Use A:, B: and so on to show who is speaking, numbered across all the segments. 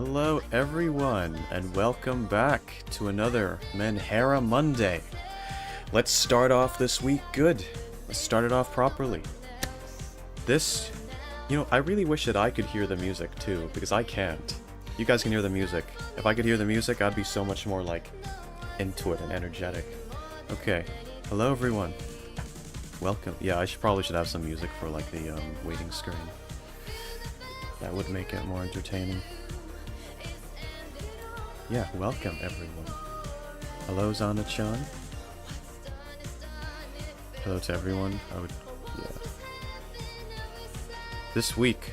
A: Hello everyone, and welcome back to another Menhera Monday. Let's start off this week good. Let's start it off properly. I really wish that I could hear the music too, because I can't. You guys can hear the music. If I could hear the music, I'd be so much more, into it and energetic. Okay. Hello everyone. Welcome. Yeah, probably should have some music for, the, waiting screen. That would make it more entertaining. Yeah, welcome everyone. Hello Zana-chan. Hello to everyone. Yeah. This week,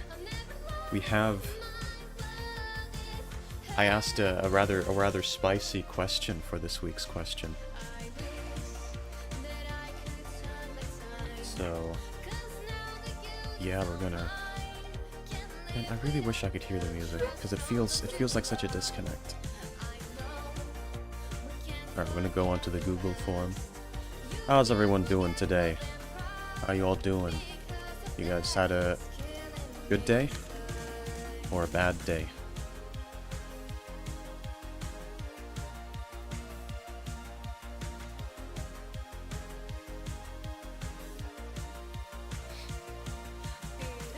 A: I asked a rather spicy question for this week's question. So, yeah, we're gonna... Man, I really wish I could hear the music, because it feels like such a disconnect. Alright, we're gonna go onto the Google form. How's everyone doing today? How you all doing? You guys had a good day? Or a bad day?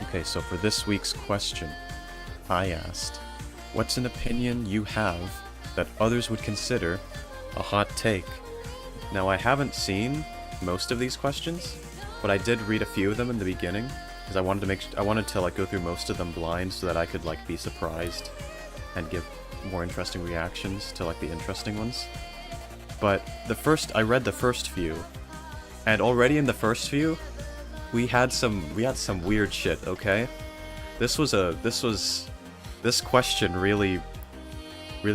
A: Okay, so for this week's question, I asked, what's an opinion you have that others would consider a hot take? Now, I haven't seen most of these questions, but I did read a few of them in the beginning, because I wanted to go through most of them blind so that I could be surprised and give more interesting reactions to the interesting ones. But I read the first few, and already in the first few, we had some weird shit, okay? This question really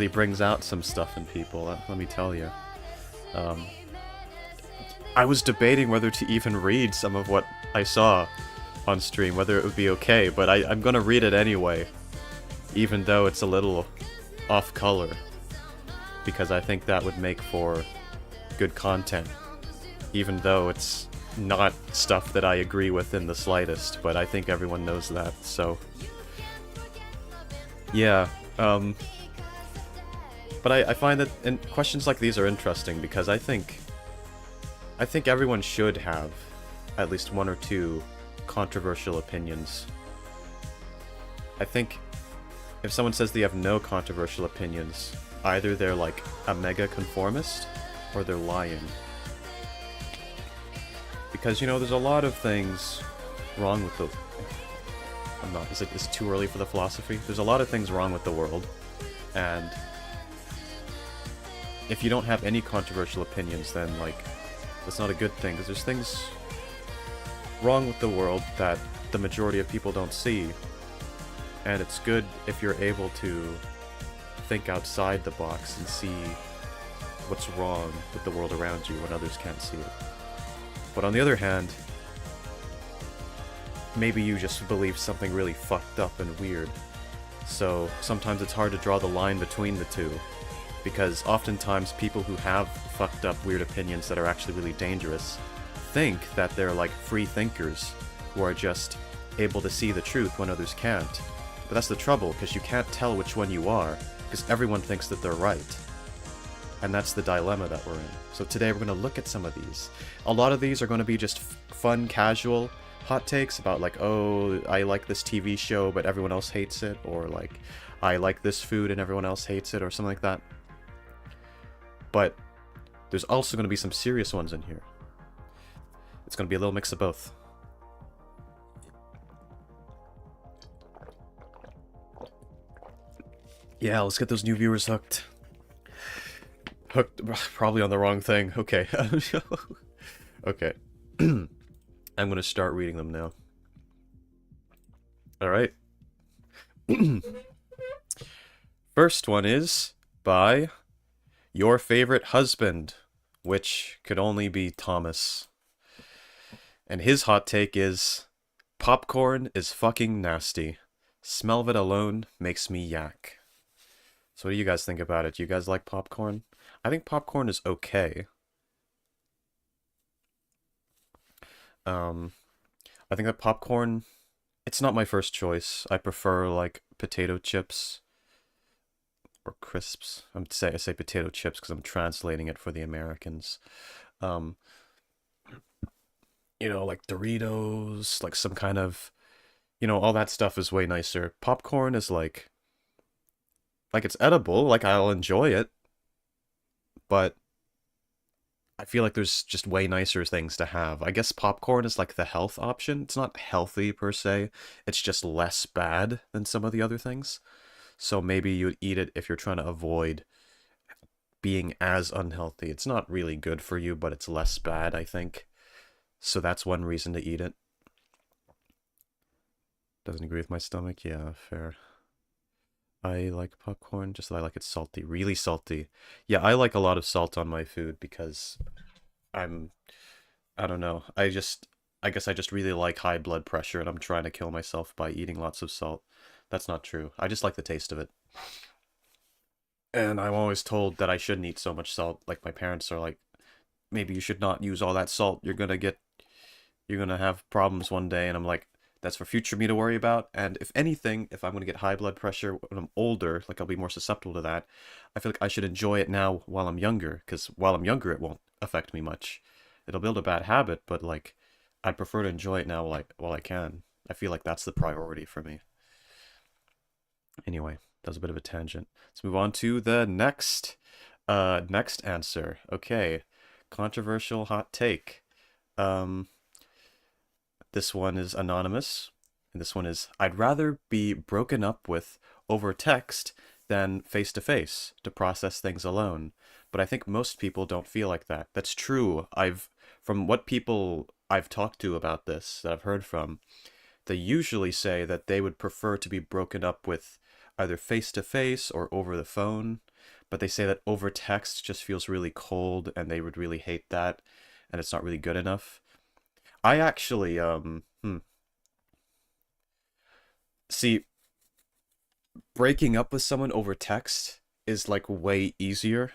A: brings out some stuff in people, let me tell you. I was debating whether to even read some of what I saw on stream, whether it would be okay, but I'm gonna read it anyway, even though it's a little off-color, because I think that would make for good content, even though it's not stuff that I agree with in the slightest, but I think everyone knows that, so... Yeah, but I find that questions like these are interesting, because I think everyone should have at least one or two controversial opinions. I think if someone says they have no controversial opinions, either they're a mega conformist, or they're lying. Because, there's a lot of things wrong with the... is it too early for the philosophy? There's a lot of things wrong with the world, and if you don't have any controversial opinions, then, that's not a good thing, because there's things wrong with the world that the majority of people don't see, and it's good if you're able to think outside the box and see what's wrong with the world around you when others can't see it. But on the other hand, maybe you just believe something really fucked up and weird, so sometimes it's hard to draw the line between the two, because oftentimes people who have fucked up weird opinions that are actually really dangerous think that they're free thinkers who are just able to see the truth when others can't. But that's the trouble, because you can't tell which one you are, because everyone thinks that they're right. And that's the dilemma that we're in. So today we're going to look at some of these. A lot of these are going to be just fun, casual hot takes about oh, I like this TV show but everyone else hates it, or I like this food and everyone else hates it, or something like that. But there's also going to be some serious ones in here. It's going to be a little mix of both. Yeah, let's get those new viewers hooked. Hooked, probably on the wrong thing. Okay. Okay. I'm going to start reading them now. Alright. First one is by Your Favorite Husband, which could only be Thomas. And his hot take is, popcorn is fucking nasty. Smell of it alone makes me yak. So what do you guys think about it? Do you guys like popcorn? I think popcorn is okay. I think that popcorn, it's not my first choice. I prefer, potato chips or crisps. I say potato chips because I'm translating it for the Americans. Um, like Doritos, like some kind of, all that stuff is way nicer. Popcorn is like it's edible, like I'll enjoy it, but I feel like there's just way nicer things to have. I guess popcorn is like the health option. It's not healthy per se. It's just less bad than some of the other things. So maybe you'd eat it if you're trying to avoid being as unhealthy. It's not really good for you, but it's less bad, I think. So that's one reason to eat it. Doesn't agree with my stomach? Yeah, fair. I like popcorn, just that I like it salty, really salty. Yeah, I like a lot of salt on my food because I'm, I don't know. I guess I just really like high blood pressure and I'm trying to kill myself by eating lots of salt. That's not true. I just like the taste of it. And I'm always told that I shouldn't eat so much salt. Like my parents are like, maybe you should not use all that salt. You're gonna have problems one day. And I'm like, that's for future me to worry about. And if anything, if I'm gonna get high blood pressure when I'm older, like I'll be more susceptible to that. I feel like I should enjoy it now while I'm younger, because while I'm younger, it won't affect me much. It'll build a bad habit, but like, I'd prefer to enjoy it now while I can. I feel like that's the priority for me. Anyway, that was a bit of a tangent. Let's move on to the next answer. Okay. Controversial hot take. Um, this one is anonymous, and this one is I'd rather be broken up with over text than face to face to process things alone. But I think most people don't feel like that. That's true. From what people I've talked to about this, that I've heard from, they usually say that they would prefer to be broken up with either face to face or over the phone, but they say that over text just feels really cold and they would really hate that and it's not really good enough. I actually see, breaking up with someone over text is like way easier.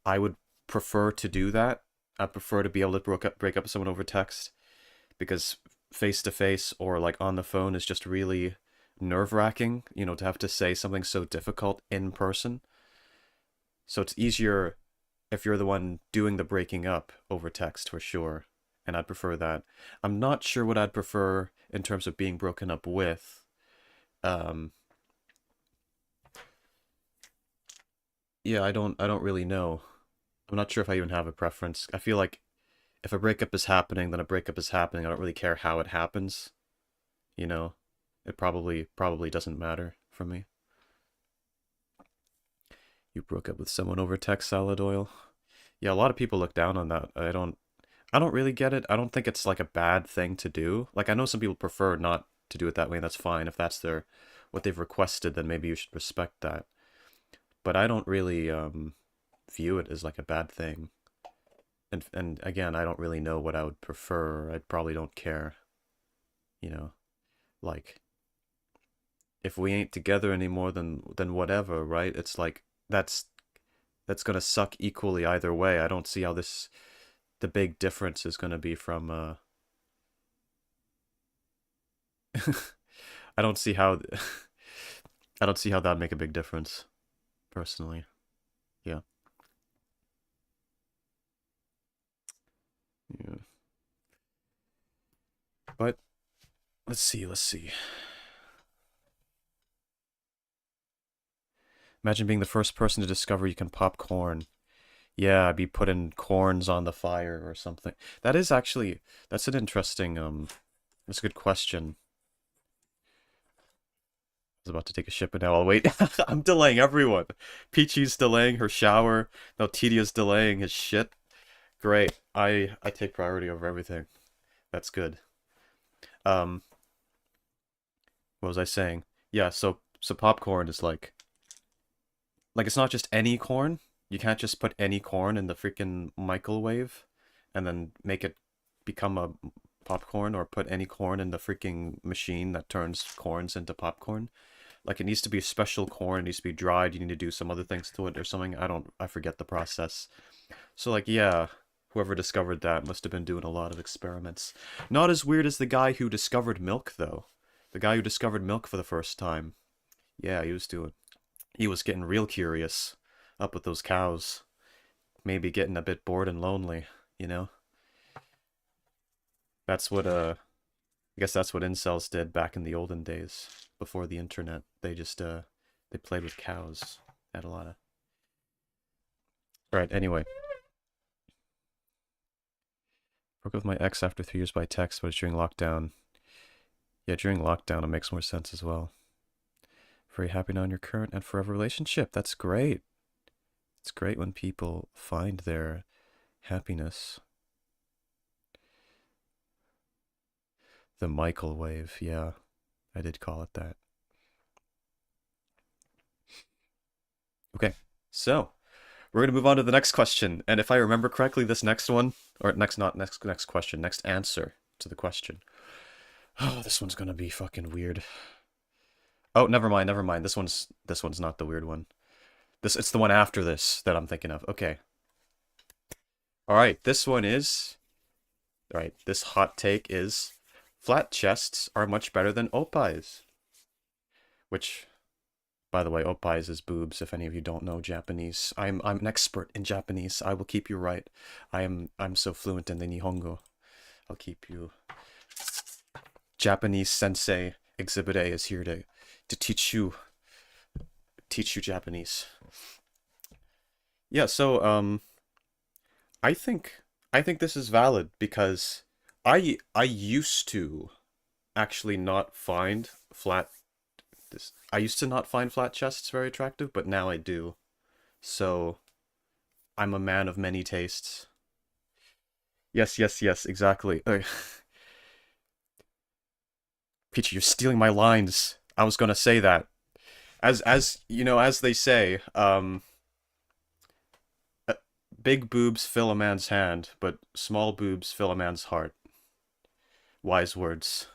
A: I would prefer to do that. I prefer to be able to break up with someone over text because face to face or like on the phone is just really nerve-wracking, to have to say something so difficult in person. So it's easier if you're the one doing the breaking up over text for sure. And I'd prefer that. I'm not sure what I'd prefer in terms of being broken up with. Um, yeah, I don't really know. I'm not sure if I even have a preference. I feel like if a breakup is happening, then a breakup is happening. I don't really care how it happens, you know. It probably doesn't matter for me. You broke up with someone over text, salad oil. Yeah, a lot of people look down on that. I don't really get it. I don't think it's like a bad thing to do. Like I know some people prefer not to do it that way, and that's fine. If that's what they've requested, then maybe you should respect that. But I don't really view it as like a bad thing. And again, I don't really know what I would prefer. I probably don't care, you know. Like if we ain't together anymore, then whatever, right? It's like that's gonna suck equally either way. I don't see how the big difference is gonna be from I don't see how I don't see how that'd make a big difference, personally. Yeah. Yeah. But let's see. Imagine being the first person to discover you can pop corn. Yeah, be putting corns on the fire or something. That's an interesting that's a good question. I was about to take a shit, but now I'll wait. I'm delaying everyone. Peachy's delaying her shower. Now Tedia's delaying his shit. Great. I take priority over everything. That's good. Um, what was I saying? Yeah, so popcorn is like it's not just any corn. You can't just put any corn in the freaking microwave and then make it become a popcorn or put any corn in the freaking machine that turns corns into popcorn. Like it needs to be special corn, it needs to be dried, you need to do some other things to it or something. I forget the process. So like yeah, whoever discovered that must have been doing a lot of experiments. Not as weird as the guy who discovered milk though. The guy who discovered milk for the first time. Yeah, he was doing He was getting real curious up with those cows. Maybe getting a bit bored and lonely, you know? That's what, I guess that's what incels did back in the olden days, before the internet. They just, they played with cows. Had a lot of... Right, anyway. Broke up with my ex after 3 years by text, but it's during lockdown. Yeah, during lockdown it makes more sense as well. Very happy now in your current and forever relationship. That's great. It's great when people find their happiness. The Michael wave, yeah. I did call it that. Okay, so we're gonna move on to the next question, and if I remember correctly, this next one, or next question, next answer to the question. Oh, this one's gonna be fucking weird. Oh, never mind, never mind. This one's not the weird one. It's the one after this that I'm thinking of. Okay. All right, this one is. All right, this hot take is, flat chests are much better than opais. Which, by the way, opais is boobs. If any of you don't know Japanese, I'm an expert in Japanese. I will keep you right. I'm so fluent in the Nihongo. I'll keep you. Japanese sensei Exhibit A is here to teach you Japanese. Yeah, so I think this is valid because I used to actually not find flat I used to not find flat chests very attractive, but now I do. So I'm a man of many tastes. Yes, yes, yes, exactly. Peachy, you're stealing my lines. I was gonna say that. As you know, as they say, big boobs fill a man's hand, but small boobs fill a man's heart. Wise words.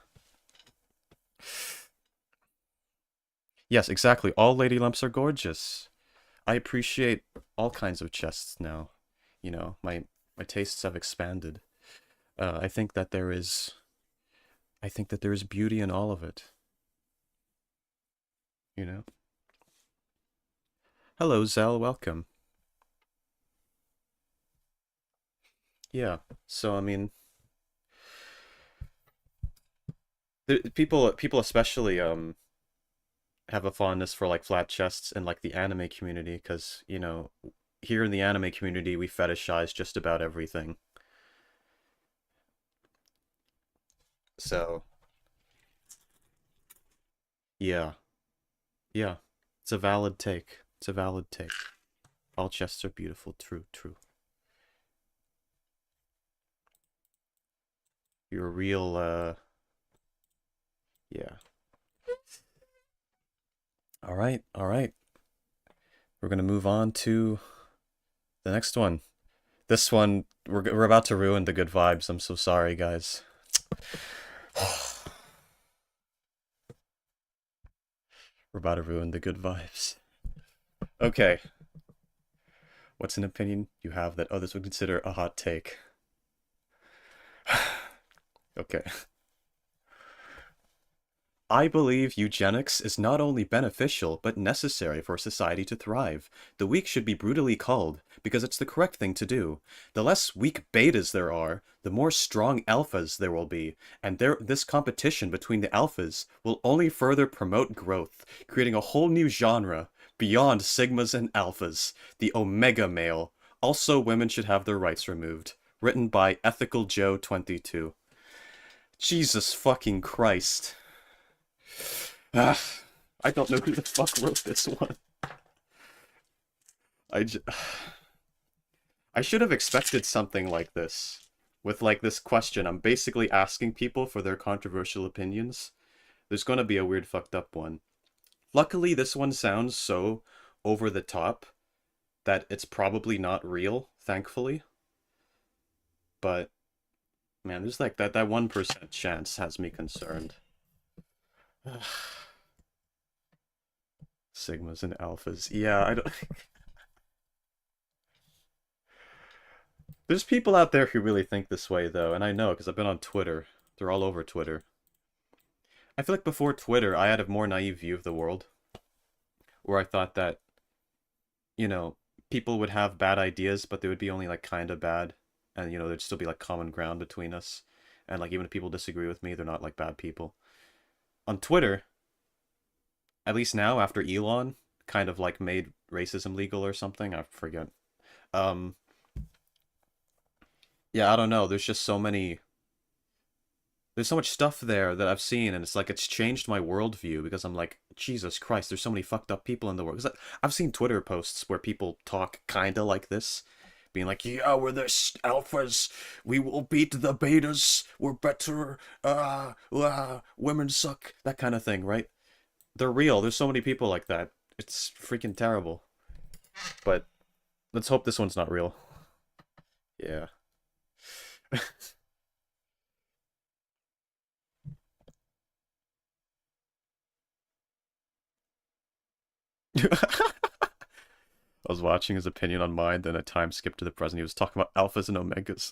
A: Yes, exactly. All lady lumps are gorgeous. I appreciate all kinds of chests now. You know, my tastes have expanded. I think that there is beauty in all of it. You know. Hello, Zell. Welcome. Yeah. So I mean, people especially have a fondness for like flat chests in like the anime community because you know here in the anime community we fetishize just about everything. So yeah, yeah, it's a valid take. It's a valid take. All chests are beautiful. True, true. You're a real yeah. All right, all right. We're gonna move on to the next one. This one, we're about to ruin the good vibes. I'm so sorry, guys. We're about to ruin the good vibes. Okay. What's an opinion you have that others would consider a hot take? Okay. I believe eugenics is not only beneficial, but necessary for society to thrive. The weak should be brutally culled, because it's the correct thing to do. The less weak betas there are, the more strong alphas there will be, and this competition between the alphas will only further promote growth, creating a whole new genre, beyond sigmas and alphas, the omega male. Also, women should have their rights removed. Written by Ethical Joe 22. Jesus fucking Christ. Ah, I don't know who the fuck wrote this one. I should have expected something like this. With like this question, I'm basically asking people for their controversial opinions. There's gonna be a weird fucked up one. Luckily, this one sounds so over the top that it's probably not real, thankfully. But man, there's like that 1% chance has me concerned. Sigmas and alphas. Yeah, I don't. There's people out there who really think this way, though, and I know because I've been on Twitter. They're all over Twitter. I feel like before Twitter, I had a more naive view of the world. where I thought that, you know, people would have bad ideas, but they would be only like kind of bad, and there'd still be like common ground between us, and like even if people disagree with me, they're not like bad people. On Twitter, at least now after Elon kind of like made racism legal or something, I forget. Um, yeah, I don't know. There's so much stuff there that I've seen, and it's like it's changed my worldview because I'm like, Jesus Christ, there's so many fucked up people in the world. Because I've seen Twitter posts where people talk kind of like this, being like, yeah, we're the alphas, we will beat the betas, we're better, women suck, that kind of thing, right? They're real. There's so many people like that. It's freaking terrible. But let's hope this one's not real. Yeah. I was watching his opinion on mine, then a time skip to the present. He was talking about alphas and omegas.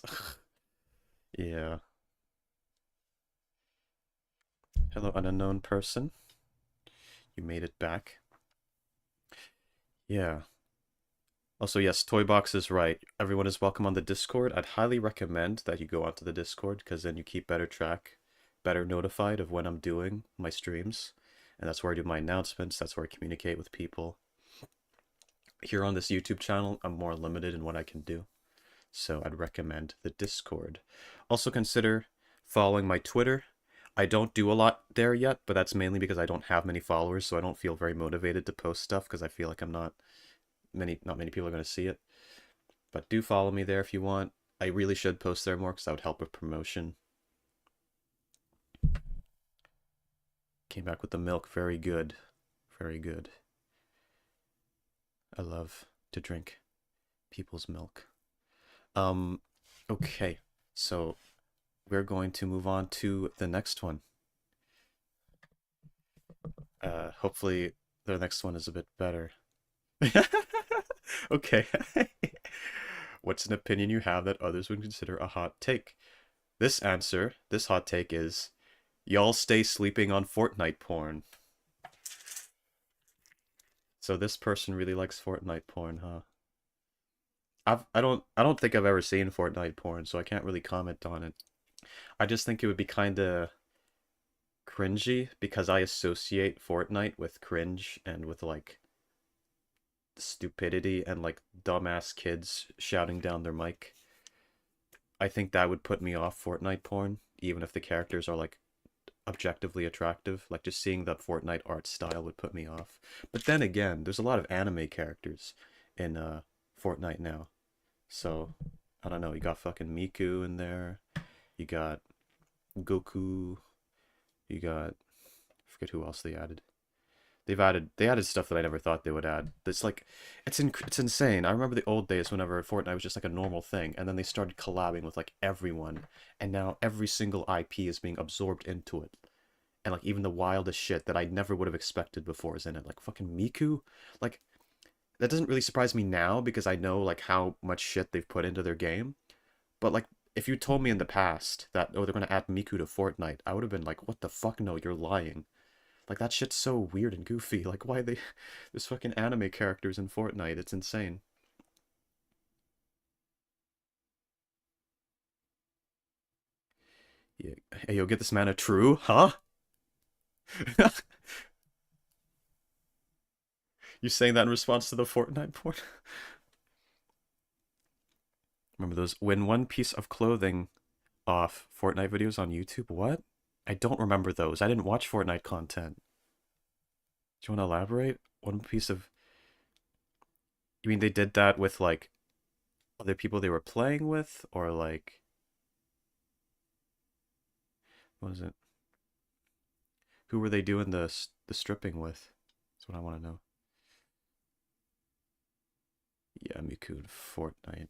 A: Yeah. Hello, unknown person. You made it back. Yeah. Also, yes, Toybox is right. Everyone is welcome on the Discord. I'd highly recommend that you go onto the Discord because then you keep better track, better notified of when I'm doing my streams. And that's where I do my announcements. That's where I communicate with people. Here on this YouTube channel, I'm more limited in what I can do. So I'd recommend the Discord. Also consider following my Twitter. I don't do a lot there yet, but that's mainly because I don't have many followers, so I don't feel very motivated to post stuff because I feel like not many people are going to see it. But do follow me there if you want. I really should post there more because that would help with promotion. Came back with the milk. Very good. Very good. I love to drink people's milk. Um, okay. So we're going to move on to the next one. Hopefully the next one is a bit better. Okay. What's an opinion you have that others would consider a hot take? This hot take is, y'all stay sleeping on Fortnite porn. So this person really likes Fortnite porn, huh? I don't think I've ever seen Fortnite porn, so I can't really comment on it. I just think it would be kind of cringy because I associate Fortnite with cringe and with like stupidity and like dumbass kids shouting down their mic. I think that would put me off Fortnite porn, even if the characters are like objectively attractive. Like just seeing the Fortnite art style would put me off. But then again, there's a lot of anime characters in Fortnite now. So I don't know, you got fucking Miku in there. You got Goku. You got I forget who else they added. They added stuff that I never thought they would add. It's insane. I remember the old days whenever Fortnite was just like a normal thing, and then they started collabing with like everyone, and now every single IP is being absorbed into it. And like even the wildest shit that I never would have expected before is in it. Like fucking Miku. Like that doesn't really surprise me now because I know like how much shit they've put into their game. But like if you told me in the past that they're gonna add Miku to Fortnite, I would have been like, what the fuck? No, you're lying. Like that shit's so weird and goofy. Like why they there's fucking anime characters in Fortnite. It's insane. Yeah. Hey, yo, get this man a true, huh? You saying that in response to the Fortnite porn? Remember those win one piece of clothing off Fortnite videos on YouTube? What? I don't remember those. I didn't watch Fortnite content. Do you want to elaborate? One piece of You mean they did that with like other people they were playing with or like what was it? Who were they doing the stripping with? That's what I want to know. Yeah, Miku in Fortnite.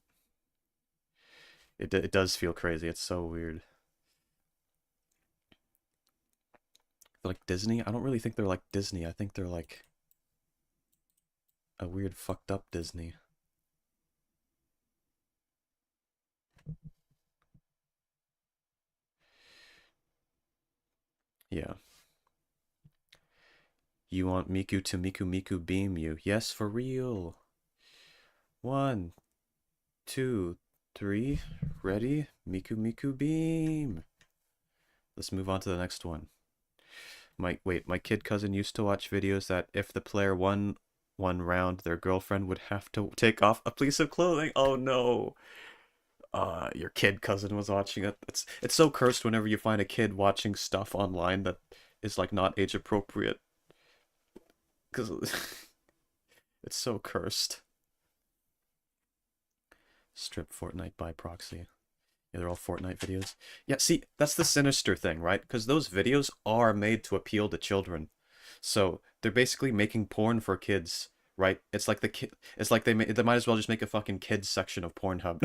A: It does feel crazy. It's so weird. They're like Disney. I don't really think they're like Disney. I think they're like a weird fucked up Disney. Yeah. You want Miku to Miku Miku beam you. Yes, for real. 1, 2, 3. Ready? Miku Miku beam. Let's move on to the next one. My kid cousin used to watch videos that if the player won one round, their girlfriend would have to take off a piece of clothing. Oh no. Your kid cousin was watching it. It's so cursed whenever you find a kid watching stuff online that is like not age appropriate. Cause it's so cursed. Strip Fortnite by proxy. Yeah, they're all Fortnite videos. Yeah, see, that's the sinister thing, right? Because those videos are made to appeal to children. So they're basically making porn for kids, right? It's like it's like they might as well just make a fucking kids section of Pornhub.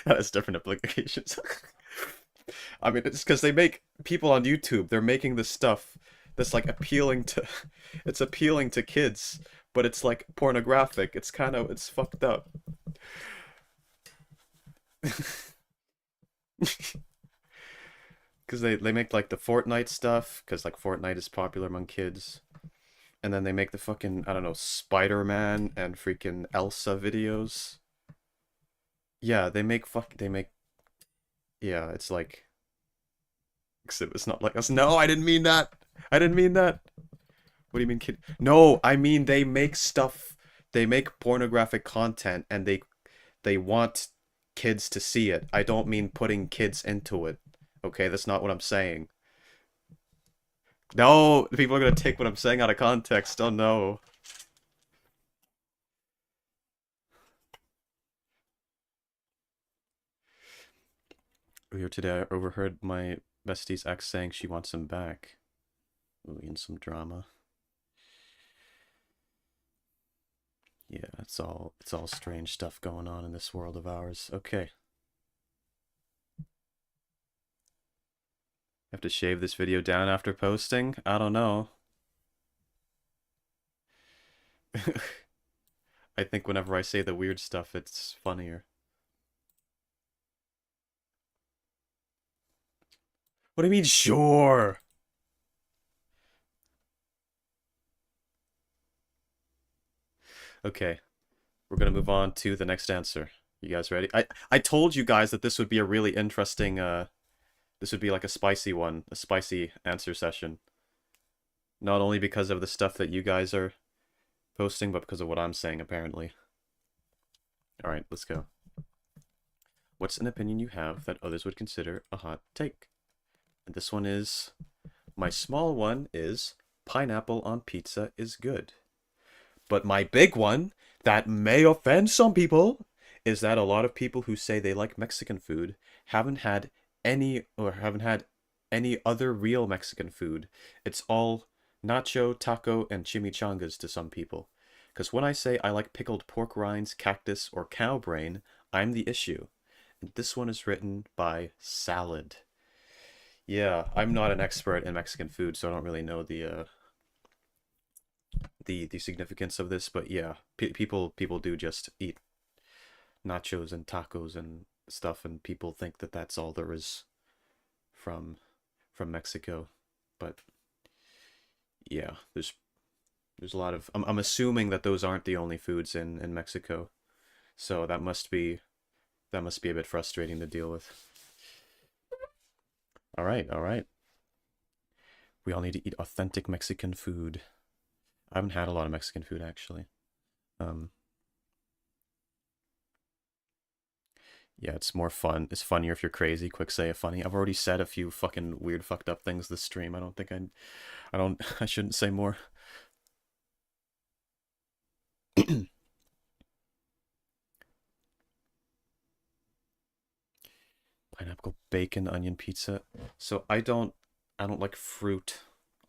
A: That has different implications. I mean, it's because they make people on YouTube. They're making this stuff that's like appealing to, it's appealing to kids, but it's like pornographic. It's fucked up. Because they make like the Fortnite stuff, because like Fortnite is popular among kids. And then they make the fucking, I don't know, Spider-Man and freaking Elsa videos. Yeah, yeah, it's like, except it's not like us. No, I didn't mean that. I didn't mean that. What do you mean, kid? No, I mean they make stuff, they make pornographic content and they want kids to see it. I don't mean putting kids into it. Okay, that's not what I'm saying. No, people are gonna take what I'm saying out of context. Oh no. Earlier today, I overheard my bestie's ex saying she wants him back. Ooh, in some drama. Yeah, it's all strange stuff going on in this world of ours. Okay. Have to shave this video down after posting? I don't know. I think whenever I say the weird stuff, it's funnier. What do you mean, sure? Okay, we're gonna move on to the next answer. You guys ready? I told you guys that this would be a really interesting, this would be like a spicy one, a spicy answer session. Not only because of the stuff that you guys are posting, but because of what I'm saying, apparently. Alright, let's go. What's an opinion you have that others would consider a hot take? And this one is... My small one is, pineapple on pizza is good. But my big one, that may offend some people, is that a lot of people who say they like Mexican food haven't had any other real Mexican food. It's all nacho, taco, and chimichangas to some people. Because when I say I like pickled pork rinds, cactus, or cow brain, I'm the issue. And this one is written by Salad. Yeah, I'm not an expert in Mexican food, so I don't really know the significance of this, but yeah, people do just eat nachos and tacos and stuff, and people think that that's all there is from Mexico. But yeah, there's a lot of I'm assuming that those aren't the only foods in Mexico, so that must be a bit frustrating to deal with. All right, all right. We all need to eat authentic Mexican food. I haven't had a lot of Mexican food actually. Um, yeah, it's more fun. It's funnier if you're crazy. Quick say a funny. I've already said a few fucking weird, fucked up things this stream. I don't think I don't. I shouldn't say more. Pineapple bacon onion pizza. So I don't like fruit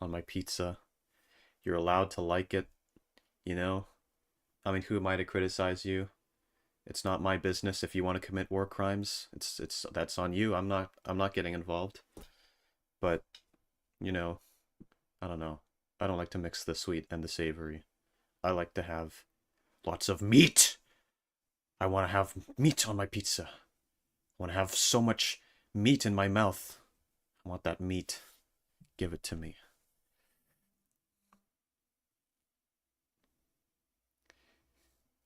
A: on my pizza. You're allowed to like it, you know? I mean, who am I to criticize you? It's not my business if you want to commit war crimes. It's that's on you. I'm not getting involved. But, you know, I don't know. I don't like to mix the sweet and the savory. I like to have lots of meat. I want to have meat on my pizza. I want to have so much meat in my mouth. I want that meat. Give it to me.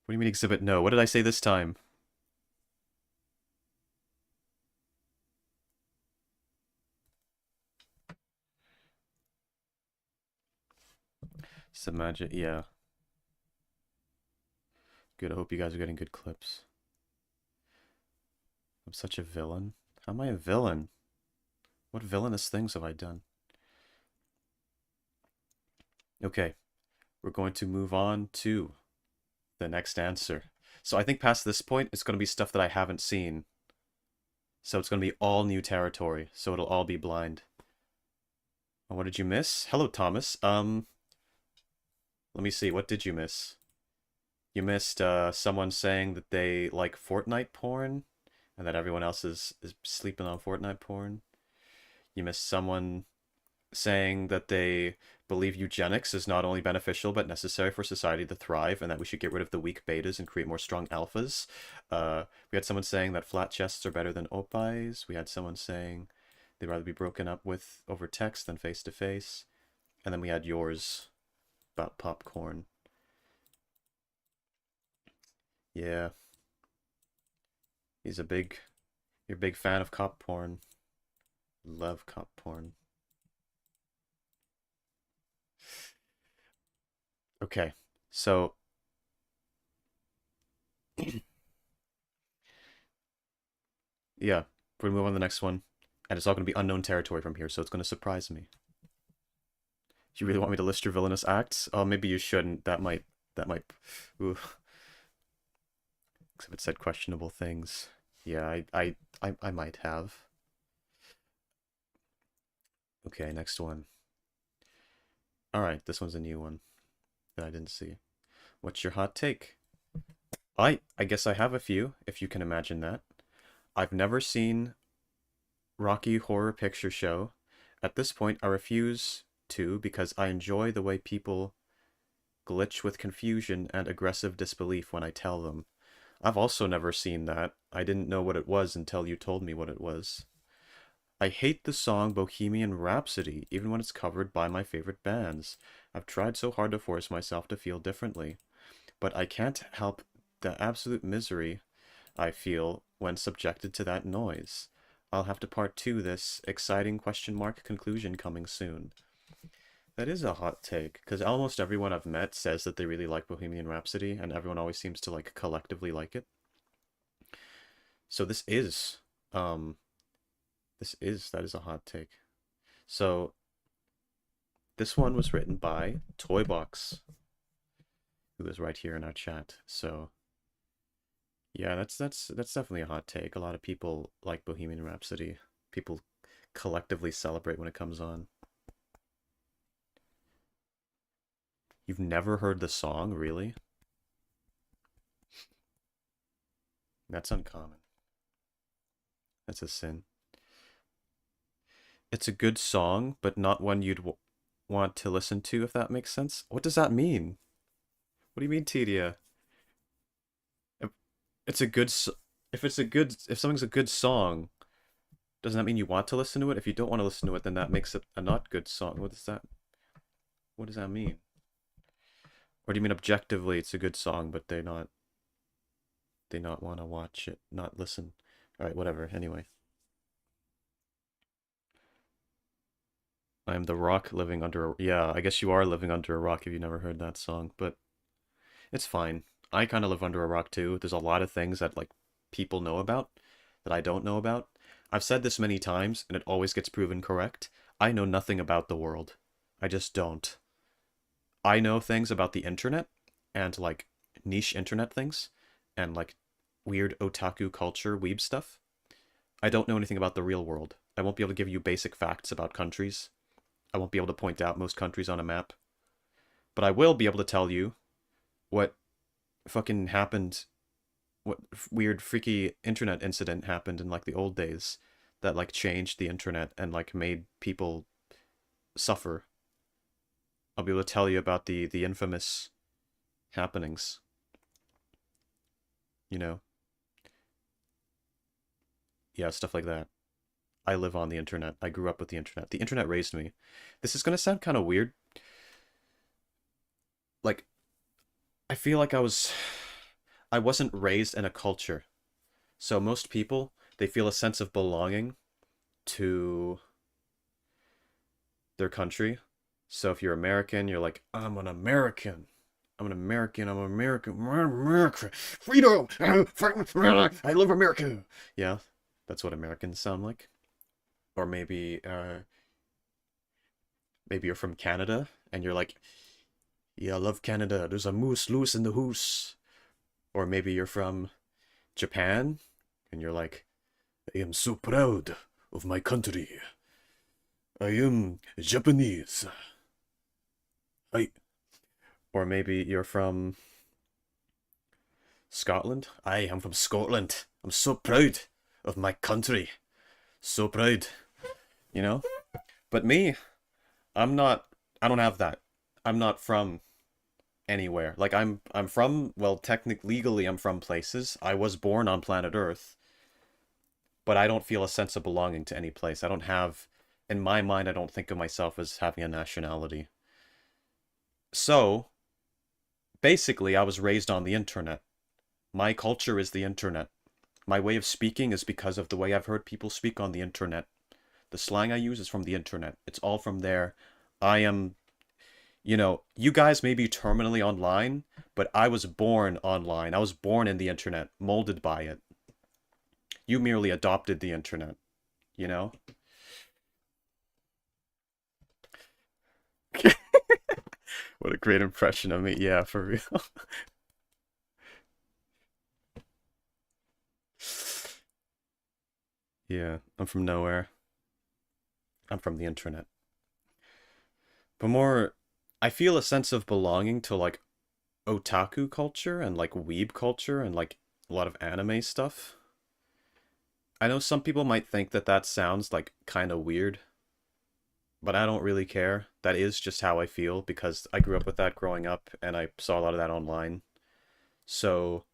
A: What do you mean exhibit no? What did I say this time? Some magic, yeah. Good, I hope you guys are getting good clips. I'm such a villain. How am I a villain? What villainous things have I done? Okay, we're going to move on to the next answer. So I think past this point, it's going to be stuff that I haven't seen. So it's going to be all new territory. So it'll all be blind. And what did you miss? Hello, Thomas. Let me see. What did you miss? You missed someone saying that they like Fortnite porn and that everyone else is sleeping on Fortnite porn. You missed someone saying that they believe eugenics is not only beneficial but necessary for society to thrive and that we should get rid of the weak betas and create more strong alphas. We had someone saying that flat chests are better than opais. We had someone saying they'd rather be broken up with over text than face to face. And then we had yours about popcorn. Yeah, he's a big, you're a big fan of cop porn. Love cop porn. Okay, so yeah, we're gonna move on to the next one, and it's all gonna be unknown territory from here, so it's gonna surprise me. You really want me to list your villainous acts? Oh, maybe you shouldn't. That might, ooh, except it said questionable things. Yeah, I might have. Okay, next one. All right, this one's a new one that I didn't see. What's your hot take? I guess I have a few, if you can imagine that. I've never seen Rocky Horror Picture Show. At this point, I refuse to because I enjoy the way people glitch with confusion and aggressive disbelief when I tell them. I've also never seen that. I didn't know what it was until you told me what it was. I hate the song Bohemian Rhapsody, even when it's covered by my favorite bands. I've tried so hard to force myself to feel differently, but I can't help the absolute misery I feel when subjected to that noise. I'll have to part two this exciting question mark conclusion coming soon. That is a hot take, because almost everyone I've met says that they really like Bohemian Rhapsody, and everyone always seems to like collectively like it. So um, that is a hot take. So this one was written by Toybox, who is right here in our chat. So yeah, that's definitely a hot take. A lot of people like Bohemian Rhapsody. People collectively celebrate when it comes on. You've never heard the song, really? That's uncommon. That's a sin. It's a good song, but not one you'd want to listen to, if that makes sense. What does that mean? What do you mean, Tedia? If it's a good, if something's a good song, doesn't that mean you want to listen to it? If you don't want to listen to it, then that makes it a not good song. What does that mean? Or do you mean objectively it's a good song, but they not want to watch it, not listen? All right, whatever. Anyway, I am the rock living under a, yeah, I guess you are living under a rock if you never heard that song, but it's fine. I kind of live under a rock too. There's a lot of things that like people know about that I don't know about. I've said this many times and it always gets proven correct. I know nothing about the world. I just don't. I know things about the internet and like niche internet things and like weird otaku culture weeb stuff. I don't know anything about the real world. I won't be able to give you basic facts about countries. I won't be able to point out most countries on a map. But I will be able to tell you what fucking happened, what weird freaky internet incident happened in like the old days that like changed the internet and like made people suffer. I'll be able to tell you about the infamous happenings, you know. Yeah, stuff like that. I live on the internet. I grew up with the internet. The internet raised me. This is going to sound kind of weird. Like I feel like I was I wasn't raised in a culture. So most people, they feel a sense of belonging to their country. So if you're American, you're like, I'm an American. I'm an American. I'm an American. I'm America. Freedom. I love America. Yeah, that's what Americans sound like. Or maybe you're from Canada and you're like, yeah, I love Canada. There's a moose loose in the hoose. Or maybe you're from Japan and you're like, I am so proud of my country. I am Japanese. I. Or maybe you're from Scotland. I am from Scotland. I'm so proud of my country. So proud, you know? But me, I'm not I don't have that. I'm not from anywhere. Like I'm from, well, technically legally I'm from places. I was born on planet Earth, but I don't feel a sense of belonging to any place. I don't have in my mind I don't think of myself as having a nationality. So, basically I was raised on the internet. My culture is the internet. My way of speaking is because of the way I've heard people speak on the internet. The slang I use is from the internet. It's all from there. I am, you guys may be terminally online, but I was born online. I was born in the internet, molded by it. You merely adopted the internet, you know? What a great impression of me. Yeah, for real. Yeah, I'm from nowhere. I'm from the internet. But more, I feel a sense of belonging to like otaku culture and like weeb culture and like a lot of anime stuff. I know some people might think that that sounds like kind of weird, but I don't really care. That is just how I feel because I grew up with that growing up and I saw a lot of that online. So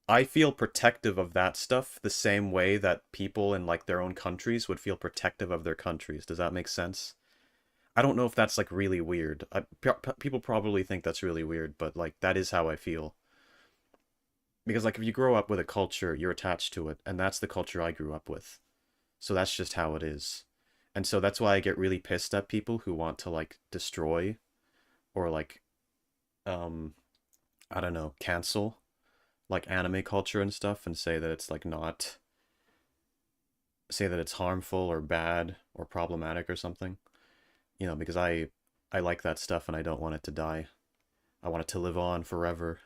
A: I feel protective of that stuff the same way that people in like their own countries would feel protective of their countries. Does that make sense? I don't know if that's like really weird. People probably think that's really weird, but like that is how I feel. Because like if you grow up with a culture, you're attached to it, and that's the culture I grew up with. So that's just how it is. And so that's why I get really pissed at people who want to like destroy or like um I don't know, cancel like anime culture and stuff and say that it's like not say that it's harmful or bad or problematic or something. Because I like that stuff and I don't want it to die. I want it to live on forever.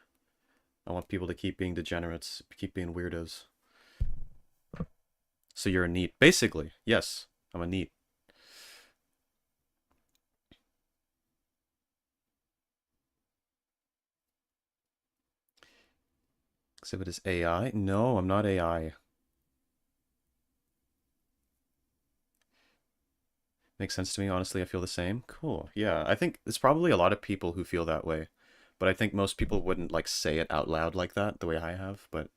A: I want people to keep being degenerates, keep being weirdos. So you're a neat. Basically, yes, I'm a neat. Exhibit is AI? No, I'm not AI. Makes sense to me. Honestly, I feel the same. Cool. Yeah, I think there's probably a lot of people who feel that way. But I think most people wouldn't like say it out loud like that the way I have. But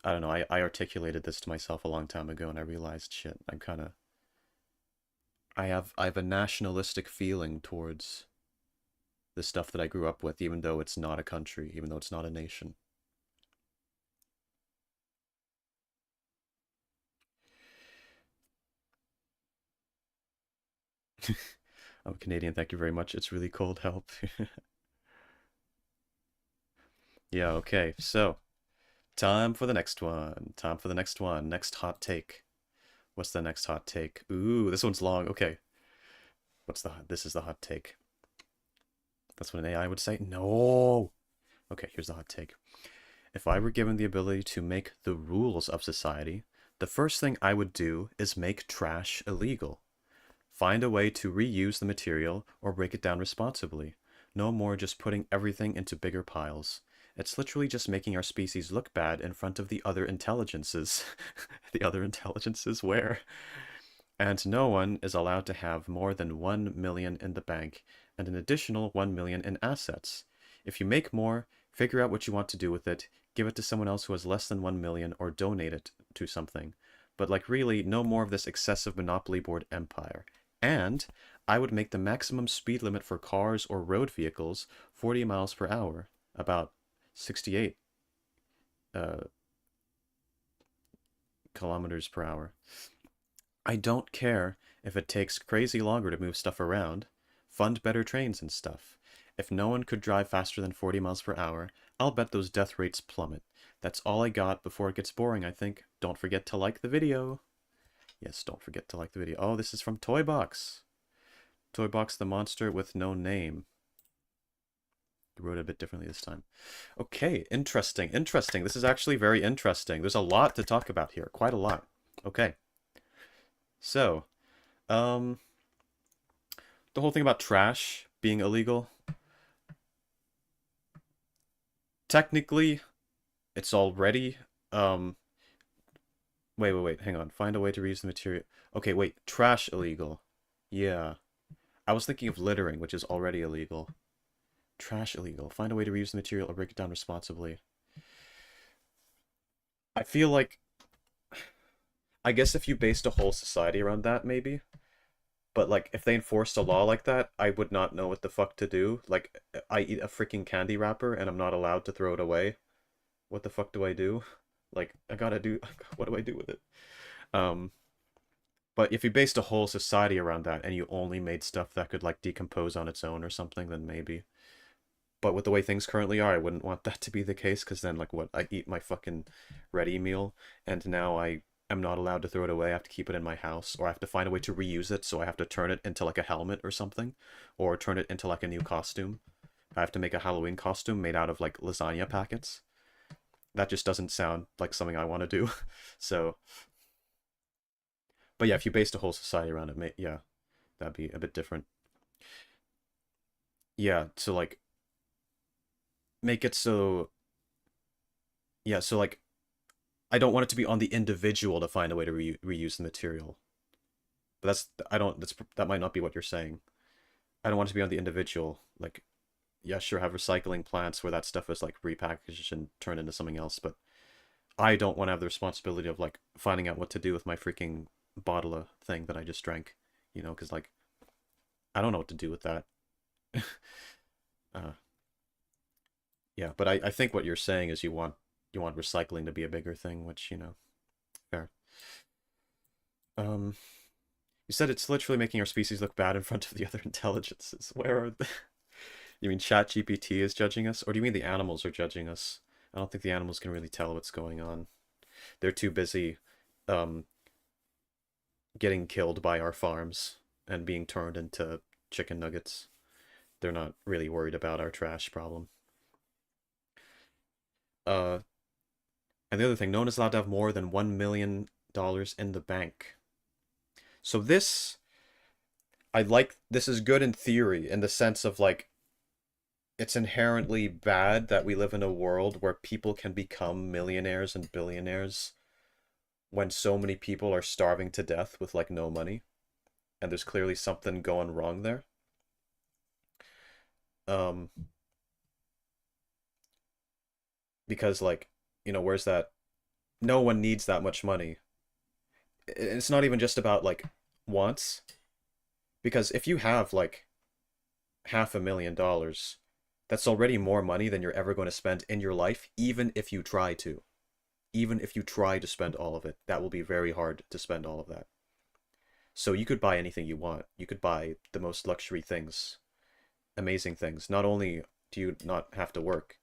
A: I don't know. I articulated this to myself a long time ago and I realized shit, I'm kind of I have a nationalistic feeling towards the stuff that I grew up with, even though it's not a country, even though it's not a nation. I'm Canadian, thank you very much. It's really cold, help. Yeah, okay. So, time for the next one. Time for the next one. Next hot take. What's the next hot take? Ooh, this one's long. Okay. This is the hot take. That's what an AI would say. No. Okay, here's the hot take. If I were given the ability to make the rules of society, the first thing I would do is make trash illegal. Find a way to reuse the material or break it down responsibly. No more just putting everything into bigger piles. It's literally just making our species look bad in front of the other intelligences. The other intelligences where? And no one is allowed to have more than 1 million in the bank and an additional 1 million in assets. If you make more, figure out what you want to do with it, give it to someone else who has less than 1 million or donate it to something. But like really, no more of this excessive monopoly board empire. And I would make the maximum speed limit for cars or road vehicles 40 miles per hour, about 68. uh, kilometers per hour. I don't care if it takes crazy longer to move stuff around. Fund better trains and stuff. If no one could drive faster than 40 miles per hour, I'll bet those death rates plummet. That's all I got before it gets boring, I think. Don't forget to like the video. Yes, don't forget to like the video. Oh, this is from Toybox. Toybox the monster with no name. He wrote it a bit differently this time. Okay, interesting, interesting. This is actually very interesting. There's a lot to talk about here, quite a lot. Okay, so, um, the whole thing about trash being illegal. Technically, it's already, um, wait, hang on. Find a way to reuse the material. Okay, wait, trash illegal. Yeah. I was thinking of littering, which is already illegal. Trash illegal. Find a way to reuse the material or break it down responsibly. I feel like, I guess if you based a whole society around that, maybe. But, like, if they enforced a law like that, I would not know what the fuck to do. Like, I eat a freaking candy wrapper and I'm not allowed to throw it away. What the fuck do I do? Like, I gotta do, what do I do with it? Um, but if you based a whole society around that and you only made stuff that could, like, decompose on its own or something, then maybe. But with the way things currently are, I wouldn't want that to be the case, because then, like, what, I eat my fucking ready meal, and now I am not allowed to throw it away. I have to keep it in my house, or I have to find a way to reuse it, so I have to turn it into, like, a helmet or something, or turn it into, like, a new costume. I have to make a Halloween costume made out of, like, lasagna packets. That just doesn't sound like something I want to do. So, but yeah, if you based a whole society around it, yeah, that'd be a bit different. Yeah, so, like, make it so, yeah, so, like, I don't want it to be on the individual to find a way to reuse the material. But I don't, that might not be what you're saying. I don't want it to be on the individual. Like, yeah, sure, have recycling plants where that stuff is, like, repackaged and turned into something else, but I don't want to have the responsibility of, like, finding out what to do with my freaking bottle of thing that I just drank, because, like, I don't know what to do with that. uh, yeah, but I think what you're saying is you want recycling to be a bigger thing, which, fair. Um, you said it's literally making our species look bad in front of the other intelligences. Where are the... You mean ChatGPT is judging us? Or do you mean the animals are judging us? I don't think the animals can really tell what's going on. They're too busy um, getting killed by our farms and being turned into chicken nuggets. They're not really worried about our trash problem. Uh, and the other thing, no one is allowed to have more than $1 million in the bank. So this is good in theory, in the sense of, like, it's inherently bad that we live in a world where people can become millionaires and billionaires when so many people are starving to death with, like, no money, and there's clearly something going wrong there. Um, because, like, where's that? No one needs that much money. It's not even just about, like, wants, because if you have, like, $500,000, that's already more money than you're ever going to spend in your life, even if you try to. Even if you try to spend all of it, that will be very hard to spend all of that. So you could buy anything you want. You could buy the most luxury things, amazing things. Not only do you not have to work,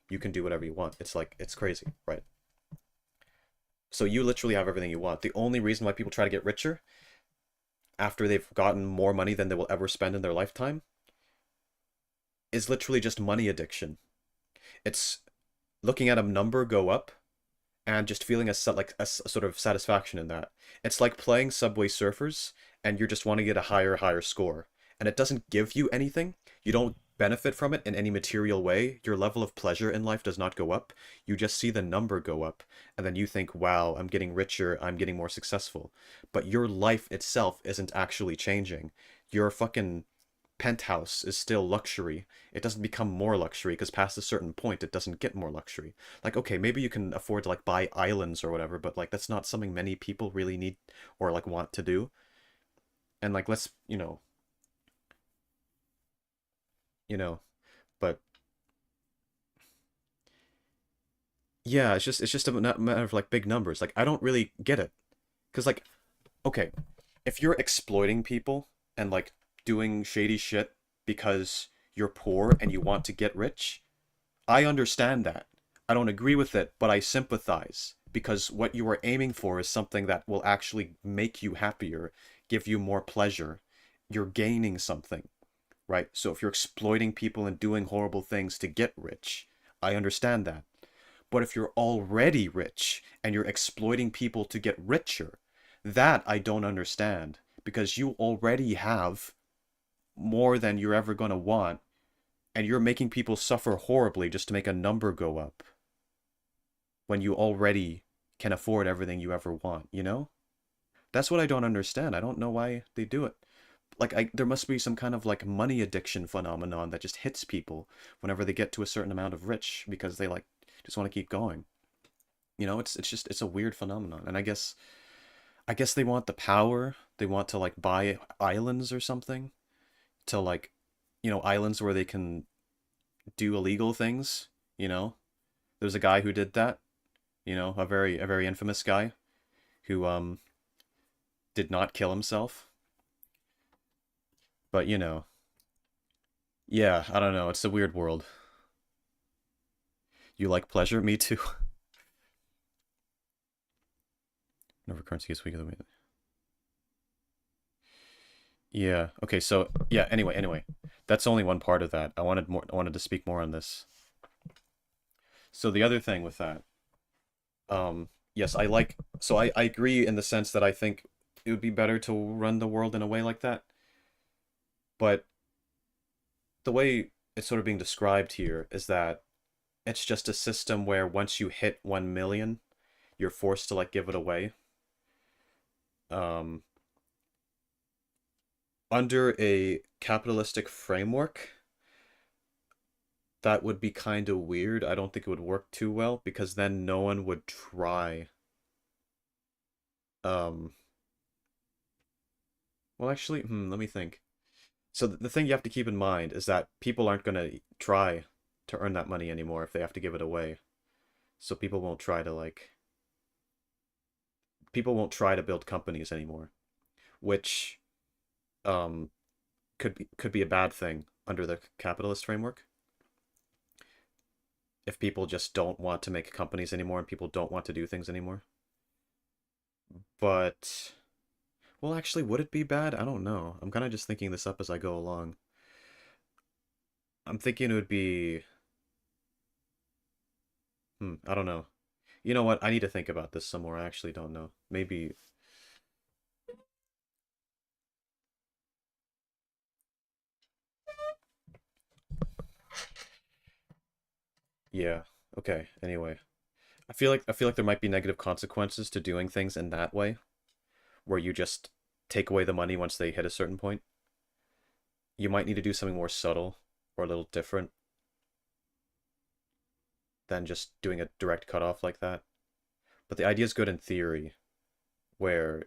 A: you can do whatever you want. It's like, it's crazy, right? So you literally have everything you want. The only reason why people try to get richer after they've gotten more money than they will ever spend in their lifetime is literally just money addiction. It's looking at a number go up and just feeling a sort of satisfaction in that. It's like playing Subway Surfers and you're just wanting to get a higher score. And it doesn't give you anything. You don't benefit from it in any material way. Your level of pleasure in life does not go up. You just see the number go up. And then you think, wow, I'm getting richer, I'm getting more successful. But your life itself isn't actually changing. Your fucking penthouse is still luxury. It doesn't become more luxury because past a certain point it doesn't get more luxury. Like, okay, maybe you can afford to, like, buy islands or whatever, but, like, that's not something many people really need or, like, want to do. And, like, let's, you know, but Yeah, it's just a matter of like big numbers. Like I don't really get it. Cause like, okay, if you're exploiting people and like doing shady shit because you're poor and you want to get rich, I understand that. I don't agree with it, but I sympathize because what you are aiming for is something that will actually make you happier, give you more pleasure. You're gaining something, right? So if you're exploiting people and doing horrible things to get rich, I understand that. But if you're already rich and you're exploiting people to get richer, that I don't understand because you already have more than you're ever going to want and you're making people suffer horribly just to make a number go up when you already can afford everything you ever want, you know? That's what I don't understand. I don't know why they do it. Like there must be some kind of like money addiction phenomenon that just hits people whenever they get to a certain amount of rich because they like just want to keep going. You know, it's just it's a weird phenomenon. And I guess they want the power. They want to like buy islands or something to like islands where they can do illegal things, you know? There's a guy who did that, a very infamous guy who did not kill himself. But yeah, I don't know. It's a weird world. You like pleasure? Me too. Never currency is weaker than me. Yeah. Okay. So yeah. Anyway, that's only one part of that. I wanted to speak more on this. So the other thing with that, yes, I like. So I agree in the sense that I think it would be better to run the world in a way like that. But the way it's sort of being described here is that it's just a system where once you hit 1 million, you're forced to like give it away. Um, Under a capitalistic framework, that would be kind of weird. I don't think it would work too well because then no one would try. Um, well, actually, let me think. So the thing you have to keep in mind is that people aren't going to try to earn that money anymore if they have to give it away. So people won't try to build companies anymore, which um could be a bad thing under the capitalist framework. If people just don't want to make companies anymore and people don't want to do things anymore. But well, actually, would it be bad? I don't know. I'm kind of just thinking this up as I go along. I'm thinking it would be I don't know. You know what? I need to think about this some more. I actually don't know. Maybe yeah. Okay. Anyway, I feel like there might be negative consequences to doing things in that way, where you just take away the money once they hit a certain point. You might need to do something more subtle or a little different than just doing a direct cutoff like that. But the idea is good in theory, where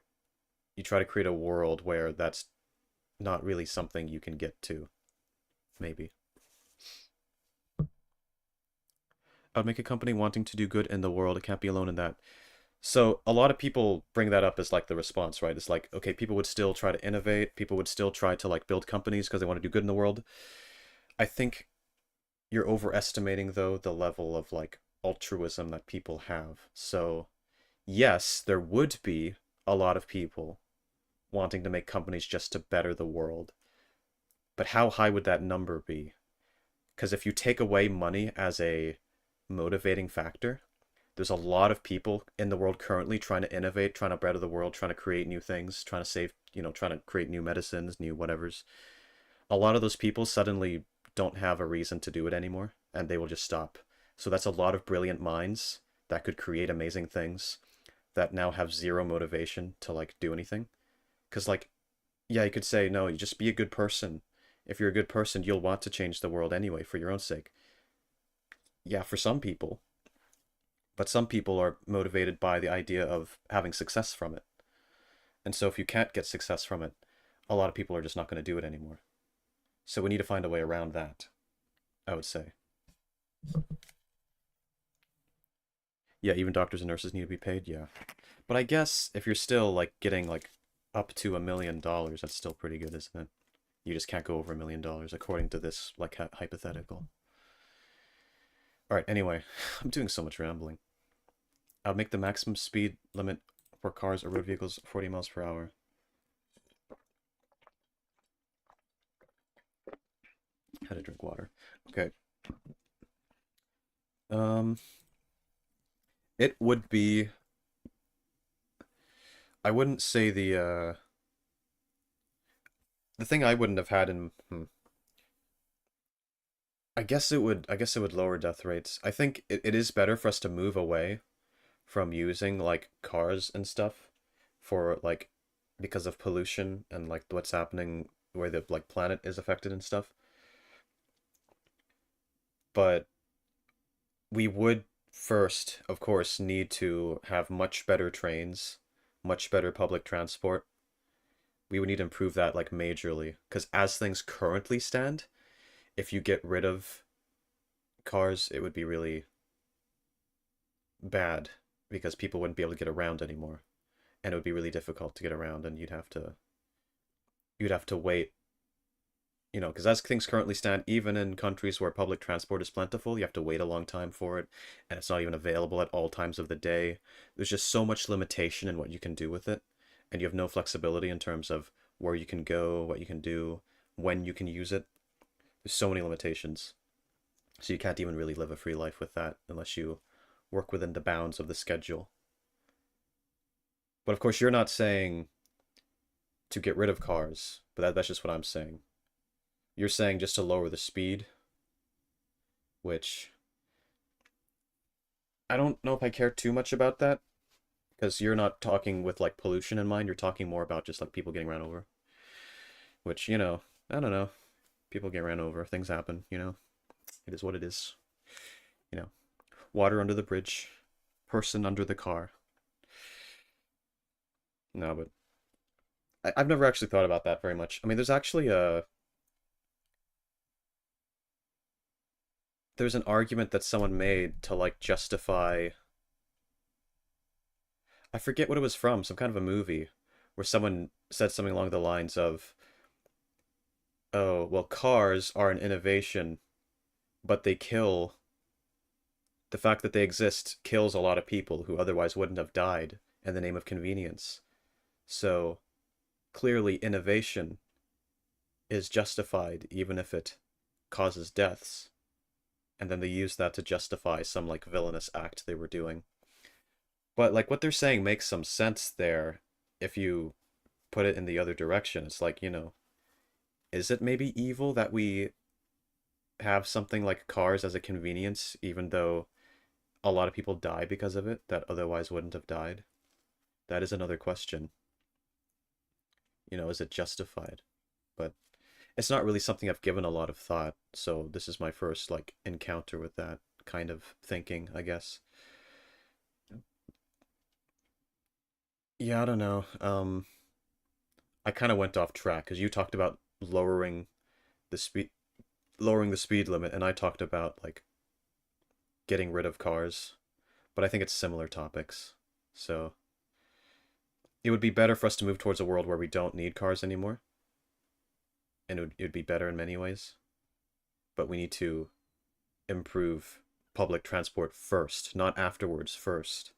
A: you try to create a world where that's not really something you can get to, maybe. I would make a company wanting to do good in the world. It can't be alone in that. So a lot of people bring that up as like the response, right? It's like, okay, people would still try to innovate. People would still try to like build companies because they want to do good in the world. I think you're overestimating though the level of like altruism that people have. So yes, there would be a lot of people wanting to make companies just to better the world. But how high would that number be? Because if you take away money as a motivating factor, there's a lot of people in the world currently trying to innovate, trying to better the world, trying to create new things, trying to save, trying to create new medicines, new whatevers. A lot of those people suddenly don't have a reason to do it anymore and they will just stop. So that's a lot of brilliant minds that could create amazing things that now have zero motivation to like do anything. Because like, yeah, you could say, no, you just be a good person. If you're a good person, you'll want to change the world anyway for your own sake. Yeah, for some people, but some people are motivated by the idea of having success from it. And so if you can't get success from it, a lot of people are just not going to do it anymore. So we need to find a way around that, I would say. Yeah, even doctors and nurses need to be paid, yeah. But I guess if you're still like getting like up to $1 million, that's still pretty good, isn't it? You just can't go over $1 million according to this like hypothetical. All right, anyway, I'm doing so much rambling. I'll make the maximum speed limit for cars or road vehicles 40 miles per hour. Had to drink water. Okay. Um, it would be. I wouldn't say the thing I wouldn't have had in. I guess it would. I guess it would lower death rates. I think it is better for us to move away from using like cars and stuff for like because of pollution and like what's happening where the like planet is affected and stuff. But we would first, of course, need to have much better trains, much better public transport. We would need to improve that like majorly because as things currently stand, if you get rid of cars, it would be really bad because people wouldn't be able to get around anymore, and it would be really difficult to get around, and you'd have to wait. Because as things currently stand, even in countries where public transport is plentiful, you have to wait a long time for it, and it's not even available at all times of the day. There's just so much limitation in what you can do with it, and you have no flexibility in terms of where you can go, what you can do, when you can use it. There's so many limitations. So you can't even really live a free life with that unless you work within the bounds of the schedule. But of course, you're not saying to get rid of cars, but that's just what I'm saying. You're saying just to lower the speed, which I don't know if I care too much about that because you're not talking with like pollution in mind. You're talking more about just like people getting ran over, which, I don't know. People get ran over, things happen. It is what it is. You know, water under the bridge, person under the car. No, but I've never actually thought about that very much. I mean, there's an argument that someone made to like justify. I forget what it was from, some kind of a movie, where someone said something along the lines of, "Oh, well, cars are an innovation, but they kill. The fact that they exist kills a lot of people who otherwise wouldn't have died in the name of convenience. So clearly, innovation is justified even if it causes deaths." And then they use that to justify some like villainous act they were doing. But like what they're saying makes some sense there if you put it in the other direction. It's like, is it maybe evil that we have something like cars as a convenience, even though a lot of people die because of it that otherwise wouldn't have died? That is another question. Is it justified? But it's not really something I've given a lot of thought, so this is my first like encounter with that kind of thinking, I guess. Yeah, I don't know. I kind of went off track because you talked about the speed lowering the speed limit, and I talked about like getting rid of cars, but I think it's similar topics. So it would be better for us to move towards a world where we don't need cars anymore, and it would be better in many ways. But we need to improve public transport first, not afterwards, first.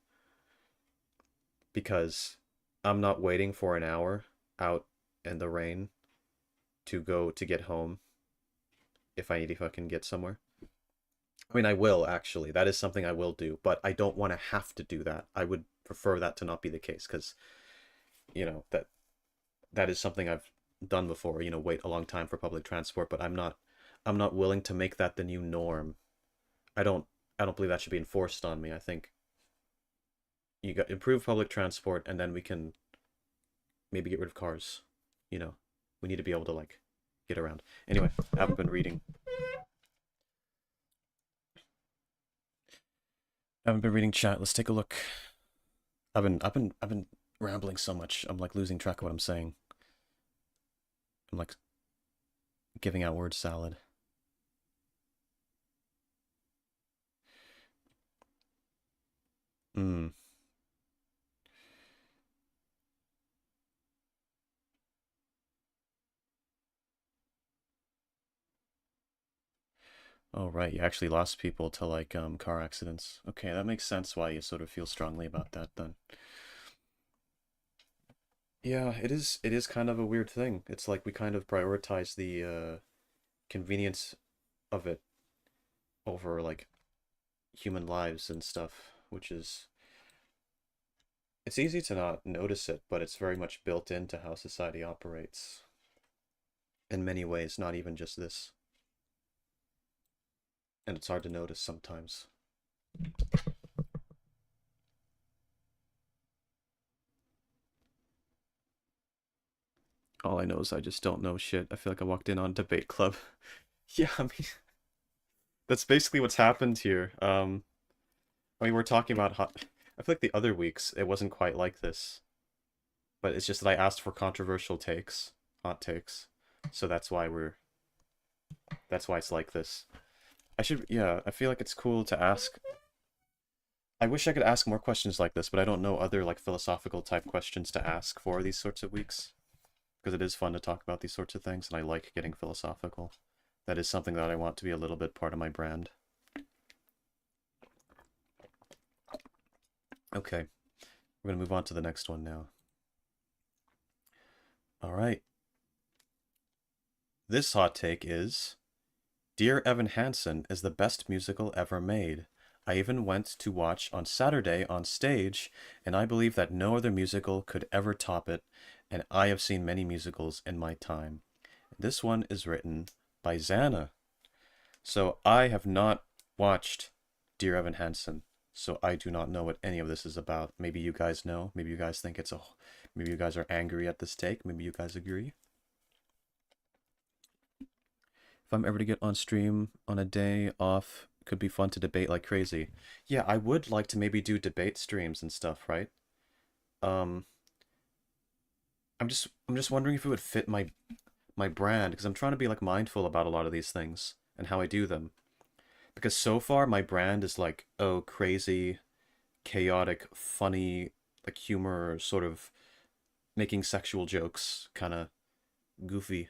A: Because I'm not waiting for an hour out in the rain to go to get home if I need to fucking get somewhere. I mean, I will actually. That is something I will do, but I don't want to have to do that. I would prefer that to not be the case because, that is something I've done before, wait a long time for public transport, but I'm not willing to make that the new norm. I don't I don't believe that should be enforced on me. I think you got improve public transport and then we can maybe get rid of cars. You know, we need to be able to like get around. Anyway, I haven't been reading. I haven't been reading chat. Let's take a look. I've been rambling so much. I'm like losing track of what I'm saying. I'm like giving out word salad. Hmm. Oh, right. You actually lost people to like car accidents. Okay, that makes sense why you sort of feel strongly about that then. Yeah, it is kind of a weird thing. It's like we kind of prioritize the convenience of it over like human lives and stuff, which is it's easy to not notice it, but it's very much built into how society operates in many ways, not even just this. And it's hard to notice sometimes. All I know is I just don't know shit. I feel like I walked in on debate club. Yeah, I mean that's basically what's happened here. I mean we're talking about hot I feel like the other weeks it wasn't quite like this, but it's just that I asked for controversial takes, hot takes. So that's why it's like this. Yeah, I feel like it's cool to ask. I wish I could ask more questions like this, but I don't know other like philosophical type questions to ask for these sorts of weeks because it is fun to talk about these sorts of things and I like getting philosophical. That is something that I want to be a little bit part of my brand. Okay, we're going to move on to the next one now. All right. This hot take is Dear Evan Hansen is the best musical ever made. I even went to watch on Saturday on stage, and I believe that no other musical could ever top it, and I have seen many musicals in my time. This one is written by Xana. So I have not watched Dear Evan Hansen, so I do not know what any of this is about. Maybe you guys know. Maybe you guys think maybe you guys are angry at this take. Maybe you guys agree. If I'm ever to get on stream on a day off, could be fun to debate like crazy. Yeah, I would like to maybe do debate streams and stuff, right? Um, I'm just wondering if it would fit my brand because I'm trying to be like mindful about a lot of these things and how I do them. Because so far my brand is like, oh, crazy, chaotic, funny, like humor, sort of making sexual jokes, kind of goofy,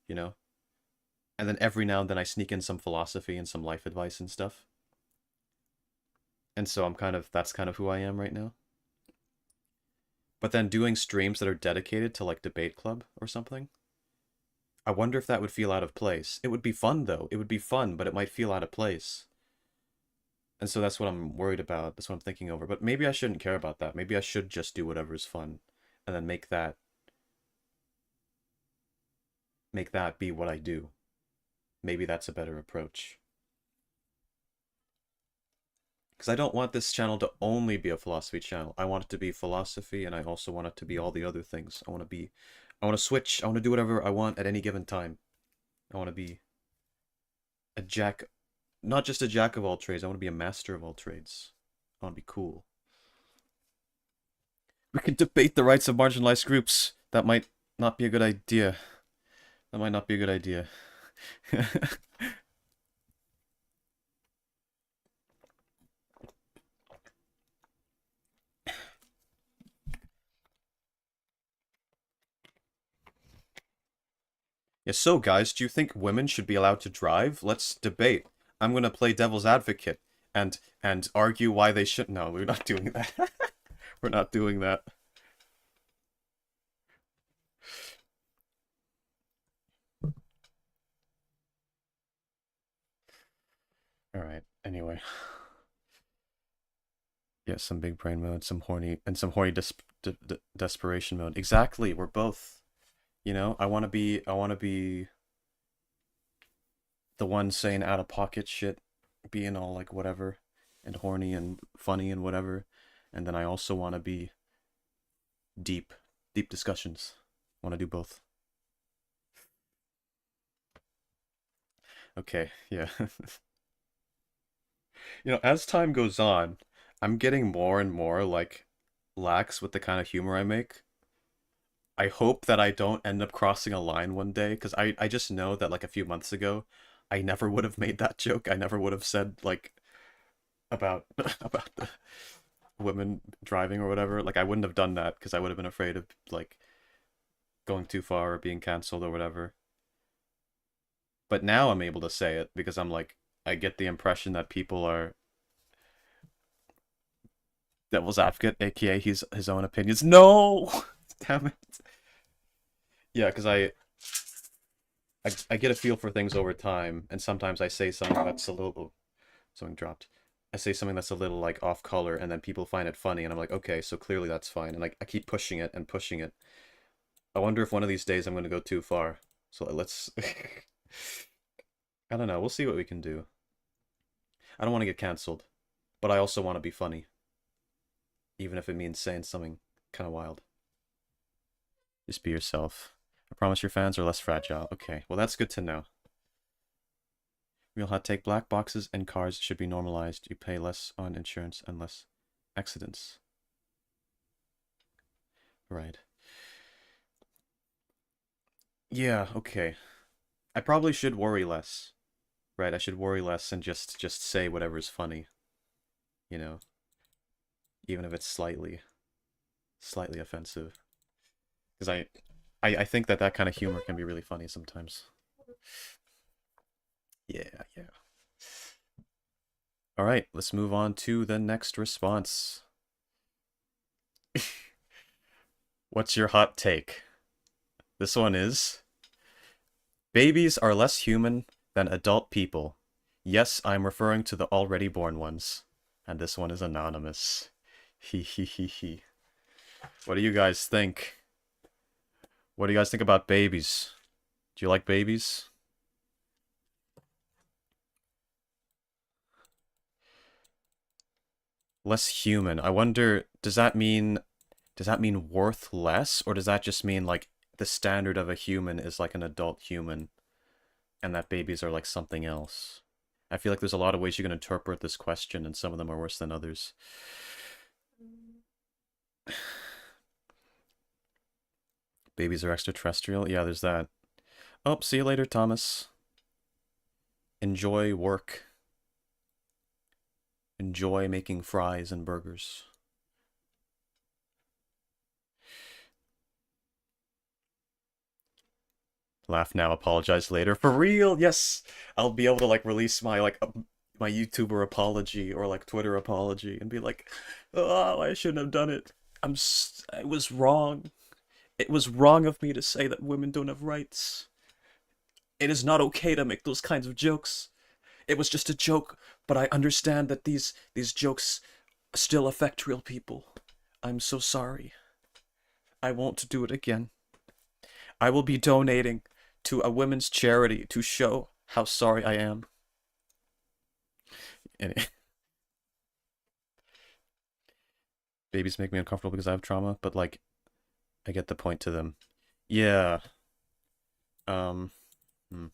A: you know? And then every now and then I sneak in some philosophy and some life advice and stuff. And so that's kind of who I am right now. But then doing streams that are dedicated to like debate club or something, I wonder if that would feel out of place. It would be fun though. It would be fun, but it might feel out of place. And so that's what I'm worried about. That's what I'm thinking over. But maybe I shouldn't care about that. Maybe I should just do whatever's fun and then make that be what I do. Maybe that's a better approach. Because I don't want this channel to only be a philosophy channel. I want it to be philosophy, and I also want it to be all the other things. I want to switch. I want to do whatever I want at any given time. I want to be a jack, not just a jack of all trades. I want to be a master of all trades. I want to be cool. We can debate the rights of marginalized groups. That might not be a good idea. That might not be a good idea. Yeah, so guys, do you think women should be allowed to drive? Let's debate. I'm gonna play devil's advocate and argue why they should. No, we're not doing that. We're not doing that. All right. Anyway, yeah, some big brain mode, some horny desperation mode. Exactly. We're both. I want to be the one saying out of pocket shit, being all like whatever, and horny and funny and whatever, and then I also want to be deep, deep discussions. I want to do both. Okay, yeah. As time goes on, I'm getting more and more like lax with the kind of humor I make. I hope that I don't end up crossing a line one day because I just know that like a few months ago, I never would have made that joke. I never would have said like about about women driving or whatever. Like I wouldn't have done that because I would have been afraid of like going too far or being canceled or whatever. But now I'm able to say it because I'm like I get the impression that people are devil's advocate, aka he's his own opinions. No, damn it. Yeah, because I get a feel for things over time, and sometimes I say something that's a little something dropped. I say something that's a little like off color, and then people find it funny, and I'm like, okay, so clearly that's fine, and like I keep pushing it and pushing it. I wonder if one of these days I'm gonna go too far. So let's. I don't know. We'll see what we can do. I don't want to get canceled, but I also want to be funny, even if it means saying something kind of wild. Just be yourself. I promise your fans are less fragile. Okay, well that's good to know. Real hot take, black boxes and cars should be normalized. You pay less on insurance and less accidents. Right. Yeah, okay. I probably should worry less. Right, I should worry less and just say whatever's funny, you know, even if it's slightly offensive. Because I think that that kind of humor can be really funny sometimes. Yeah, yeah. All right, let's move on to the next response. What's your hot take? This one is, babies are less human than adult people. Yes, I'm referring to the already born ones. And this one is anonymous. He he he he. What do you guys think? What do you guys think about babies? Do you like babies? Less human. I wonder, does that mean worth less, or does that just mean like the standard of a human is like an adult human and that babies are like something else? I feel like there's a lot of ways you can interpret this question, and some of them are worse than others. Babies are extraterrestrial? Yeah, there's that. Oh, see you later, Thomas. Enjoy work. Enjoy making fries and burgers. Laugh now, apologize later. For real, yes! I'll be able to like release my like my YouTuber apology or like Twitter apology and be like, "Oh, I shouldn't have done it. I was wrong. It was wrong of me to say that women don't have rights. It is not okay to make those kinds of jokes. It was just a joke, but I understand that these jokes still affect real people. I'm so sorry. I won't do it again. I will be donating to a women's charity to show how sorry I am." Any- Babies make me uncomfortable because I have trauma, but like I get the point to them. Yeah. Um. hmm.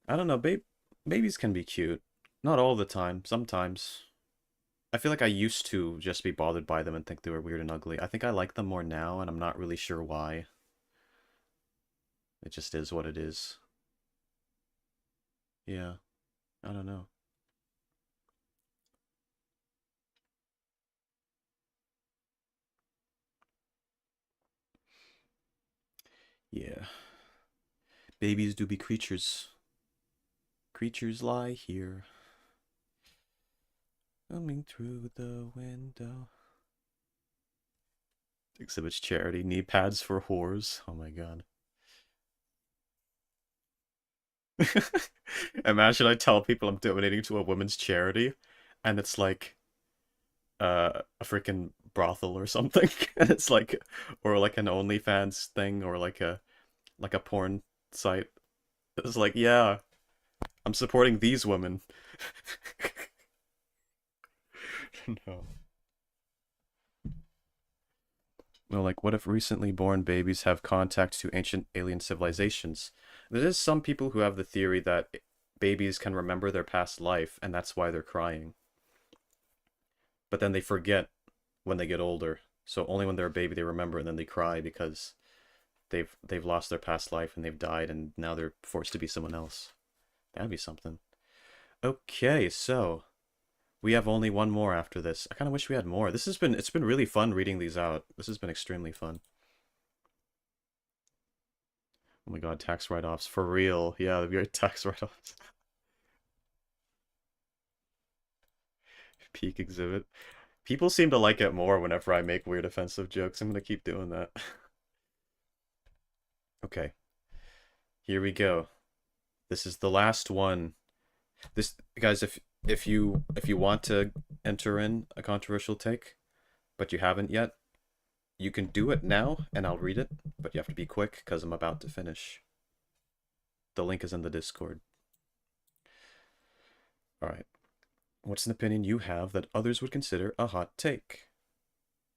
A: I don't know. Babies can be cute. Not all the time. Sometimes. I feel like I used to just be bothered by them and think they were weird and ugly. I think I like them more now, and I'm not really sure why. It just is what it is. Yeah. I don't know. Yeah. Babies do be creatures. Creatures lie here. Coming through the window. Exhibits charity. Knee pads for whores. Oh my god. Imagine I tell people I'm donating to a women's charity, and it's like a freaking brothel or something, and it's like, or like an OnlyFans thing, or like a porn site. It's like, yeah, I'm supporting these women. No. Well, like, what if recently born babies have contact to ancient alien civilizations? There is some people who have the theory that babies can remember their past life, and that's why they're crying. But then they forget when they get older. So only when they're a baby they remember, and then they cry because they've lost their past life and they've died, and now they're forced to be someone else. That'd be something. Okay, so We have only one more after this. I kind of wish we had more. It's been really fun reading these out. This has been extremely fun. Oh my god, tax write-offs. For real. Yeah, the tax write-offs. Peak exhibit. People seem to like it more whenever I make weird offensive jokes. I'm gonna keep doing that. Okay, here we go. This is the last one. This guys, if you want to enter in a controversial take, but you haven't yet, you can do it now and I'll read it, but you have to be quick because I'm about to finish. The link is in the Discord. Alright. What's an opinion you have that others would consider a hot take?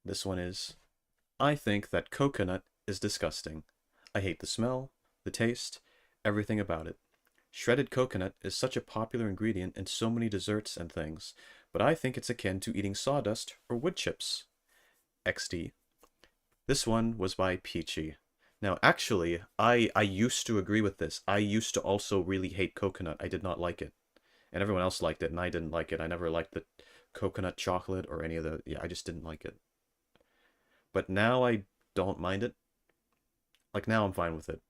A: This one is, I think that coconut is disgusting. I hate the smell, the taste, everything about it. Shredded coconut is such a popular ingredient in so many desserts and things, but I think it's akin to eating sawdust or wood chips. XD. This one was by Peachy. Now, actually, I used to agree with this. I used to also really hate coconut. I did not like it. And everyone else liked it, and I didn't like it. I never liked the coconut chocolate or any of the... Yeah, I just didn't like it. But now I don't mind it. Like, now I'm fine with it.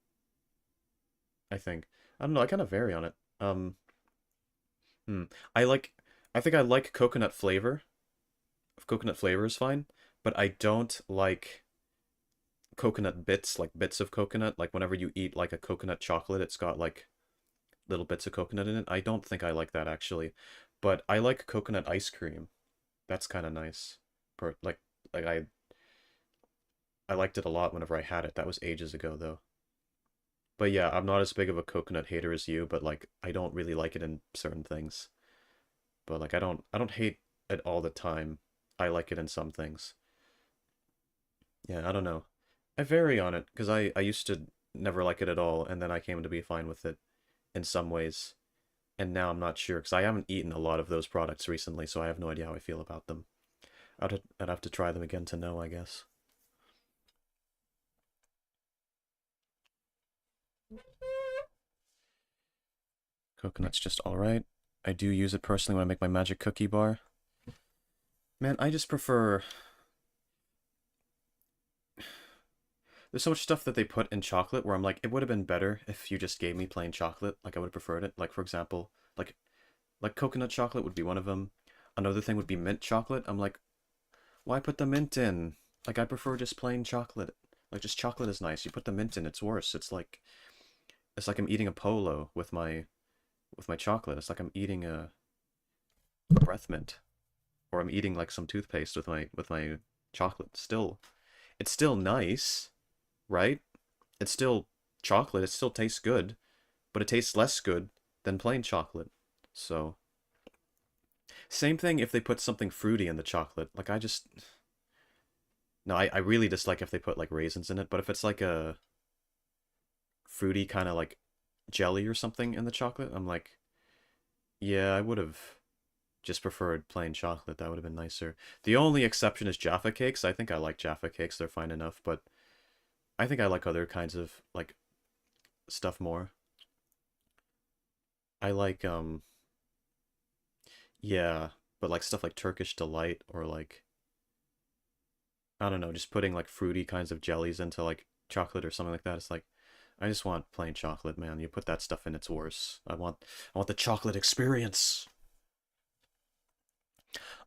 A: I think. I don't know, I kind of vary on it. Hmm. I like... I think I like coconut flavor. Coconut flavor is fine. But I don't like coconut bits, like bits of coconut. Like, whenever you eat, like, a coconut chocolate, it's got, like, little bits of coconut in it. I don't think I like that, actually. But I like coconut ice cream. That's kind of nice. Like I liked it a lot whenever I had it. That was ages ago, though. But yeah, I'm not as big of a coconut hater as you, but like I don't really like it in certain things. But like I don't hate it all the time. I like it in some things. Yeah, I don't know. I vary on it because I used to never like it at all, and then I came to be fine with it in some ways. And now I'm not sure because I haven't eaten a lot of those products recently, so I have no idea how I feel about them. I'd have to try them again to know, I guess. Coconut's just alright. I do use it personally when I make my magic cookie bar. Man, I just prefer... There's so much stuff that they put in chocolate where I'm like, it would have been better if you just gave me plain chocolate. Like, I would have preferred it. Like, for example, like coconut chocolate would be one of them. Another thing would be mint chocolate. I'm like, why put the mint in? Like, I prefer just plain chocolate. Like, just chocolate is nice. You put the mint in, it's worse. It's like I'm eating a polo with my chocolate. It's like I'm eating a breath mint, or I'm eating like some toothpaste with my chocolate. Still, it's still nice, right? It's still chocolate. It still tastes good, but it tastes less good than plain chocolate. So, same thing if they put something fruity in the chocolate. Like I just no, I really dislike if they put like raisins in it, but if it's like a fruity kind of like jelly or something in the chocolate, I'm like, yeah, I would have just preferred plain chocolate. That would have been nicer. The only exception is Jaffa cakes. I think I like Jaffa cakes. They're fine enough, but I think I like other kinds of like stuff more. I like yeah, but like stuff like Turkish delight or like I don't know, just putting like fruity kinds of jellies into like chocolate or something like that. It's like I just want plain chocolate, man. You put that stuff in, it's worse. I want the chocolate experience.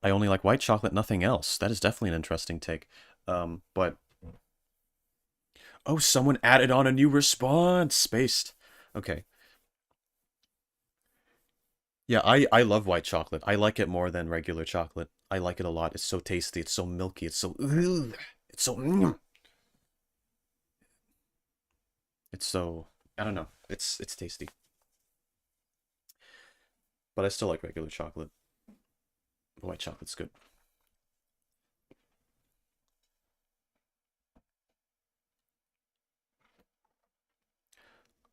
A: I only like white chocolate, nothing else. That is definitely an interesting take. But oh, someone added on a new response. Spaced. Okay. Yeah, I love white chocolate. I like it more than regular chocolate. I like it a lot. It's so tasty. It's so milky. It's so it's so it's so I don't know. It's tasty. But I still like regular chocolate. White chocolate's good.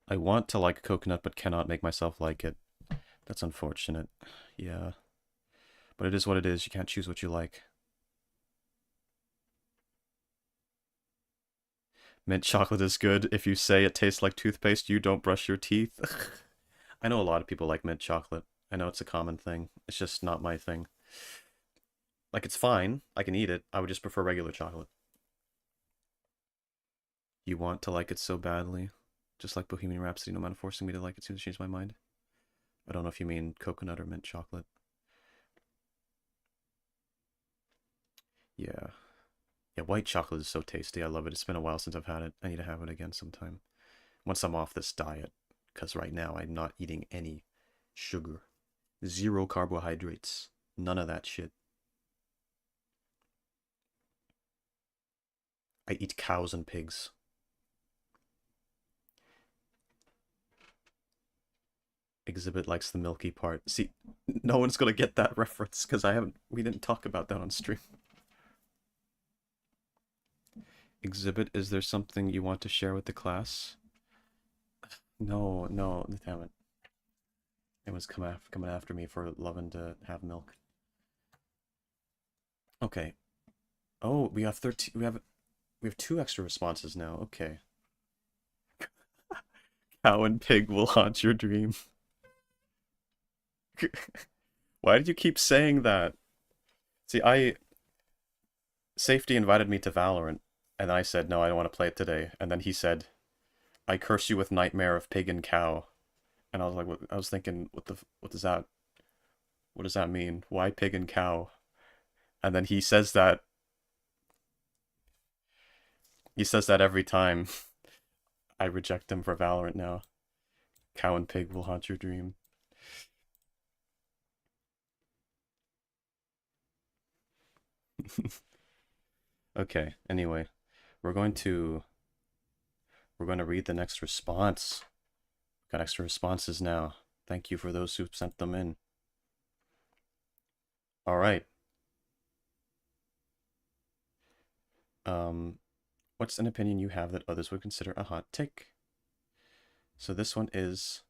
A: I want to like coconut but cannot make myself like it. That's unfortunate. Yeah. But it is what it is. You can't choose what you like. Mint chocolate is good. If you say it tastes like toothpaste, you don't brush your teeth. I know a lot of people like mint chocolate. I know it's a common thing. It's just not my thing. Like, it's fine. I can eat it. I would just prefer regular chocolate. You want to like it so badly. Just like Bohemian Rhapsody, no matter forcing me to like it seems to change my mind. I don't know if you mean coconut or mint chocolate. Yeah. Yeah, white chocolate is so tasty. I love it. It's been a while since I've had it. I need to have it again sometime. Once I'm off this diet. Because right now I'm not eating any sugar. Zero carbohydrates. None of that shit. I eat cows and pigs. Exhibit likes the milky part. See, no one's gonna get that reference because we didn't talk about that on stream. Exhibit, is there something you want to share with the class? No, no, damn it. It was coming after me for loving to have milk. Okay. Oh, we have 13, we have 2 extra responses now. Okay. Cow and pig will haunt your dream. Why did you keep saying that? See, Safety invited me to Valorant, and I said, no, I don't want to play it today. And then he said, I curse you with nightmare of pig and cow. And I was like, I was thinking, what does that mean? Why pig and cow? And then he says that every time. I reject him for Valorant now. Cow and pig will haunt your dream. Okay, anyway, we're going to read the next response. Got extra responses now. Thank you for those who sent them in. All right. What's an opinion you have that others would consider a hot take? So this one is,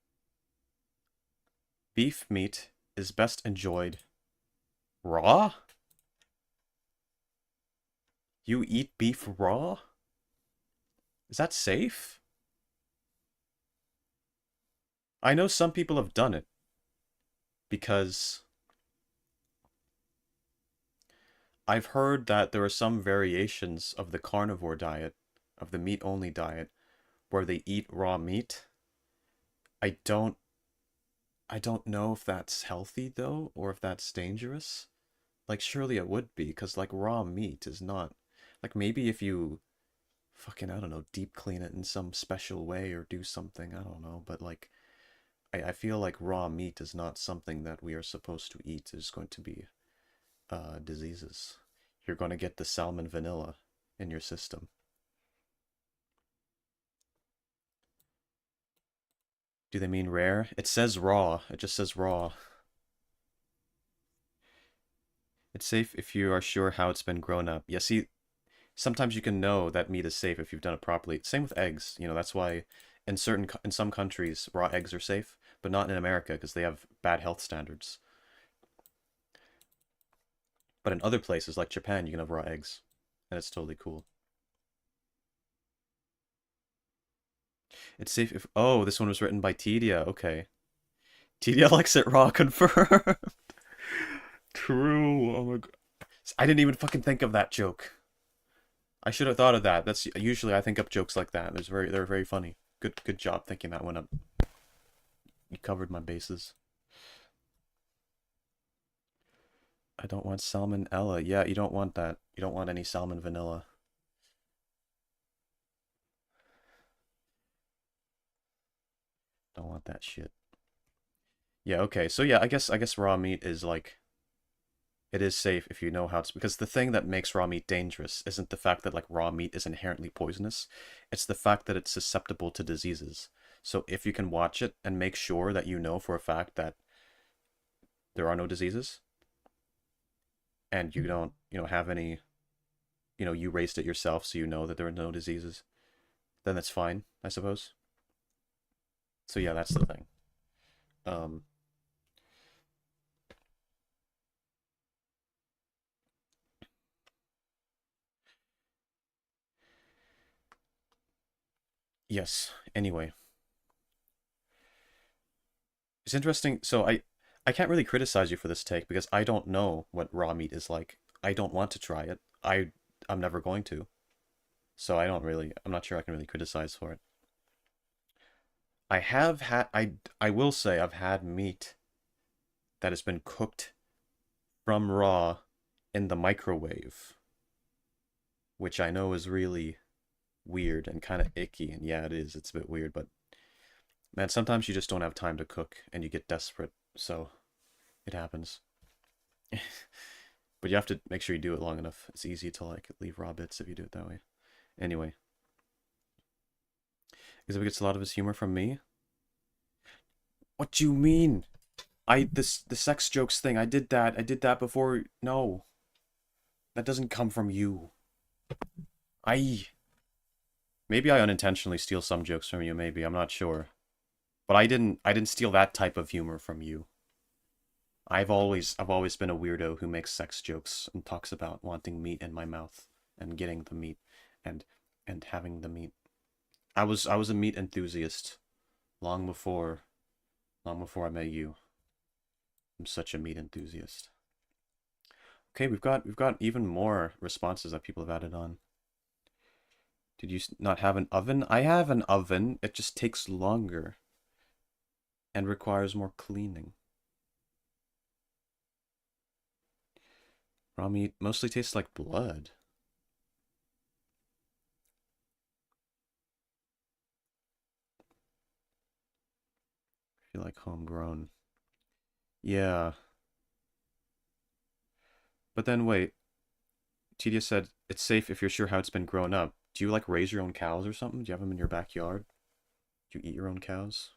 A: beef meat is best enjoyed raw? You eat beef raw? Is that safe? I know some people have done it because I've heard that there are some variations of the carnivore diet, of the meat-only diet, where they eat raw meat. I don't I don't know if that's healthy though, or if that's dangerous. Like surely it would be, because like raw meat is not like maybe if you fucking I don't know, deep clean it in some special way or do something, I don't know, but like I feel like raw meat is not something that we are supposed to eat. There's going to be diseases. You're going to get the salmon vanilla in your system. Do they mean rare? It says raw. It just says raw. It's safe if you are sure how it's been grown up. Yeah, see, sometimes you can know that meat is safe if you've done it properly. Same with eggs. You know, that's why in some countries raw eggs are safe, but not in America because they have bad health standards. But in other places like Japan, you can have raw eggs, and it's totally cool. It's safe if this one was written by Tedia. Okay. Tedia likes it raw, confirmed. True. Oh my god. I didn't even fucking think of that joke. I should have thought of that. That's usually I think up jokes like that. They're very funny. Good job thinking that one up. You covered my bases. I don't want salmonella. Yeah, you don't want that. You don't want any salmon vanilla. Don't want that shit. Yeah, okay. So yeah, I guess raw meat is like it is safe if you know how to, because the thing that makes raw meat dangerous isn't the fact that like raw meat is inherently poisonous. It's the fact that it's susceptible to diseases. So if you can watch it and make sure that you know for a fact that there are no diseases and you don't, have any, you raised it yourself so you know that there are no diseases, then that's fine, I suppose. So yeah, that's the thing. Um yes. Anyway, it's interesting. So I can't really criticize you for this take because I don't know what raw meat is like. I don't want to try it. I'm never going to. So I'm not sure I can really criticize for it. I will say I've had meat that has been cooked from raw in the microwave, which I know is really weird and kind of icky. And yeah, it is. It's a bit weird, but man, sometimes you just don't have time to cook and you get desperate. So it happens. But you have to make sure you do it long enough. It's easy to like leave raw bits if you do it that way. Anyway, Exhibit gets a lot of his humor from me. What do you mean? The sex jokes thing. I did that. I did that before. No, that doesn't come from you. I maybe I unintentionally steal some jokes from you. Maybe I'm not sure, but I didn't steal that type of humor from you. I've always been a weirdo who makes sex jokes and talks about wanting meat in my mouth and getting the meat and having the meat. I was a meat enthusiast long before I met you. I'm such a meat enthusiast. Okay, we've got even more responses that people have added on. Did you not have an oven? I have an oven. It just takes longer and requires more cleaning. Raw meat mostly tastes like blood. I feel like homegrown. Yeah. But then wait, Tedia said it's safe if you're sure how it's been grown up. Do you like raise your own cows or something? Do you have them in your backyard? Do you eat your own cows?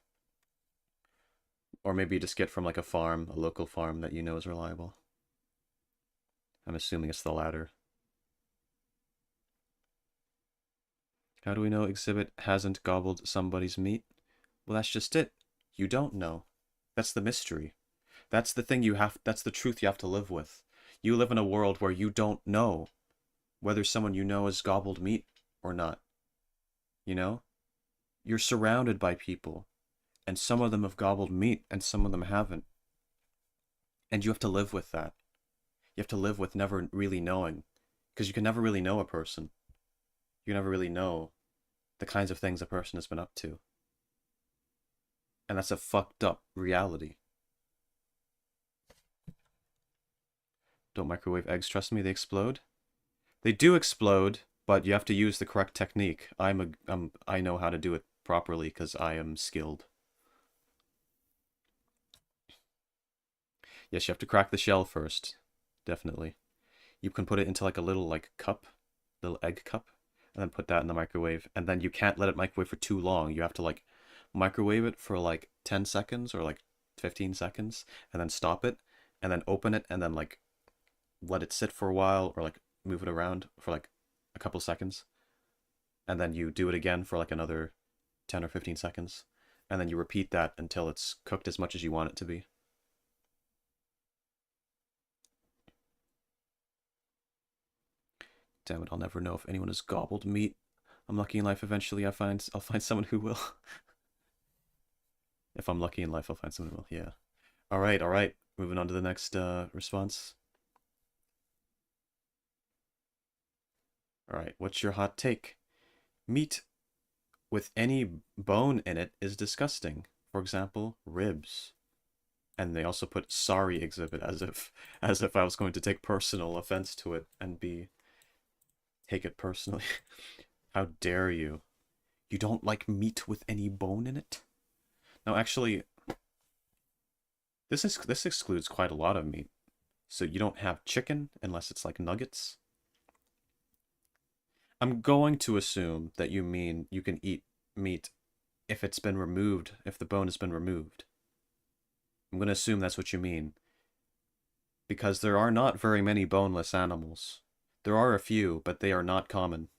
A: Or maybe you just get from like a farm, a local farm that you know is reliable. I'm assuming it's the latter. How do we know Exhibit hasn't gobbled somebody's meat? Well, that's just it. You don't know. That's the mystery. That's the truth you have to live with. You live in a world where you don't know whether someone you know has gobbled meat or not. You know? You're surrounded by people, and some of them have gobbled meat and some of them haven't. And you have to live with that. You have to live with never really knowing, because you can never really know a person. You never really know the kinds of things a person has been up to. And that's a fucked up reality. Don't microwave eggs, trust me, they explode. They do explode, but you have to use the correct technique. I know how to do it properly because I am skilled. Yes, you have to crack the shell first. Definitely. You can put it into like a little like cup, little egg cup, and then put that in the microwave. And then you can't let it microwave for too long. You have to like microwave it for like 10 seconds or like 15 seconds and then stop it and then open it and then like let it sit for a while or like move it around for like a couple seconds. And then you do it again for like another 10 or 15 seconds. And then you repeat that until it's cooked as much as you want it to be. Damn it, I'll never know if anyone has gobbled meat. I'm lucky in life eventually I'll find someone who will. If I'm lucky in life I'll find someone who will, yeah. Alright, alright. Moving on to the next response. Alright, what's your hot take? Meat with any bone in it is disgusting. For example, ribs. And they also put sorry Exhibit as if I was going to take personal offense to it and take it personally. How dare you? You don't like meat with any bone in it? No, actually, this excludes quite a lot of meat. So you don't have chicken unless it's like nuggets. I'm going to assume that you mean you can eat meat if it's been removed, if the bone has been removed. I'm going to assume that's what you mean. Because there are not very many boneless animals. There are a few, but they are not common.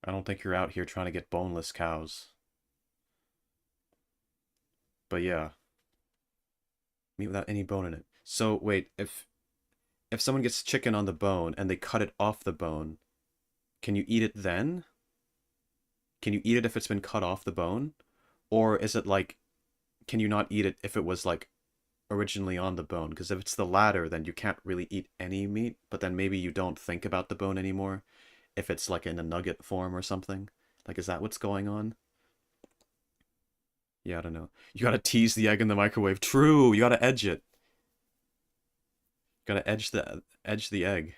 A: I don't think you're out here trying to get boneless cows. But yeah. Meat without any bone in it. So wait, if someone gets chicken on the bone and they cut it off the bone, can you eat it then? Can you eat it if it's been cut off the bone? Or is it like, can you not eat it if it was like originally on the bone, because if it's the latter, then you can't really eat any meat, but then maybe you don't think about the bone anymore if it's like in a nugget form or something. Like, is that what's going on? Yeah, I don't know. You gotta tease the egg in the microwave. True, you gotta edge it. Gotta edge the egg.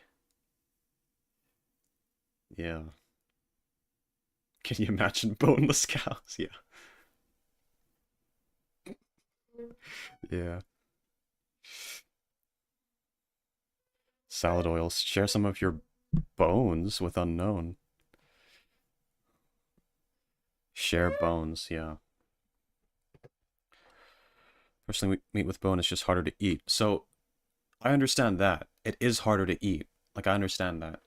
A: Yeah. Can you imagine boneless cows? Yeah. Yeah. Salad oils. Share some of your bones with unknown. Share bones, yeah. Personally, meat with bone is just harder to eat. So, I understand that. It is harder to eat. Like, I understand that.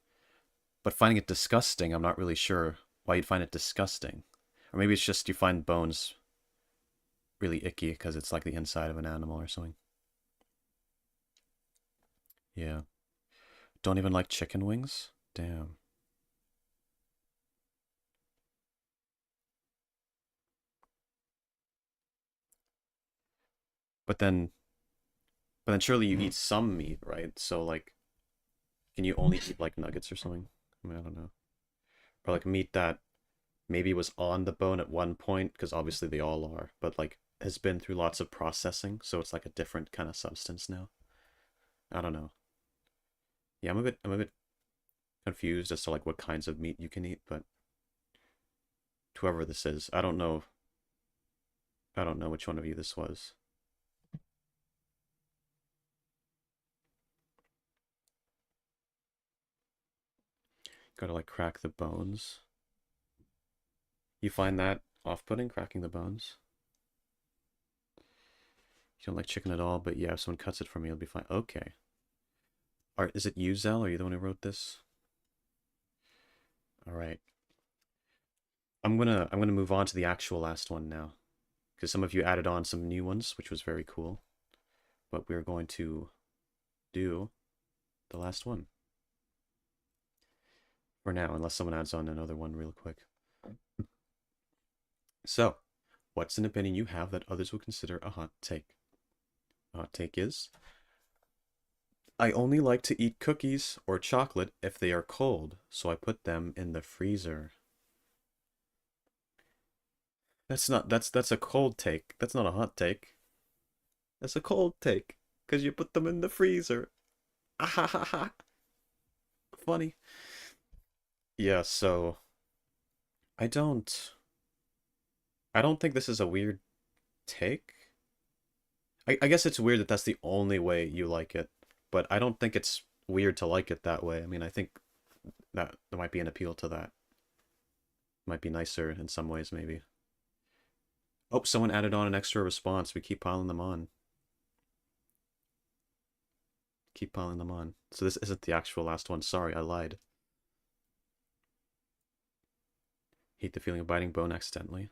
A: But finding it disgusting, I'm not really sure why you'd find it disgusting. Or maybe it's just you find bones really icky because it's like the inside of an animal or something. Yeah. Don't even like chicken wings? Damn. But then, but then surely you eat some meat, right? So like, can you only eat like nuggets or something? I mean, I don't know. Or like meat that maybe was on the bone at one point, because obviously they all are, but like has been through lots of processing, so it's like a different kind of substance now. I don't know. Yeah, I'm a bit confused as to like what kinds of meat you can eat, but whoever this is, I don't know which one of you this was. Gotta like crack the bones. You find that off-putting, cracking the bones? You don't like chicken at all, but yeah, if someone cuts it for me, it'll be fine. Okay. Is it you, Zell? Are you the one who wrote this? All right. I'm gonna move on to the actual last one now, because some of you added on some new ones, which was very cool. But we're going to do the last one for now, unless someone adds on another one real quick. So, what's an opinion you have that others would consider a hot take? A hot take is, I only like to eat cookies or chocolate if they are cold, so I put them in the freezer. That's a cold take. That's not a hot take. That's a cold take. Because you put them in the freezer. Ah ha ha ha. Funny. Yeah, so I don't I don't think this is a weird take. I guess it's weird that that's the only way you like it, but I don't think it's weird to like it that way. I mean, I think that there might be an appeal to that. Might be nicer in some ways, maybe. Oh, someone added on an extra response. We keep piling them on. Keep piling them on. So this isn't the actual last one. Sorry, I lied. Hate the feeling of biting bone accidentally.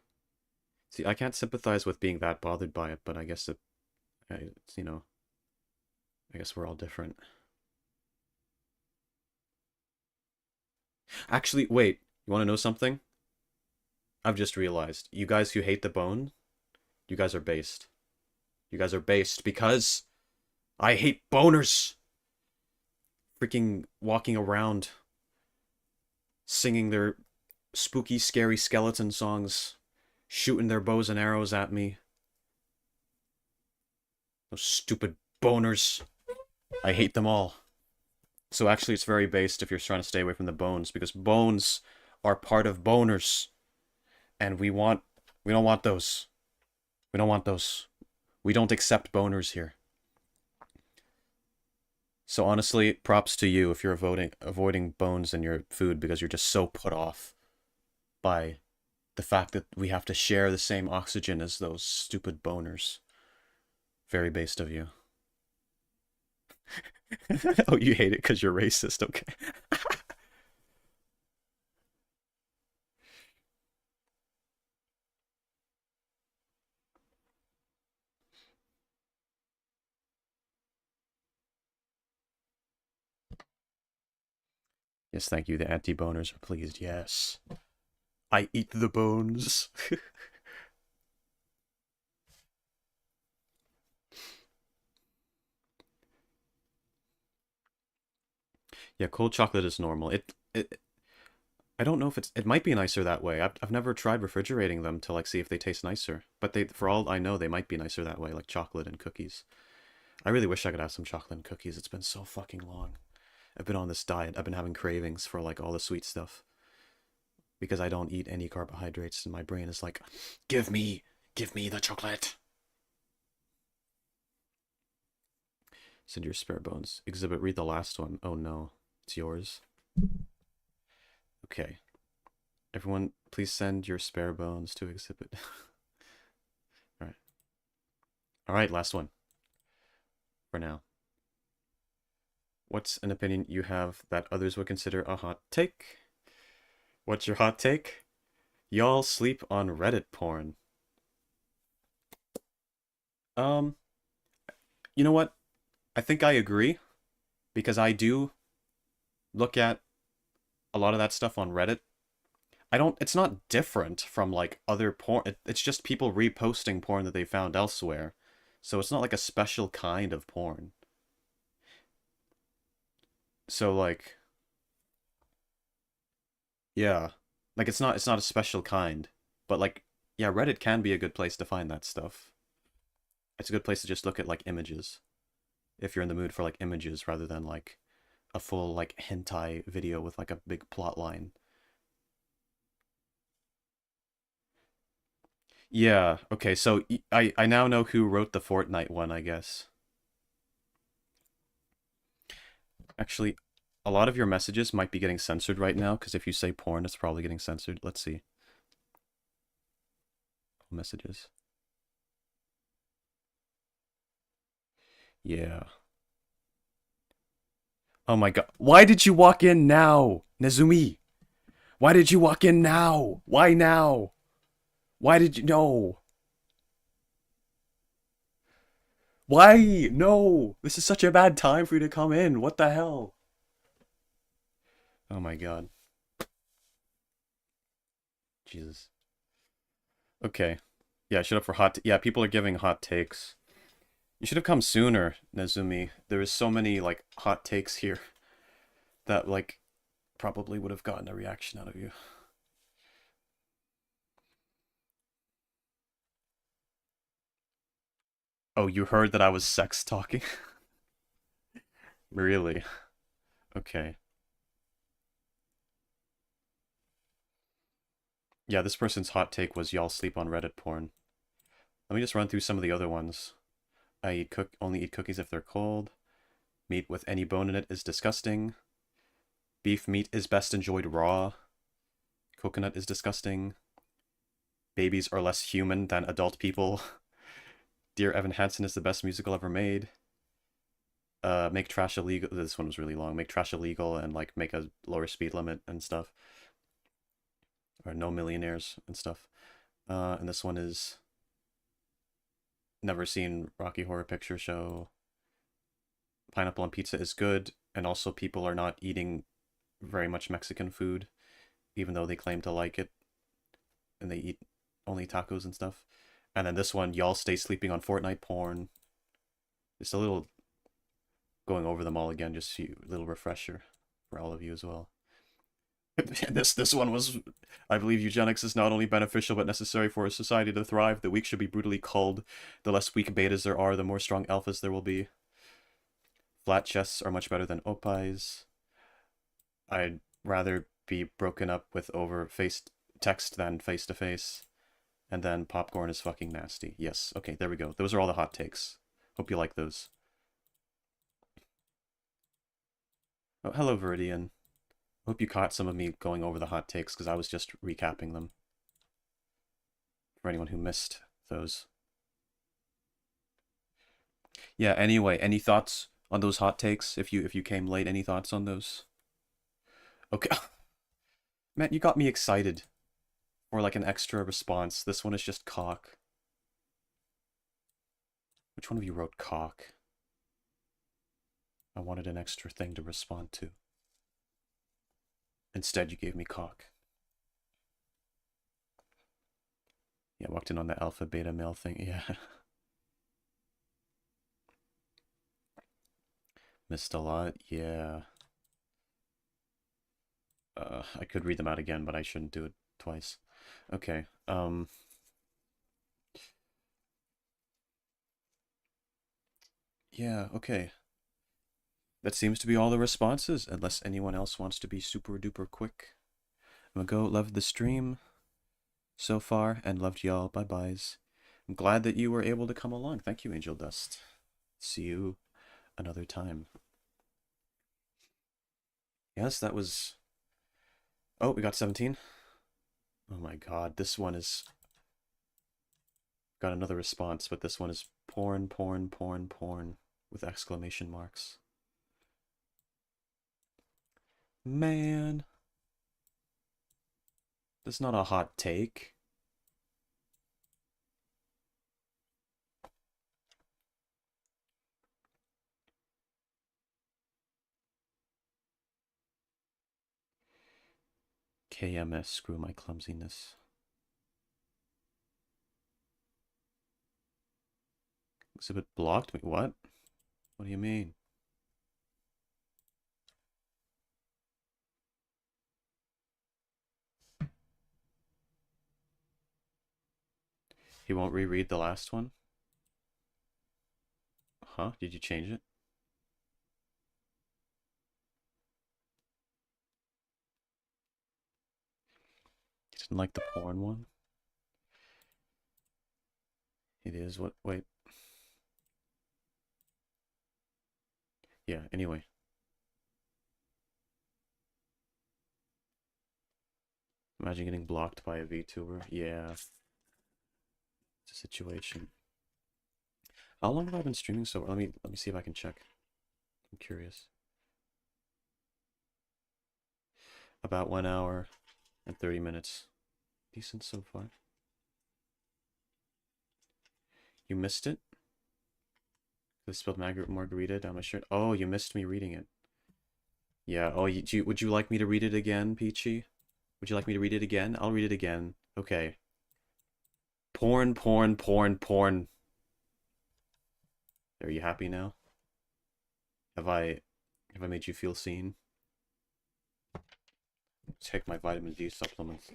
A: See, I can't sympathize with being that bothered by it, but I guess it's, I guess we're all different. Actually, wait. You want to know something? I've just realized. You guys who hate the bone, you guys are based. You guys are based because I hate boners. Freaking walking around singing their spooky, scary skeleton songs, shooting their bows and arrows at me. Those stupid boners. I hate them all. So actually, it's very based if you're trying to stay away from the bones, because bones are part of boners, and we don't want those. We don't want those. We don't accept boners here. So honestly, props to you if you're avoiding bones in your food because you're just so put off by the fact that we have to share the same oxygen as those stupid boners. Very based of you. Oh, you hate it because you're racist. Okay. Yes, thank you. The anti-boners are pleased. Yes. I eat the bones. Yeah, cold chocolate is normal. It I don't know if it might be nicer that way. I've never tried refrigerating them to like see if they taste nicer. But they, for all I know, they might be nicer that way, like chocolate and cookies. I really wish I could have some chocolate and cookies. It's been so fucking long. I've been on this diet. I've been having cravings for like all the sweet stuff because I don't eat any carbohydrates and my brain is like, give me the chocolate. Send your spare bones. Exhibit, read the last one. Oh no, it's yours. Okay. Everyone, please send your spare bones to exhibit. All right. All right, last one for now. What's an opinion you have that others would consider a hot take? What's your hot take? Y'all sleep on Reddit porn. Um, you know what? I think I agree because I do look at a lot of that stuff on Reddit. I don't, it's not different from like other porn. It's just people reposting porn that they found elsewhere. So it's not like a special kind of porn. So like, yeah. Like it's not a special kind. But like, yeah, Reddit can be a good place to find that stuff. It's a good place to just look at like images if you're in the mood for like images rather than like a full like hentai video with like a big plot line. Yeah, okay, so I now know who wrote the Fortnite one, I guess. Actually, a lot of your messages might be getting censored right now, because if you say porn, it's probably getting censored. Let's see. Messages. Yeah. Oh my god. Why did you walk in now, Nezumi? Why did you walk in now? Why now? Why did you... No. Why? No. This is such a bad time for you to come in. What the hell? Oh my god. Jesus. Okay. Yeah, shut up for hot... Yeah, people are giving hot takes. You should have come sooner, Nezumi. There is so many, like, hot takes here that, like, probably would have gotten a reaction out of you. Oh, you heard that I was sex talking? Really? Okay. Yeah, this person's hot take was y'all sleep on Reddit porn. Let me just run through some of the other ones. Only eat cookies if they're cold. Meat with any bone in it is disgusting. Beef meat is best enjoyed raw. Coconut is disgusting. Babies are less human than adult people. Dear Evan Hansen is the best musical ever made. Make trash illegal. This one was really long. Make trash illegal and like make a lower speed limit and stuff. Or no millionaires and stuff. And this one is never seen Rocky Horror Picture Show. Pineapple on pizza is good, and also people are not eating very much Mexican food, even though they claim to like it, and they eat only tacos and stuff. And then this one, y'all stay sleeping on Fortnite porn. Just a little going over them all again, just a little refresher for all of you as well. This one was, I believe eugenics is not only beneficial but necessary for a society to thrive. The weak should be brutally culled. The less weak betas there are, the more strong alphas there will be. Flat chests are much better than opais. I'd rather be broken up with over face text than face to face. And then popcorn is fucking nasty. Yes, okay, there we go. Those are all the hot takes. Hope you like those. Oh, hello, Viridian. Hope you caught some of me going over the hot takes, because I was just recapping them. For anyone who missed those. Yeah, anyway, any thoughts on those hot takes? If you came late, any thoughts on those? Okay. Man, you got me excited for like an extra response. This one is just cock. Which one of you wrote cock? I wanted an extra thing to respond to. Instead, you gave me cock. Yeah, walked in on the alpha beta male thing. Yeah. Missed a lot. Yeah. I could read them out again, but I shouldn't do it twice. Okay. Yeah, okay. That seems to be all the responses, unless anyone else wants to be super duper quick. I'm gonna go. Love the stream so far, and loved y'all. Bye byes. I'm glad that you were able to come along. Thank you, Angel Dust. See you another time. Yes, that was. Oh, we got 17. Oh my god, this one is. Got another response, but this one is porn, porn, porn, porn with exclamation marks. Man. That's not a hot take. KMS, screw my clumsiness. Exhibit blocked me. What? What do you mean? He won't reread the last one? Huh? Did you change it? You didn't like the porn one? It is what? Wait. Yeah, anyway. Imagine getting blocked by a VTuber. Yeah. It's a situation. How long have I been streaming so far? Let me see if I can check. I'm curious. About 1 hour and 30 minutes. Decent so far. You missed it? I spilled margarita down my shirt. Oh, you missed me reading it. Yeah. Oh, would you like me to read it again, Peachy? Would you like me to read it again? I'll read it again. Okay. Porn, porn, porn, porn. Are you happy now? Have I made you feel seen? Take my vitamin D supplements.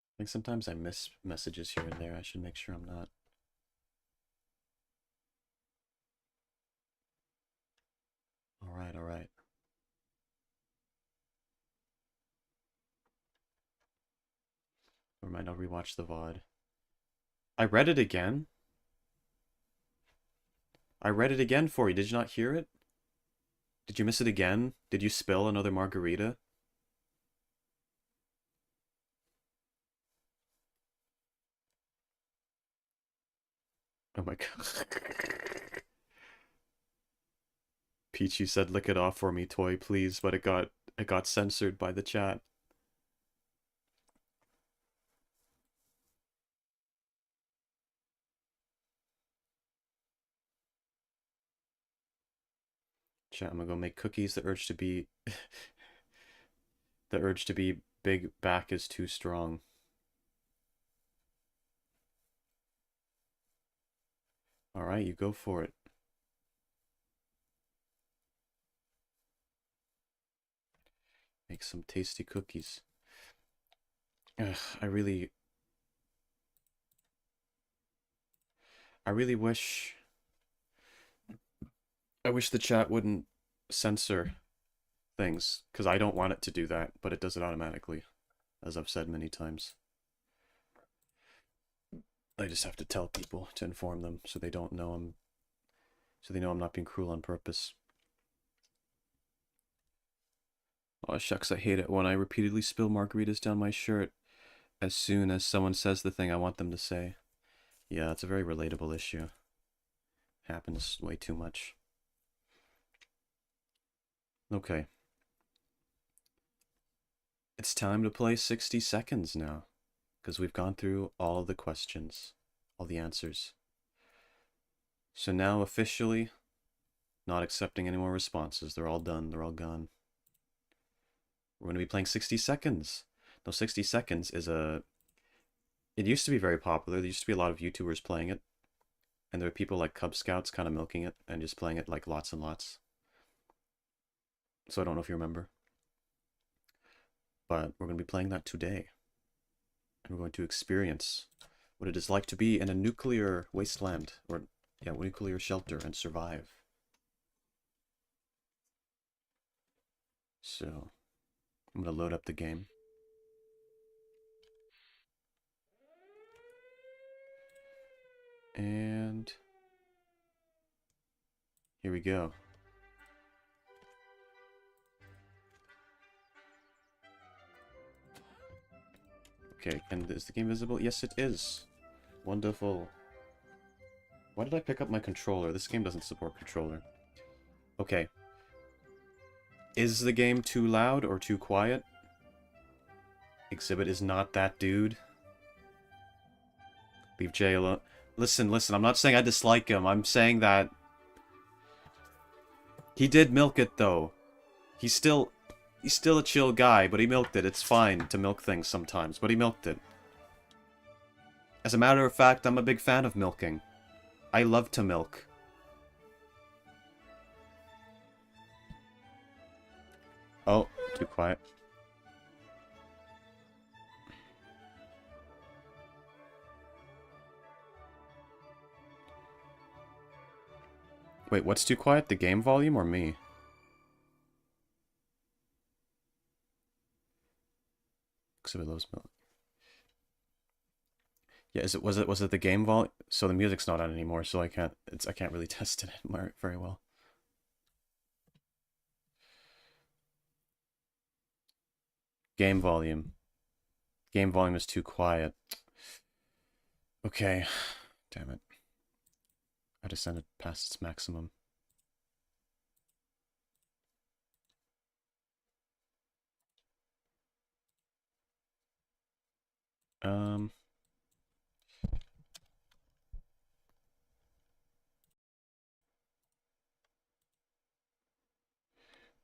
A: I think sometimes I miss messages here and there. I should make sure I'm not. All right, all right. Never mind, I'll rewatch the VOD. I read it again. I read it again for you. Did you not hear it? Did you miss it again? Did you spill another margarita? Oh my god. Peach, you said lick it off for me, toy, please, but it got censored by the chat. Chat, I'm gonna go make cookies. The urge to be the urge to be big back is too strong. Alright, you go for it. Make some tasty cookies. Ugh, I really wish the chat wouldn't censor things, because I don't want it to do that, but it does it automatically, as I've said many times. I just have to tell people to inform them so they don't know so they know I'm not being cruel on purpose. Oh shucks, I hate it when I repeatedly spill margaritas down my shirt as soon as someone says the thing I want them to say. Yeah, it's a very relatable issue. Happens way too much. Okay. It's time to play 60 seconds now, because we've gone through all of the questions, all the answers. So now officially, Not accepting any more responses. They're all done. They're all gone. We're going to be playing 60 Seconds. No, 60 Seconds is a... It used to be very popular. There used to be a lot of YouTubers playing it. And there were people like Cub Scouts kind of milking it and just playing it like lots and lots. So I don't know if you remember. But we're going to be playing that today. And we're going to experience what it is like to be in a nuclear wasteland. Or, yeah, nuclear shelter and survive. So, I'm going to load up the game. And here we go. Okay, and is the game visible? Yes, it is. Wonderful. Why did I pick up my controller? This game doesn't support controller. Okay. Is the game too loud or too quiet? Exhibit is not that dude. Leave Jay alone. Listen, I'm not saying I dislike him. I'm saying that... He did milk it, though. He's still a chill guy, but he milked it. It's fine to milk things sometimes, but he milked it. As a matter of fact, I'm a big fan of milking. I love to milk. Oh, too quiet. Wait, what's too quiet? The game volume or me? Exhibit loves milk. Yeah, was it the game volume? So the music's not on anymore, so I can't really test it very well. Game volume. Game volume is too quiet. Okay. Damn it. I just sent it past its maximum.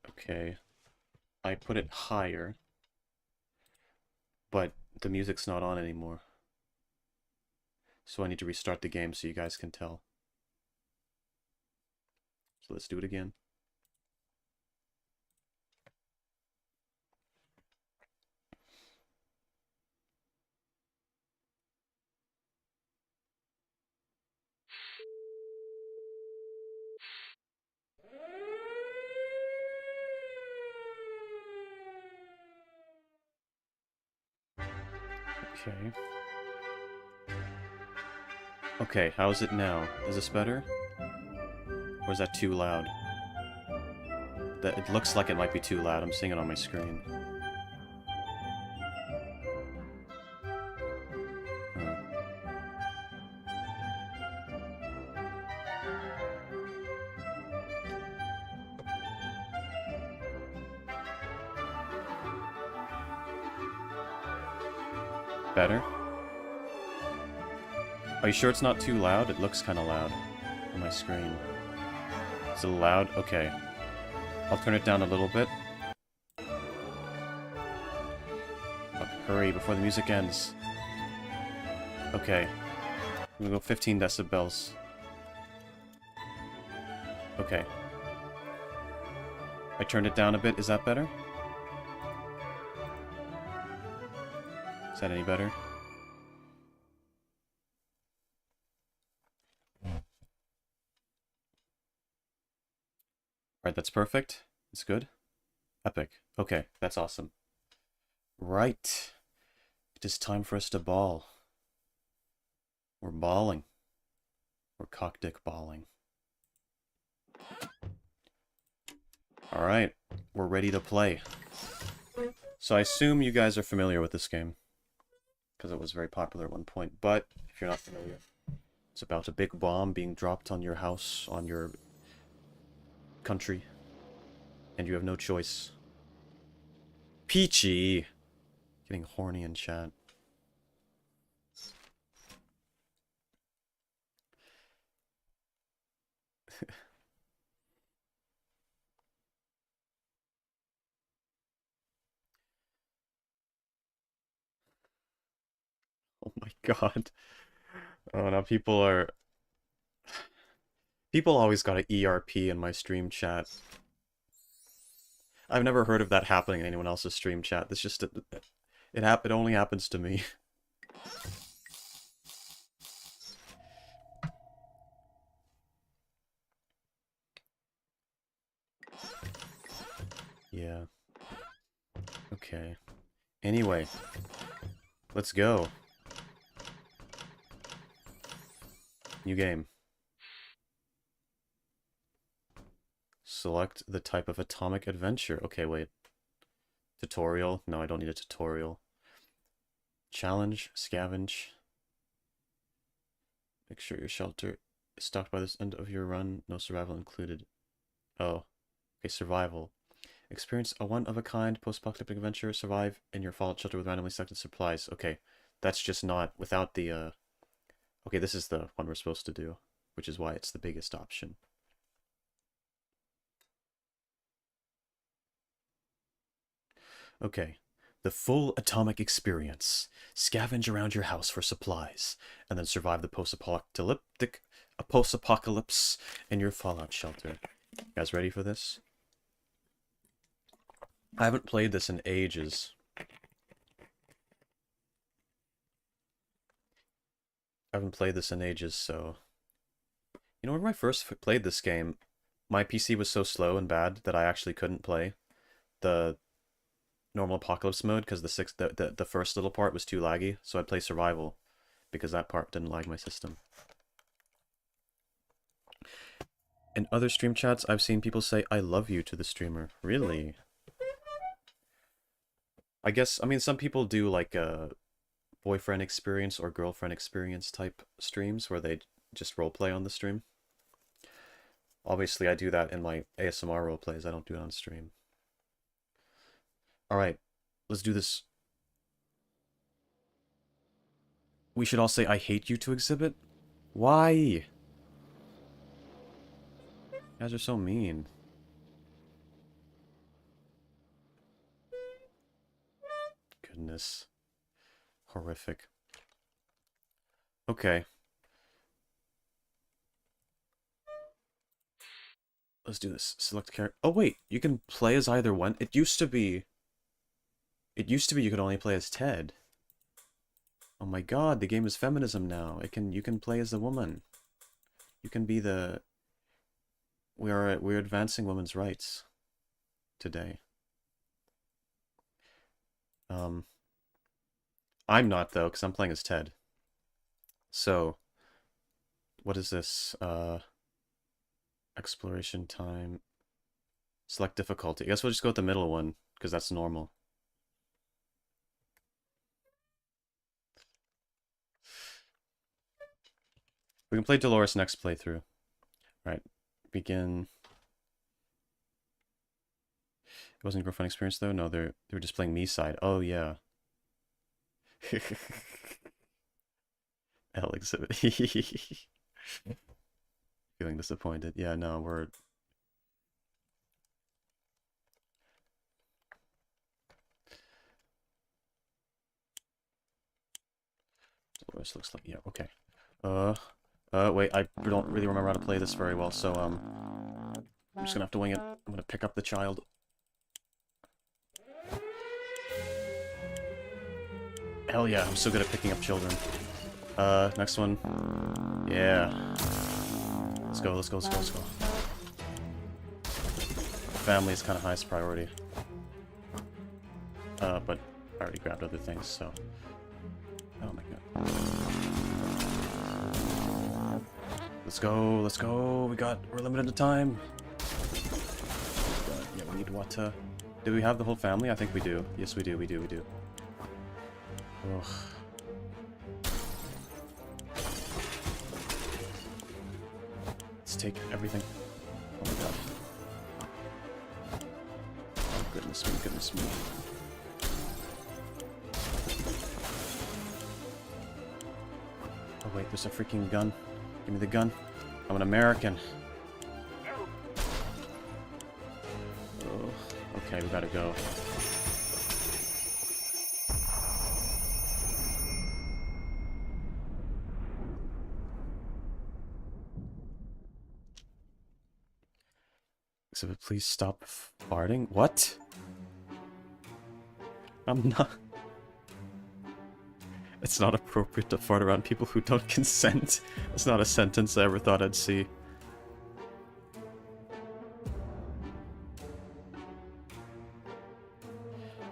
A: Okay. I put it higher, but the music's not on anymore. So I need to restart the game so you guys can tell. So let's do it again. Okay. Okay, how's it now? Is this better? Or is that too loud? It looks like it might be too loud. I'm seeing it on my screen. Oh. Better? Are you sure it's not too loud? It looks kind of loud on my screen. Is it loud? Okay. I'll turn it down a little bit. Fuck, hurry before the music ends. Okay. I'm gonna go 15 decibels. Okay. I turned it down a bit. Is that better? Is that any better? Alright, that's perfect. It's good. Epic. Okay, that's awesome. Right. It is time for us to ball. We're balling. We're cockdick balling. Alright, we're ready to play. So I assume you guys are familiar with this game, because it was very popular at one point, but if you're not familiar, it's about a big bomb being dropped on your house, on your country, and you have no choice. Peachy! Getting horny in chat. Oh my god. Oh, now people are... People always got an ERP in my stream chat. I've never heard of that happening in anyone else's stream chat. That's just... It only happens to me. Yeah. Okay. Anyway. Let's go. New game. Select the type of atomic adventure. Okay, wait. Tutorial? No, I don't need a tutorial. Challenge, scavenge. Make sure your shelter is stocked by this end of your run. No survival included. Oh. Okay, survival. Experience a one-of-a-kind post-apocalyptic adventure. Survive in your fallout shelter with randomly selected supplies. Okay, that's just not without the, Okay, this is the one we're supposed to do, which is why it's the biggest option. Okay, the full atomic experience. Scavenge around your house for supplies, and then survive the post-apocalypse in your fallout shelter. You guys ready for this? I haven't played this in ages. So... You know, when I first played this game, my PC was so slow and bad that I actually couldn't play the normal apocalypse mode because the first little part was too laggy, so I'd play survival because that part didn't lag my system. In other stream chats, I've seen people say "I love you" to the streamer. Really? I guess, I mean, some people do like a boyfriend experience or girlfriend experience type streams where they just roleplay on the stream. Obviously, I do that in my ASMR roleplays. I don't do it on stream. Alright, let's do this. We should all say "I hate you" to exhibit? Why? You guys are so mean. Goodness. Horrific. Okay. Let's do this. Select character. Oh wait, you can play as either one. It used to be you could only play as Ted. Oh my god, the game is feminism now. You can play as a woman. You can be the... We're advancing women's rights today. I'm not though, because I'm playing as Ted. So, what is this? Exploration time. Select difficulty. I guess we'll just go with the middle one, because that's normal. We can play Dolores next playthrough. Alright, begin. It wasn't a fun experience though? No, they were just playing me side. Oh yeah. L exhibit. Feeling disappointed. Yeah, no, we're... Dolores looks like... Yeah, okay. Wait, I don't really remember how to play this very well, so, I'm just gonna have to wing it. I'm gonna pick up the child. Hell yeah, I'm so good at picking up children. Next one. Yeah. Let's go, let's go, let's go, let's go. Family is kind of highest priority. But I already grabbed other things, so... Oh my god. Let's go, let's go. We're limited to time. Yeah, we need water. Do we have the whole family? I think we do. Yes, we do, we do, we do. Ugh. Let's take everything. Oh my god. Oh, goodness me, goodness me. Oh wait, there's a freaking gun. Give me the gun. I'm an American. Oh, okay, we gotta go. Exhibit, please stop farting. What? I'm not... It's not appropriate to fart around people who don't consent. It's not a sentence I ever thought I'd see.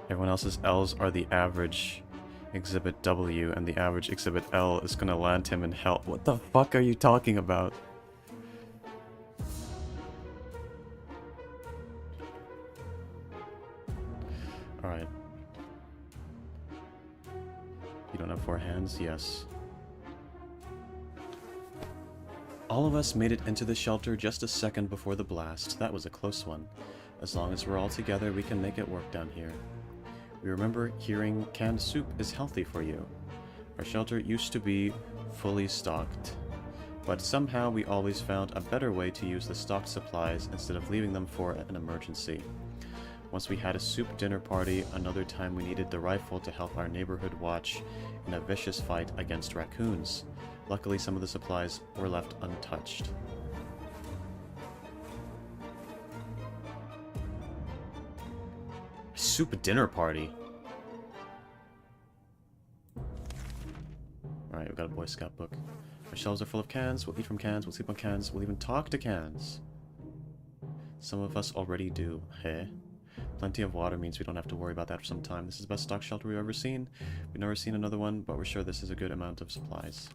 A: Everyone else's L's are the average Exhibit W, and the average Exhibit L is gonna land him in hell. What the fuck are you talking about? Alright. You don't have 4 hands? Yes. All of us made it into the shelter just a second before the blast. That was a close one. As long as we're all together, we can make it work down here. We remember hearing canned soup is healthy for you. Our shelter used to be fully stocked, but somehow we always found a better way to use the stocked supplies instead of leaving them for an emergency. Once we had a soup dinner party, another time we needed the rifle to help our neighborhood watch in a vicious fight against raccoons. Luckily, some of the supplies were left untouched. Soup dinner party. Alright, we've got a Boy Scout book. Our shelves are full of cans. We'll eat from cans. We'll sleep on cans. We'll even talk to cans. Some of us already do. Hey. Plenty of water means we don't have to worry about that for some time. This is the best stock shelter we've ever seen. We've never seen another one, but we're sure this is a good amount of supplies.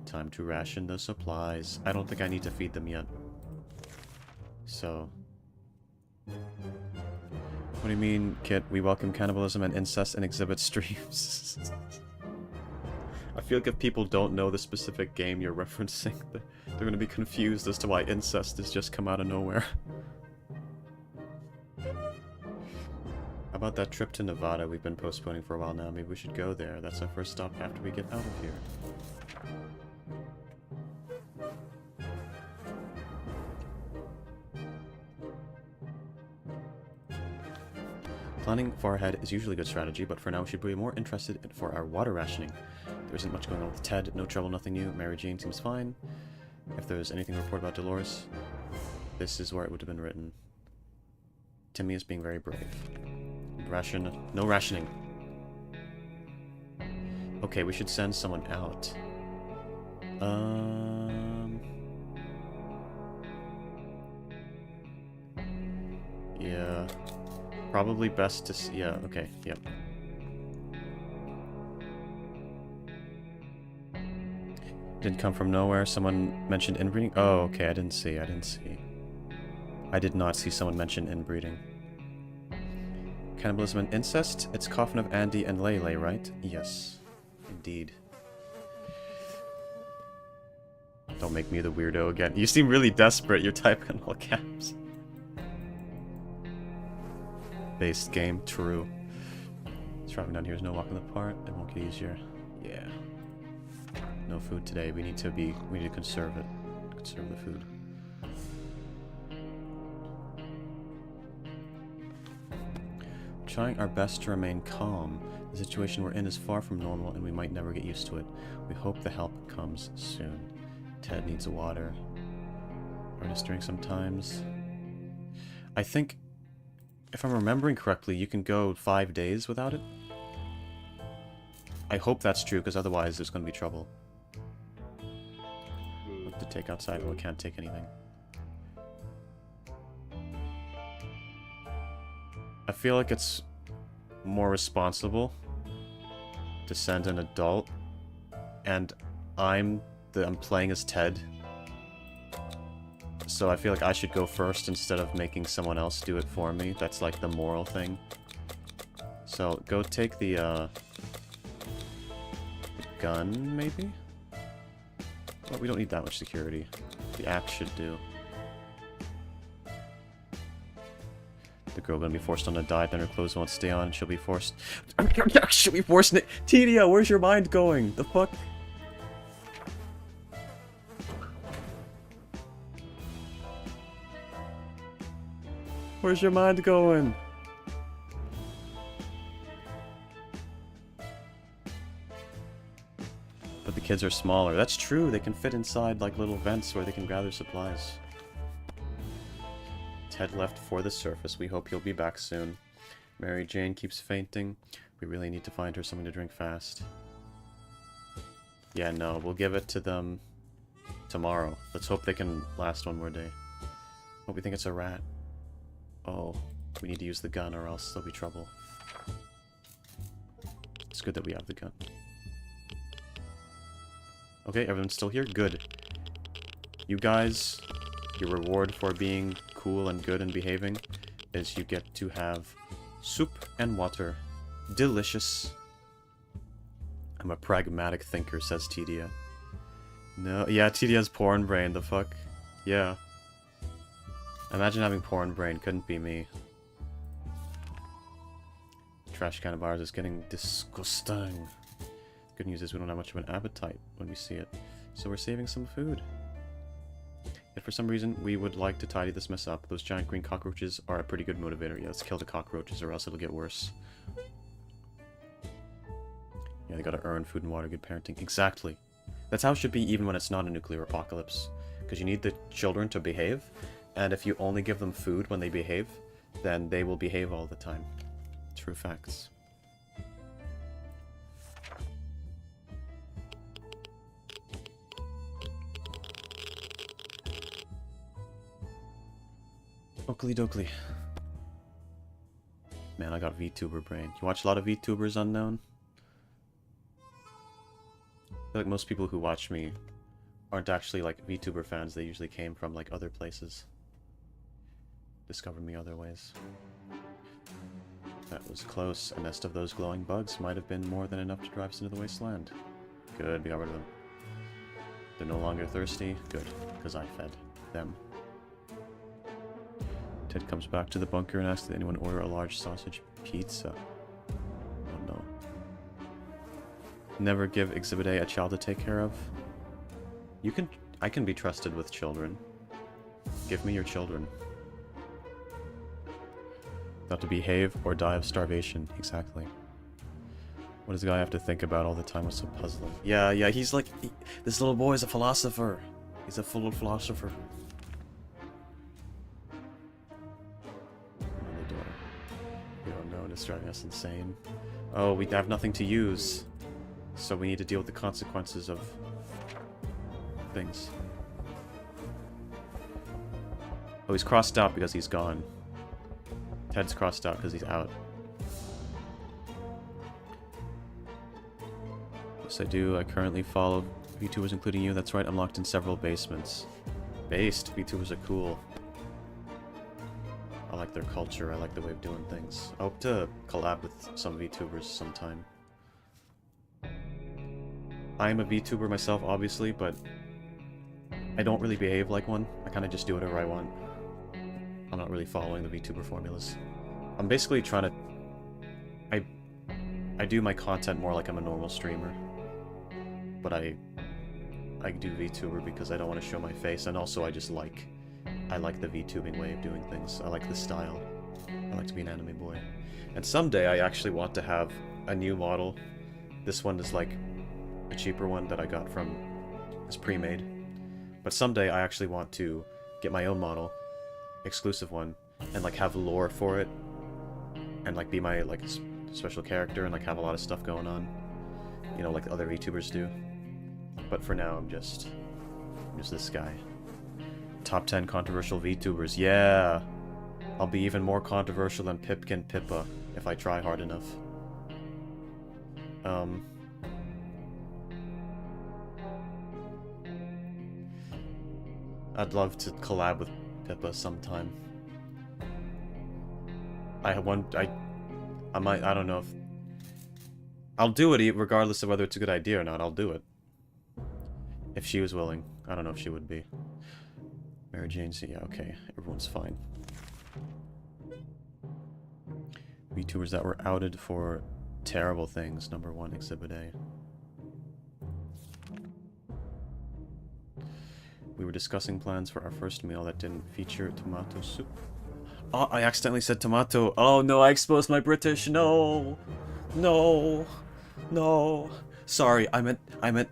A: Time to ration the supplies. I don't think I need to feed them yet. So... What do you mean, Kit? We welcome cannibalism and incest in exhibit streams. I feel like if people don't know the specific game you're referencing, they're going to be confused as to why incest has just come out of nowhere. How about that trip to Nevada we've been postponing for a while now? Maybe we should go there. That's our first stop after we get out of here. Planning far ahead is usually a good strategy, but for now we should be more interested for our water rationing. There isn't much going on with Ted, no trouble, nothing new. Mary Jane seems fine. If there's anything to report about Dolores, this is where it would have been written. Timmy is being very brave. No rationing. Okay, we should send someone out. Yeah. Probably best to yeah, okay, yep. Didn't come from nowhere. Someone mentioned inbreeding. Oh, okay, I didn't see. I did not see someone mention inbreeding. Cannibalism and incest? It's Coffin of Andy and Lele, right? Yes, indeed. Don't make me the weirdo again. You seem really desperate. You're typing in all caps. Based game, true. Driving down here is no walk in the park. It won't get easier. Yeah. No food today. We need to conserve it. Conserve the food. Trying our best to remain calm. The situation we're in is far from normal and we might never get used to it. We hope the help comes soon. Ted needs water. Ernest drink sometimes. I think, if I'm remembering correctly, you can go 5 days without it. I hope that's true, because otherwise there's going to be trouble. What to take outside? Well, I can't take anything. I feel like it's more responsible to send an adult, and I'm playing as Ted. So I feel like I should go first instead of making someone else do it for me. That's like the moral thing. So go take the gun, maybe? Well, we don't need that much security. The axe should do. The girl gonna be forced on a diet, then her clothes won't stay on. She'll be forced. She'll be forced. Tedia, where's your mind going? The fuck? Where's your mind going? But the kids are smaller. That's true. They can fit inside like little vents where they can gather supplies. Ted left for the surface. We hope he'll be back soon. Mary Jane keeps fainting. We really need to find her something to drink fast. Yeah, no, we'll give it to them tomorrow. Let's hope they can last one more day. Oh, we think it's a rat. Oh, we need to use the gun or else there'll be trouble. It's good that we have the gun. Okay, everyone's still here? Good. You guys, your reward for being cool and good and behaving is you get to have soup and water. Delicious. I'm a pragmatic thinker, says Tedia. No, yeah, Tedia's porn brain, the fuck? Yeah. Imagine having porn brain, couldn't be me. Trash can of ours is getting disgusting. Good news is we don't have much of an appetite when we see it, so we're saving some food. Yet for some reason, we would like to tidy this mess up. Those giant green cockroaches are a pretty good motivator. Yeah, let's kill the cockroaches or else it'll get worse. Yeah, they gotta earn food and water, good parenting. Exactly. That's how it should be even when it's not a nuclear apocalypse. Because you need the children to behave, and if you only give them food when they behave, then they will behave all the time. True facts. Oakley dokley. Man, I got VTuber brain. You watch a lot of VTubers unknown? I feel like most people who watch me aren't actually like VTuber fans. They usually came from like other places. Discovered me other ways. That was close. A nest of those glowing bugs might have been more than enough to drive us into the wasteland. Good, we got rid of them. They're no longer thirsty. Good, because I fed them. Ted comes back to the bunker and asks, did anyone order a large sausage pizza? Oh no. Never give Exhibit A child to take care of. I can be trusted with children. Give me your children. Not to behave or die of starvation. Exactly. What does the guy have to think about all the time? What's so puzzling? Yeah, he's like... this little boy is a philosopher. He's a full philosopher. We don't know, it's driving us insane. Oh, we have nothing to use. So we need to deal with the consequences of... things. Oh, he's crossed out because he's gone. Ted's crossed out because he's out. Yes, I do. I currently follow VTubers, including you. That's right, I'm locked in several basements. Based. VTubers are cool. I like their culture. I like the way of doing things. I hope to collab with some VTubers sometime. I am a VTuber myself, obviously, but I don't really behave like one. I kind of just do whatever I want. I'm not really following the VTuber formulas. I'm basically trying to... I do my content more like I'm a normal streamer. But I do VTuber because I don't want to show my face, and also I like the VTubing way of doing things. I like the style. I like to be an anime boy. And someday I actually want to have a new model. This one is like a cheaper one that I got from... it's pre-made. But someday I actually want to get my own model, exclusive one, and like have lore for it, and like be my like special character and like have a lot of stuff going on, you know, like other VTubers do. But for now, I'm just this guy. Top 10 controversial VTubers. Yeah, I'll be even more controversial than Pipkin Pippa if I try hard enough. I'd love to collab with Pippa sometime. I don't know if... I'll do it regardless of whether it's a good idea or not. I'll do it. If she was willing. I don't know if she would be. Mary Jane, yeah, okay. Everyone's fine. VTubers that were outed for terrible things. Number 1, Exhibit A. We were discussing plans for our first meal that didn't feature tomato soup. Oh, I accidentally said tomato. Oh no, I exposed my British. No. No. No. Sorry, I meant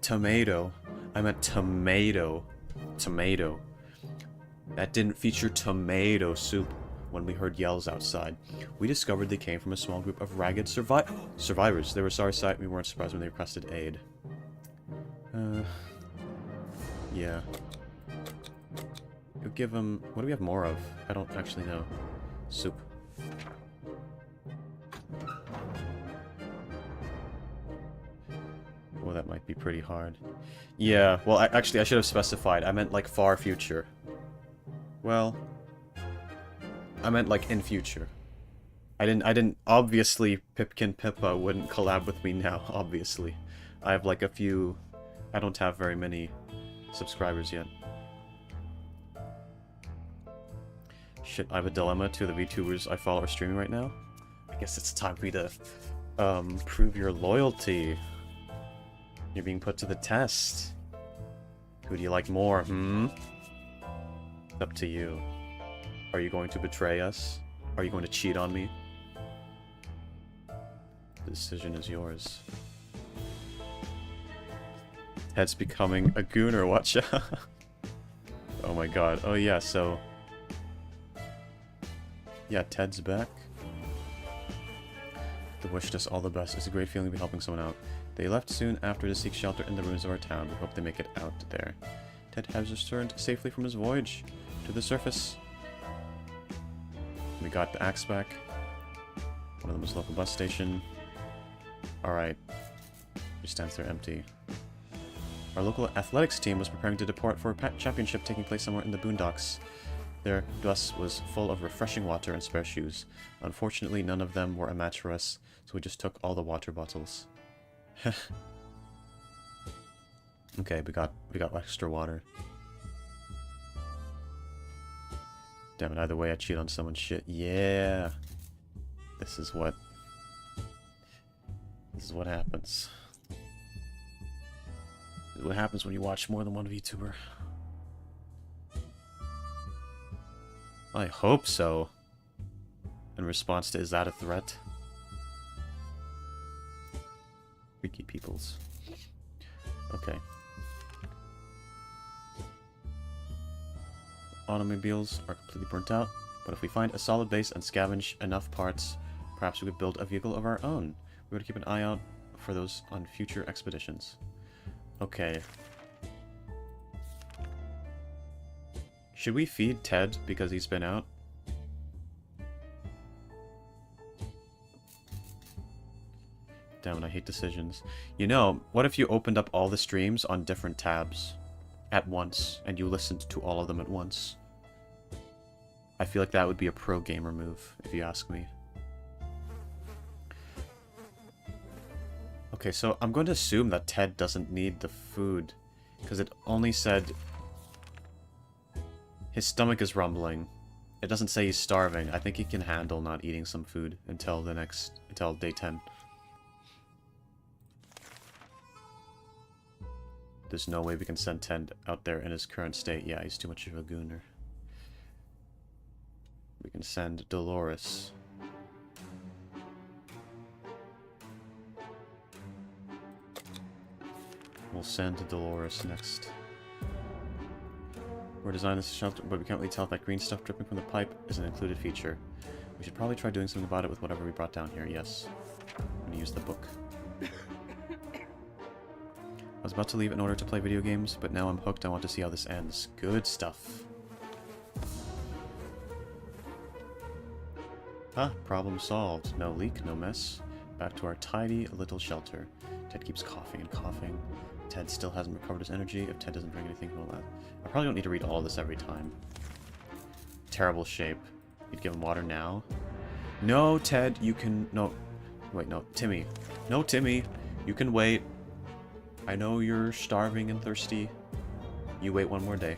A: tomato. I meant tomato. Tomato. That didn't feature tomato soup. When we heard yells outside, we discovered they came from a small group of ragged survivors. They were sorry sight. We weren't surprised when they requested aid. Yeah. We'll give them... What do we have more of? I don't actually know. Soup. Oh, that might be pretty hard. Yeah, well, actually, I should have specified. I meant, like, far future. Well... I meant, like, in future. I didn't... Obviously, Pipkin Pippa wouldn't collab with me now, obviously. I have, like, a few... I don't have very many subscribers yet. Shit, I have a dilemma to the VTubers I follow are streaming right now. I guess it's time for you to, prove your loyalty. You're being put to the test. Who do you like more, It's up to you. Are you going to betray us? Are you going to cheat on me? The decision is yours. Ted's becoming a gooner, watch out. Oh my god. Oh yeah, so... Yeah, Ted's back. They wished us all the best. It's a great feeling to be helping someone out. They left soon after to seek shelter in the ruins of our town. We hope they make it out there. Ted has returned safely from his voyage to the surface. We got the axe back. One of them was a local bus station. Alright. It stands there empty. Our local athletics team was preparing to depart for a championship taking place somewhere in the boondocks. Their bus was full of refreshing water and spare shoes. Unfortunately, none of them were a match for us, so we just took all the water bottles. Okay, we got extra water. Damn it, either way I cheat on someone's shit. Yeah! This is what happens. This is what happens when you watch more than one VTuber. I hope so. In response to, is that a threat? Freaky peoples. Okay. Automobiles are completely burnt out, but if we find a solid base and scavenge enough parts, perhaps we could build a vehicle of our own. We would keep an eye out for those on future expeditions. Okay. Should we feed Ted because he's been out? Damn it, I hate decisions. You know, what if you opened up all the streams on different tabs at once, and you listened to all of them at once? I feel like that would be a pro gamer move, if you ask me. Okay, so I'm going to assume that Ted doesn't need the food, because it only said his stomach is rumbling. It doesn't say he's starving. I think he can handle not eating some food until day 10. There's no way we can send Ted out there in his current state. Yeah, he's too much of a gooner. We can send Dolores. We'll send Dolores next. We're designing this shelter, but we can't really tell if that green stuff dripping from the pipe is an included feature. We should probably try doing something about it with whatever we brought down here, yes. I'm gonna use the book. I was about to leave in order to play video games, but now I'm hooked. I want to see how this ends. Good stuff. Ah, problem solved. No leak, no mess. Back to our tidy little shelter. Ted keeps coughing and coughing. Ted still hasn't recovered his energy. If Ted doesn't drink anything, he'll laugh. I probably don't need to read all this every time. Terrible shape. You'd give him water now? No, Ted, you can... No. Wait, no. Timmy. No, Timmy. You can wait. I know you're starving and thirsty. You wait one more day.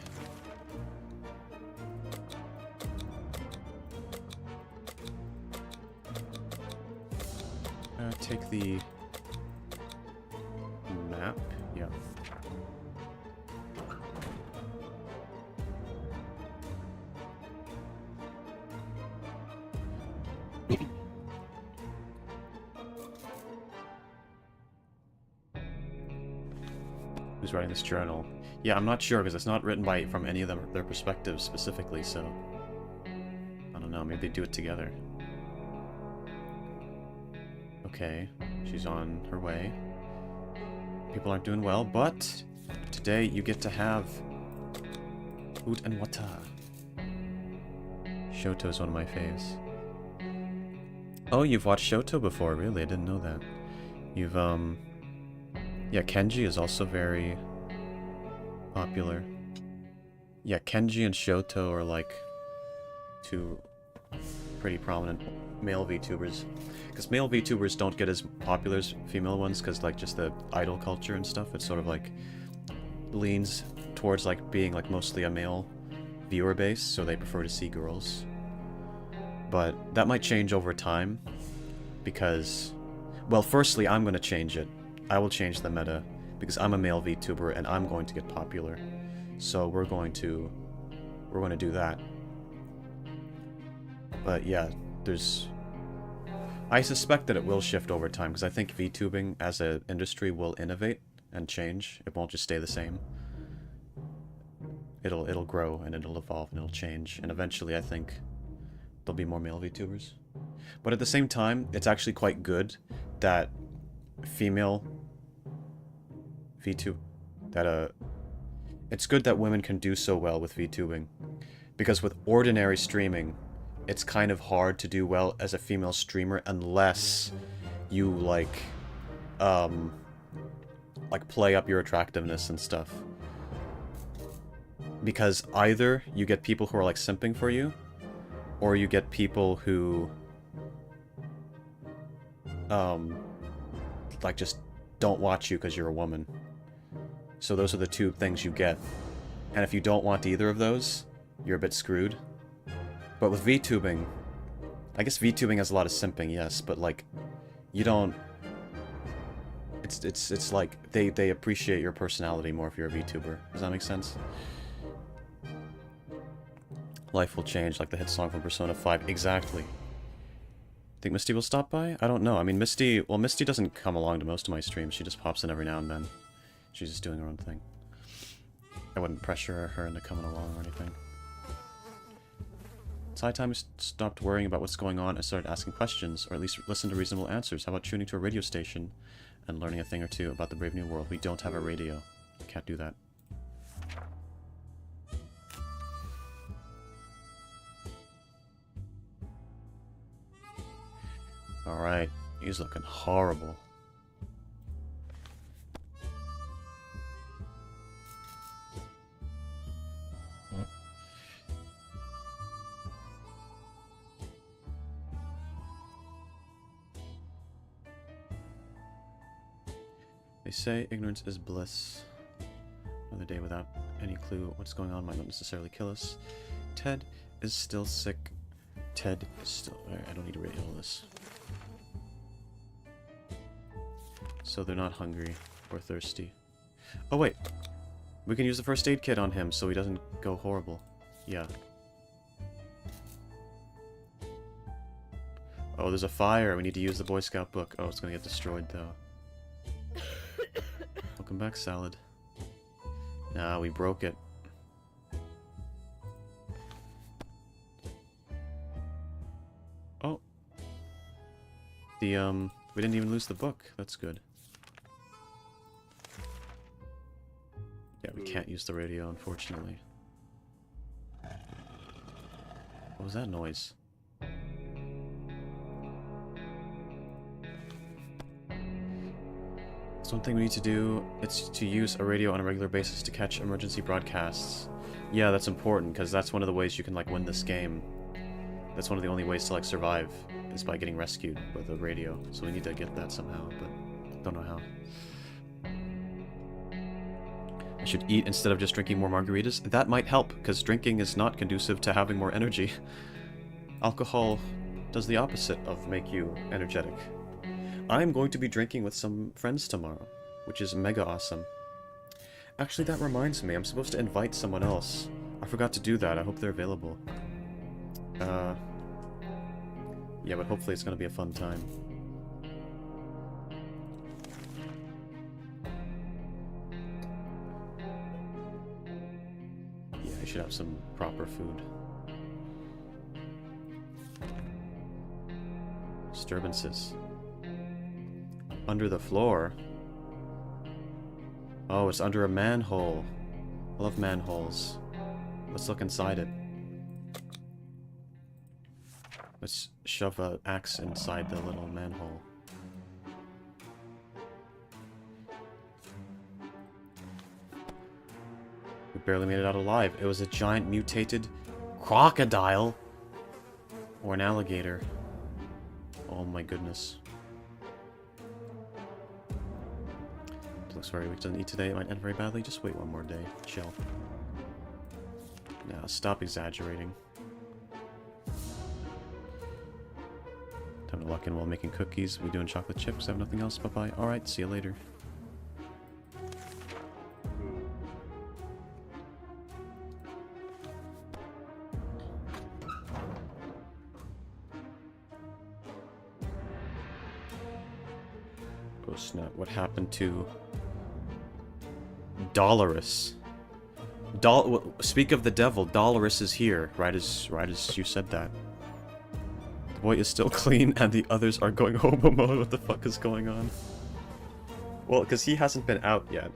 A: Take the map. Yeah. Who's writing this journal? Yeah, I'm not sure, because it's not written from any of them, their perspectives specifically, so... I don't know, maybe they do it together. Okay, she's on her way. People aren't doing well, but... Today you get to have... Food and water. Shoto's one of my faves. Oh, you've watched Shoto before, really? I didn't know that. You've, Yeah, Kenji is also very... popular. Yeah, Kenji and Shoto are like... two pretty prominent male VTubers. Because male VTubers don't get as popular as female ones, because like just the idol culture and stuff, it's sort of like leans towards like being like mostly a male viewer base, so they prefer to see girls. But that might change over time, because, well, firstly, I'm going to change it. I will change the meta, because I'm a male VTuber and I'm going to get popular. So we're going to do that. But yeah, I suspect that it will shift over time, because I think VTubing as an industry will innovate and change. It won't just stay the same. It'll grow and it'll evolve and it'll change, and eventually I think there'll be more male VTubers. But at the same time, it's actually quite good that female VTube it's good that women can do so well with VTubing, because with ordinary streaming, it's kind of hard to do well as a female streamer unless you like play up your attractiveness and stuff. Because either you get people who are like simping for you, or you get people who like just don't watch you because you're a woman. So those are the two things you get. And if you don't want either of those, you're a bit screwed. But with VTubing, I guess VTubing has a lot of simping, yes, but like you don't, it's like they appreciate your personality more if you're a VTuber. Does that make sense? Life will change, like the hit song from Persona 5. Exactly. Think Misty will stop by? I don't know. I mean, Misty doesn't come along to most of my streams. She just pops in every now and then. She's just doing her own thing. I wouldn't pressure her into coming along or anything. It's high time we stopped worrying about what's going on and started asking questions, or at least listen to reasonable answers. How about tuning to a radio station and learning a thing or two about the brave new world? We don't have a radio. Can't do that. Alright, he's looking horrible. They say ignorance is bliss. Another day without any clue what's going on might not necessarily kill us. Ted is still sick. Ted is still... I don't need to read all this. So they're not hungry or thirsty. Oh wait! We can use the first aid kit on him so he doesn't go horrible. Yeah. Oh, there's a fire. We need to use the Boy Scout book. Oh, it's gonna get destroyed though. Welcome back, Salad. Nah, we broke it. Oh. We didn't even lose the book. That's good. Yeah, we can't use the radio, unfortunately. What was that noise? That's one thing we need to do. It's to use a radio on a regular basis to catch emergency broadcasts. Yeah, that's important, because that's one of the ways you can, like, win this game. That's one of the only ways to, like, survive, is by getting rescued with a radio. So we need to get that somehow, but don't know how. I should eat instead of just drinking more margaritas. That might help, because drinking is not conducive to having more energy. Alcohol does the opposite of make you energetic. I'm going to be drinking with some friends tomorrow, which is mega awesome. Actually, that reminds me, I'm supposed to invite someone else. I forgot to do that. I hope they're available. Yeah, but hopefully it's going to be a fun time. should have some proper food. Disturbances. Under the floor? Oh, it's under a manhole. I love manholes. Let's look inside it. Let's shove an axe inside the little manhole. We barely made it out alive. It was a giant mutated crocodile. Or an alligator. Oh my goodness. It looks very weak. Doesn't eat today. It might end very badly. Just wait one more day. Chill. Now, stop exaggerating. Time to lock in while making cookies. We doing chocolate chips. I have nothing else. Bye-bye. Alright, see you later. Oh snap, what happened to Dolorous? Speak of the devil, Dolorous is here, right as you said that. The boy is still clean and the others are going hobo mode. What the fuck is going on? Well, because he hasn't been out yet.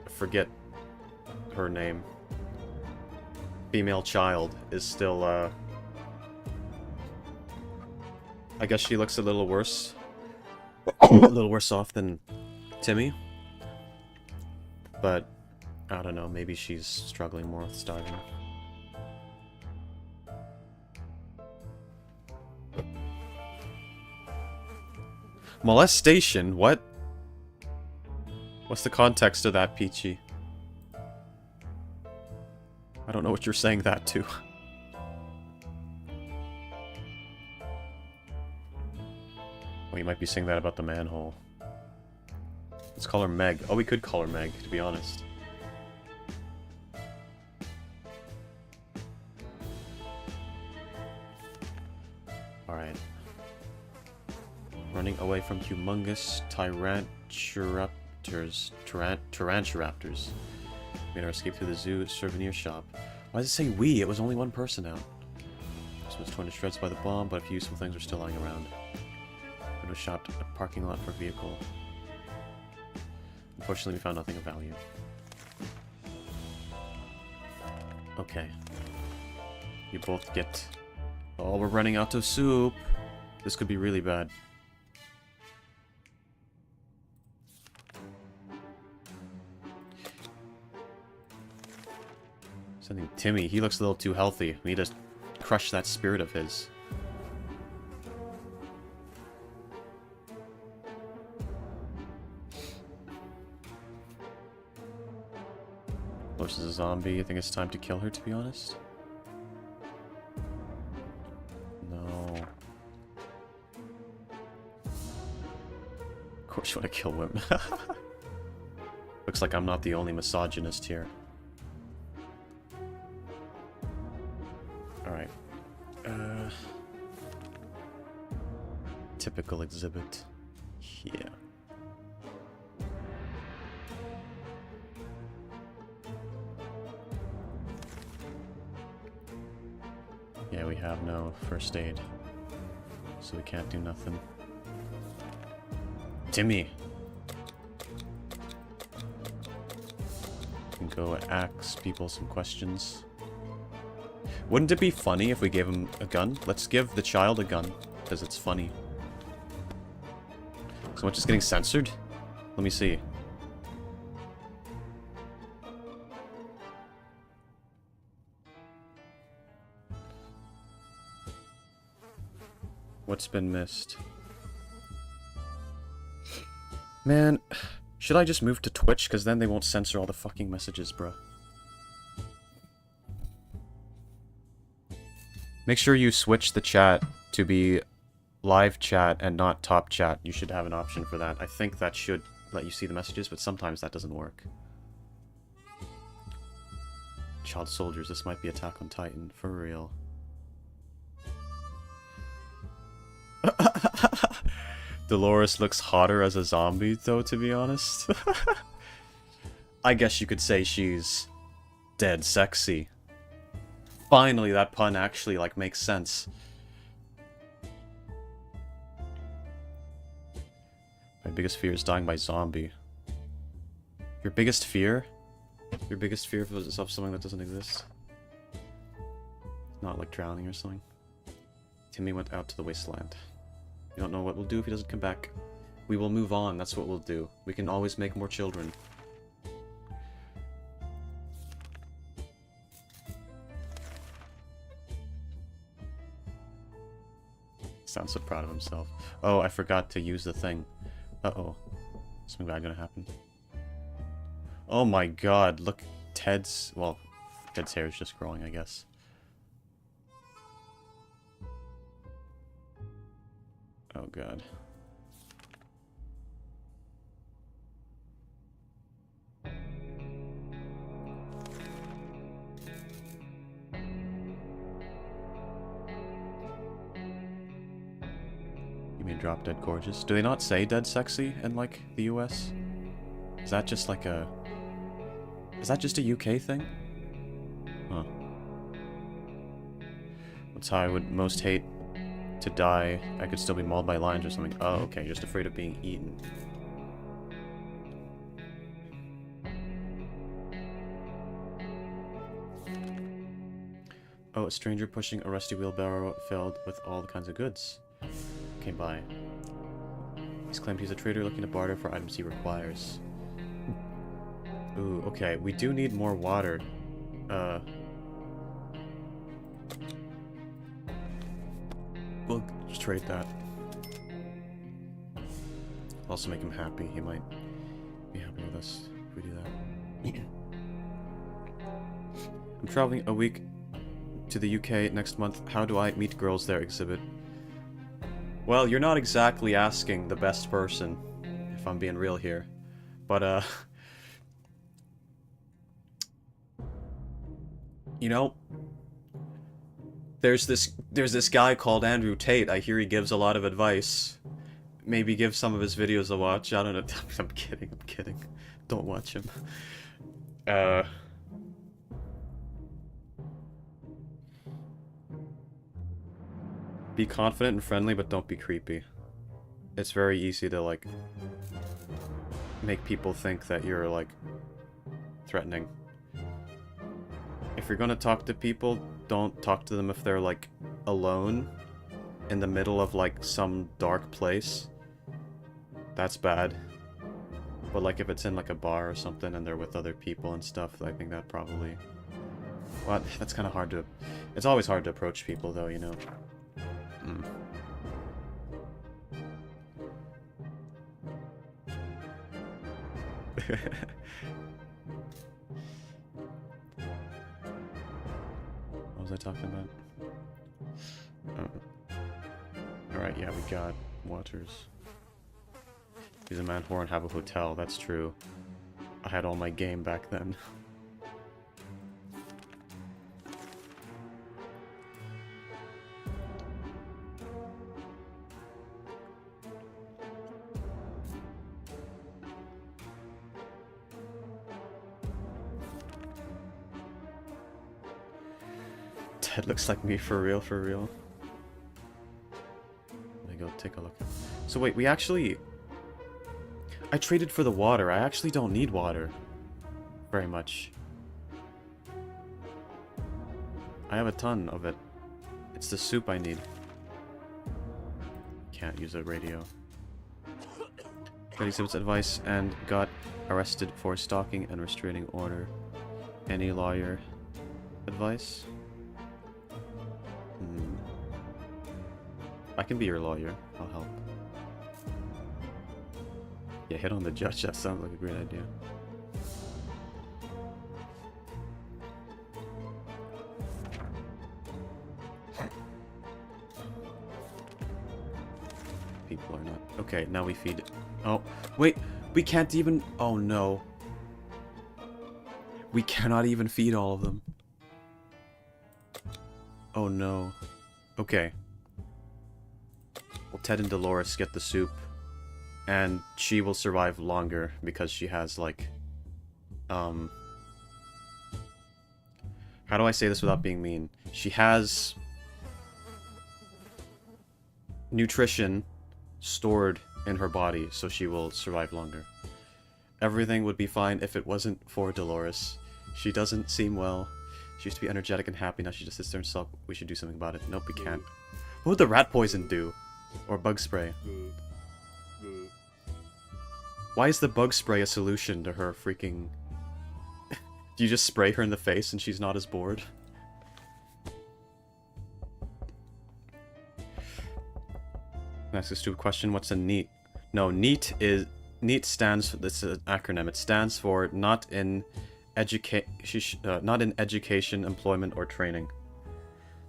A: Forget her name. Female child is still, I guess she looks a little worse. A little worse off than Timmy. But, I don't know, maybe she's struggling more with starving. Molestation? What? What's the context of that, Peachy? I don't know what you're saying that to. Well, you might be saying that about the manhole. Let's call her Meg. Oh, we could call her Meg, to be honest. Alright. Running away from humongous Taranturaptors. Made our escape through the zoo souvenir shop. Why does it say we? It was only one person out. This was torn to shreds by the bomb, but a few useful things were still lying around. It was shopped at a parking lot for a vehicle. Unfortunately, we found nothing of value. Okay. You both get... Oh, we're running out of soup. This could be really bad. Sending Timmy. He looks a little too healthy. We need to crush that spirit of his. Versus a zombie. I think it's time to kill her, to be honest. No. Of course you want to kill women. Looks like I'm not the only misogynist here. Alright. Typical exhibit. Yeah. Yeah, we have no first aid, so we can't do nothing. Timmy! You can go ask people some questions. Wouldn't it be funny if we gave him a gun? Let's give the child a gun, because it's funny. So much is getting censored? Let me see. What's been missed? Man, should I just move to Twitch? Because then they won't censor all the fucking messages, bro. Make sure you switch the chat to be live chat and not top chat. You should have an option for that. I think that should let you see the messages, but sometimes that doesn't work. Child soldiers, this might be Attack on Titan, for real. Dolores looks hotter as a zombie, though, to be honest. I guess you could say she's dead sexy. Finally, that pun actually, like, makes sense. My biggest fear is dying by zombie. Your biggest fear? Your biggest fear of something that doesn't exist? Not like drowning or something. Timmy went out to the wasteland. We don't know what we'll do if he doesn't come back. We will move on, that's what we'll do. We can always make more children. Sounds so proud of himself. Oh, I forgot to use the thing. Uh-oh. Something bad gonna happen. Oh my god, look. Ted's... well, Ted's hair is just growing, I guess. Oh god. You mean drop dead gorgeous? Do they not say dead sexy in, like, the US? Is that just like a... is that just a UK thing? Huh. That's how I would most hate to die. I could still be mauled by lions or something. Oh, okay, you're just afraid of being eaten. Oh, a stranger pushing a rusty wheelbarrow filled with all kinds of goods came by. He's claimed he's a trader looking to barter for items he requires. Ooh, okay, we do need more water. We'll just trade that. Also make him happy. He might be happy with us if we do that. I'm traveling a week to the UK next month. How do I meet girls there? Exhibit. Well, you're not exactly asking the best person, if I'm being real here. But, you know, there's this guy called Andrew Tate. I hear he gives a lot of advice. Maybe give some of his videos a watch. I don't know. I'm kidding. Don't watch him. Be confident and friendly, but don't be creepy. It's very easy to, like, make people think that you're, like, threatening. If you're gonna talk to people, don't talk to them if they're, like, alone in the middle of, like, some dark place. That's bad. But, like, if it's in, like, a bar or something and they're with other people and stuff, I think that probably... well, that's kind of hard to... it's always hard to approach people, though, you know? What was I talking about? Alright, yeah, we got waters. He's a man whore and have a hotel, that's true. I had all my game back then. Ted looks like me for real, for real. Let me go take a look. So wait, we actually... I traded for the water. I actually don't need water very much. I have a ton of it. It's the soup I need. Can't use a radio. Read exhibits advice and got arrested for stalking and restraining order. Any lawyer advice? I can be your lawyer. I'll help. Yeah, hit on the judge. That sounds like a great idea. People are not... okay, now we feed it. Oh, wait. We can't even... oh, no. We cannot even feed all of them. Oh, no. Okay. Well, Ted and Dolores get the soup. And she will survive longer because she has, like, How do I say this without being mean? She has nutrition stored in her body, so she will survive longer. Everything would be fine if it wasn't for Dolores. She doesn't seem well. She used to be energetic and happy, now she just sits there and sulks. We should do something about it. Nope, we can't. What would the rat poison do? Or bug spray? Why is the bug spray a solution to her freaking... Do you just spray her in the face and she's not as bored? That's a stupid question. What's a NEET? No, NEET is... NEET stands for... This is an acronym. It stands for not in education, employment, or training.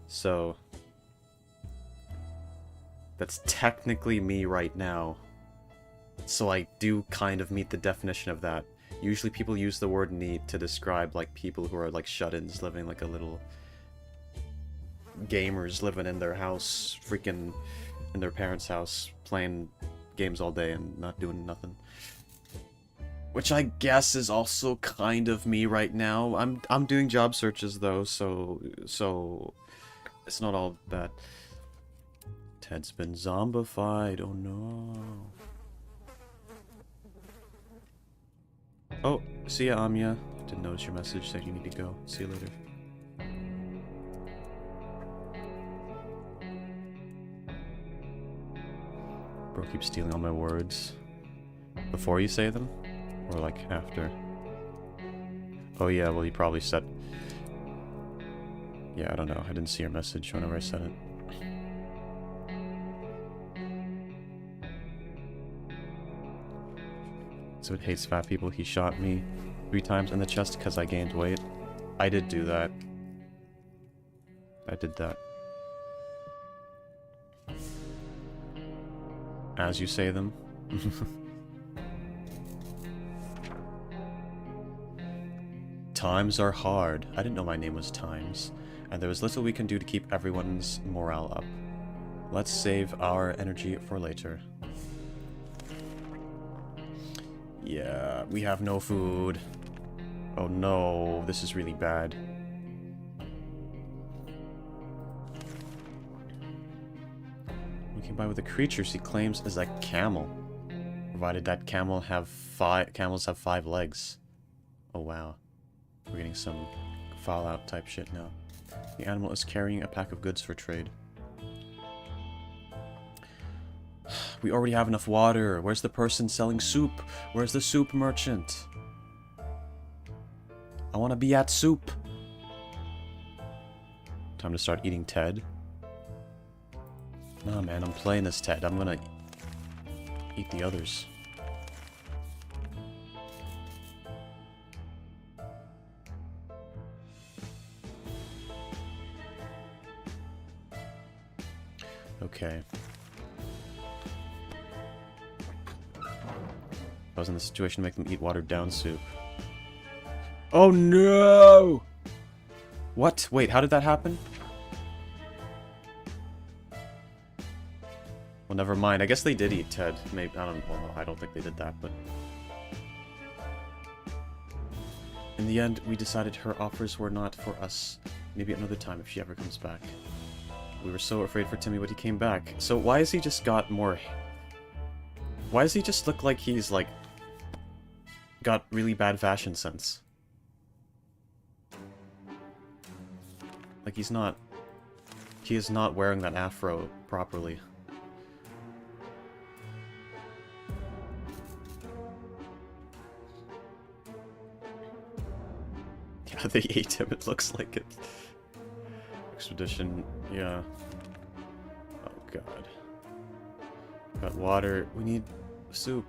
A: So... That's technically me right now. So I do kind of meet the definition of that. Usually people use the word NEET to describe like people who are like shut-ins, living like a little... gamers living in their house, freaking in their parents' house, playing games all day and not doing nothing. Which I guess is also kind of me right now. I'm doing job searches though, so it's not all bad. Ted's been zombified, oh no. Oh, see ya, Anya. Didn't notice your message, said you need to go. See you later. Bro keeps stealing all my words. Before you say them? Or like after? Oh yeah, well you probably said... Yeah, I don't know. I didn't see your message whenever I said it. So it hates fat people. He shot me 3 times in the chest because I gained weight. I did do that. I did that. As you say them. Times are hard. I didn't know my name was Times. And there was little we can do to keep everyone's morale up. Let's save our energy for later. Yeah, we have no food. Oh no, this is really bad. You can buy with the creatures he claims is a camel. Provided that camels have 5 legs. Oh wow. We're getting some Fallout type shit now. The animal is carrying a pack of goods for trade. We already have enough water. Where's the person selling soup? Where's the soup merchant? I want to be at soup. Time to start eating Ted. Nah, man, I'm playing as Ted. I'm gonna eat the others. Okay. I was in the situation to make them eat watered down soup. Oh no! What? Wait, how did that happen? Well, never mind. I guess they did eat Ted. Maybe I don't. Well, I don't think they did that, but in the end, we decided her offers were not for us. Maybe another time if she ever comes back. We were so afraid for Timmy when he came back. So why has he just got more? Why does he just look like he's like got really bad fashion sense? Like he's not. He is not wearing that afro properly. Yeah, they ate him, it looks like it. Expedition, yeah. Oh god. Got water. We need soup.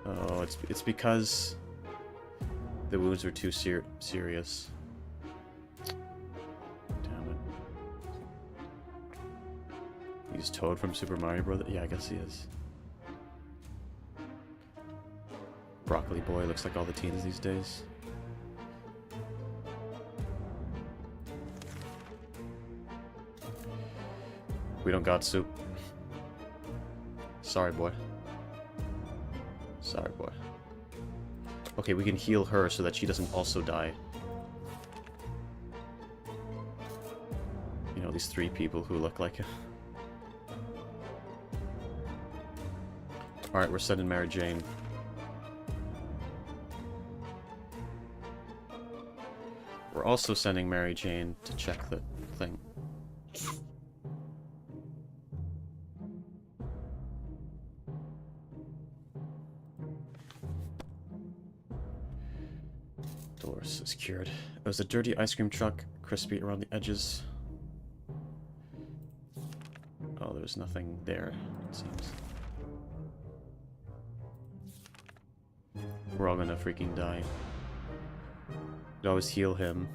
A: Oh, it's because the wounds were too serious. Damn it. He's Toad from Super Mario Bros. Yeah, I guess he is. Broccoli boy looks like all the teens these days. We don't got soup. Sorry, boy. Sorry, boy. Okay, we can heal her so that she doesn't also die. You know, these 3 people who look like it. Alright, we're sending Mary Jane. We're also sending Mary Jane to check the thing. Dolores is cured. It was a dirty ice cream truck, crispy around the edges. Oh, there's nothing there, it seems. We're all gonna freaking die. Could always heal him.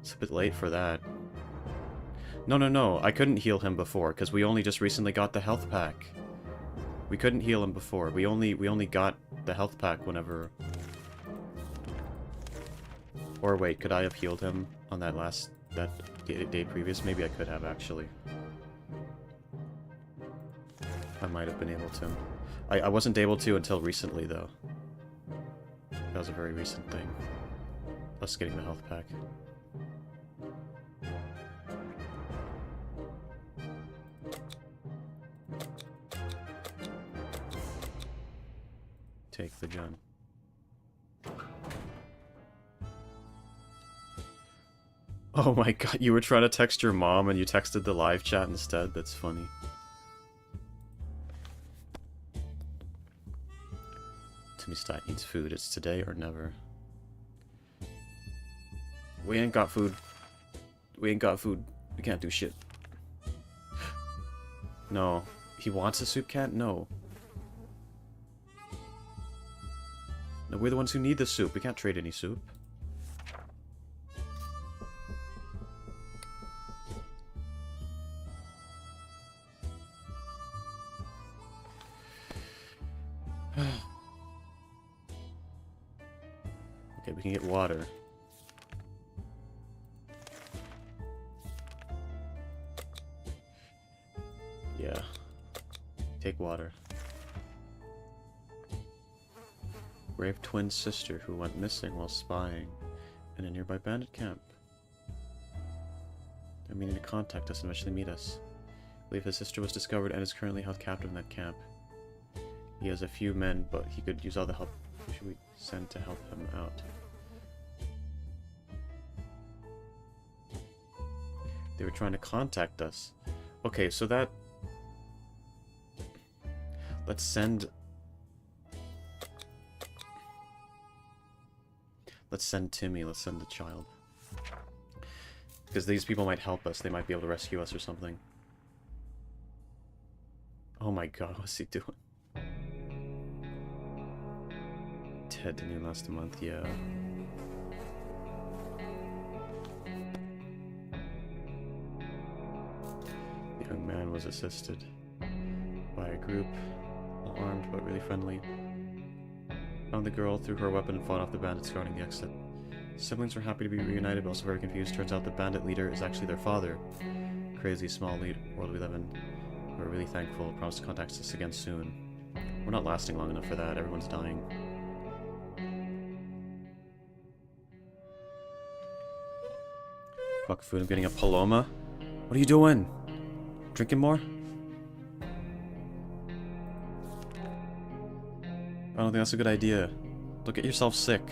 A: It's a bit late for that. No, I couldn't heal him before, because we only just recently got the health pack. We couldn't heal him before. We only got the health pack whenever... Or wait, could I have healed him on that day previous? Maybe I could have, actually. I might have been able to. I wasn't able to until recently, though. That was a very recent thing. Us getting the health pack. Take the gun. Oh my god, you were trying to text your mom and you texted the live chat instead? That's funny. Timmy Stat needs food. It's today or never. We ain't got food. We ain't got food. We can't do shit. No. He wants a soup can? No. No, we're the ones who need the soup. We can't trade any soup. Okay, we can get water. Yeah. Take water. Brave twin sister who went missing while spying in a nearby bandit camp. They're meaning to contact us and eventually meet us. I believe his sister was discovered and is currently held captive in that camp. He has a few men, but he could use all the help. Who should we send to help him out? They were trying to contact us. Okay, so that... Let's send... Let's send Timmy. Let's send the child. Because these people might help us. They might be able to rescue us or something. Oh my god, what's he doing? Ted didn't last a month, yeah. The young man was assisted by a group, all armed but really friendly. Found the girl, threw her weapon, and fought off the bandits guarding the exit. Siblings were happy to be reunited, but also very confused. Turns out the bandit leader is actually their father. Crazy small world we live in. We're really thankful. Promise to contact us again soon. We're not lasting long enough for that. Everyone's dying. Fuck food. I'm getting a Paloma. What are you doing? Drinking more? I don't think that's a good idea. Don't get yourself sick.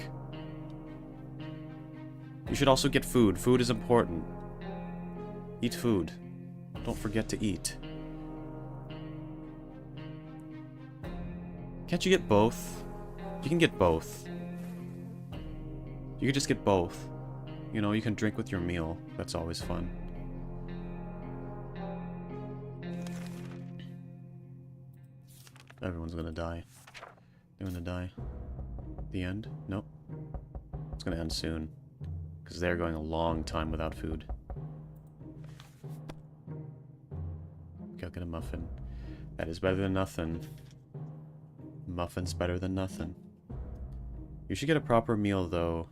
A: You should also get food. Food is important. Eat food. Don't forget to eat. Can't you get both? You can get both. You could just get both. You know, you can drink with your meal. That's always fun. Everyone's gonna die. They're gonna die. The end? Nope. It's gonna end soon. Because they're going a long time without food. Okay, I'll get a muffin. That is better than nothing. Muffin's better than nothing. You should get a proper meal, though.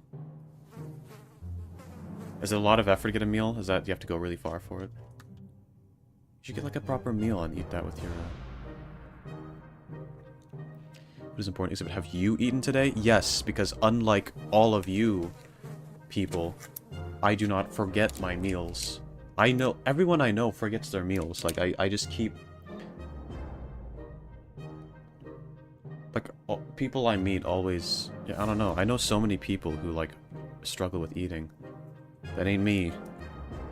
A: Is it a lot of effort to get a meal? Is that you have to go really far for it? You should get like a proper meal and eat that with your... What is important? Exhibit, have you eaten today? Yes, because unlike all of you people, I do not forget my meals. I know, everyone I know forgets their meals. Like, I just keep... Like, people I meet always... Yeah, I don't know. I know so many people who, like, struggle with eating. That ain't me.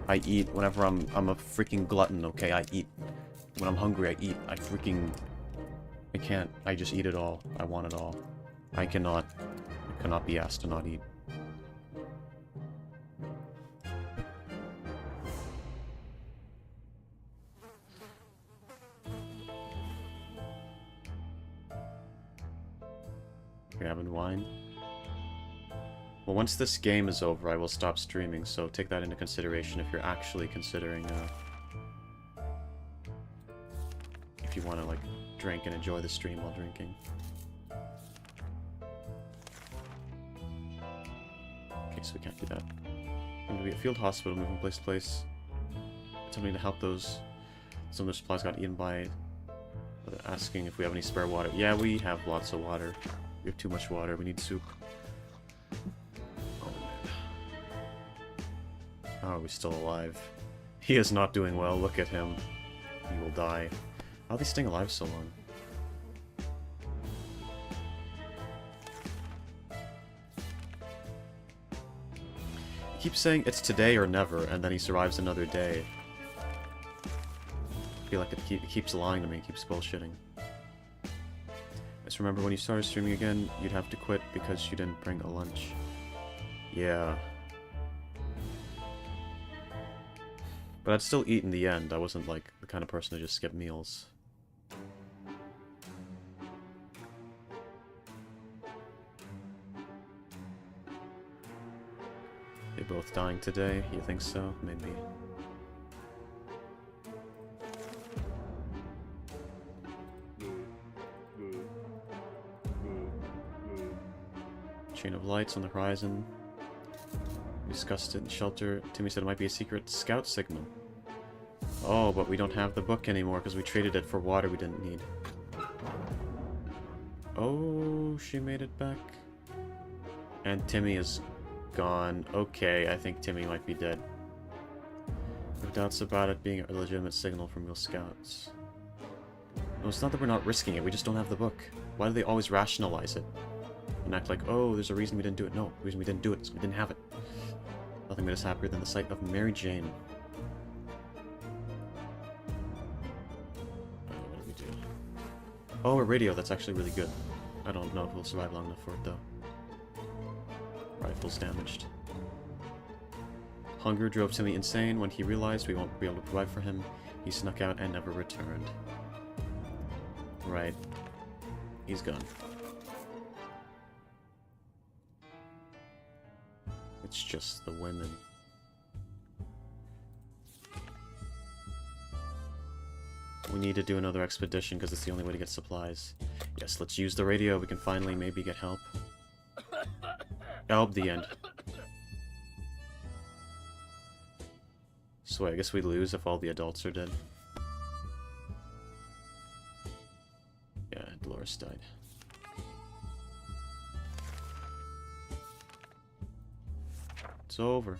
A: I eat whenever I'm a freaking glutton, okay? I eat. When I'm hungry, I eat. I can't. I just eat it all. I want it all. I cannot be asked to not eat. Grabbing wine. Well, once this game is over, I will stop streaming, so take that into consideration if you're actually considering, if you want to, like, drink and enjoy the stream while drinking. Okay, so we can't do that. I'm gonna be at field hospital, moving place to place. Something to help those... Some of the supplies got eaten by... Asking if we have any spare water. Yeah, we have lots of water. We have too much water. We need soup. Oh, man. Oh, he's still alive. He is not doing well. Look at him. He will die. How are they staying alive so long? He keeps saying it's today or never, and then he survives another day. I feel like it keeps lying to me. It keeps bullshitting. Just remember when you started streaming again, you'd have to quit because you didn't bring a lunch. Yeah. But I'd still eat in the end. I wasn't like the kind of person to just skip meals. They both dying today? You think so? Maybe. Chain of lights on the horizon. We discussed it in shelter. Timmy said it might be a secret scout signal. Oh, but we don't have the book anymore because we traded it for water we didn't need. Oh, she made it back. And Timmy is gone. Okay, I think Timmy might be dead. No doubts about it being a legitimate signal from real scouts. No, it's not that we're not risking it, we just don't have the book. Why do they always rationalize it? And act like, oh, there's a reason we didn't do it. No, the reason we didn't do it is we didn't have it. Nothing made us happier than the sight of Mary Jane. What do we do? Oh, a radio, that's actually really good. I don't know if we'll survive long enough for it, though. Rifle's damaged. Hunger drove Timmy insane. When he realized we won't be able to provide for him, he snuck out and never returned. Right. He's gone. It's just the women. We need to do another expedition because it's the only way to get supplies. Yes, let's use the radio. We can finally maybe get help. Oh, the end. So I guess we lose if all the adults are dead. Yeah, Dolores died. It's over.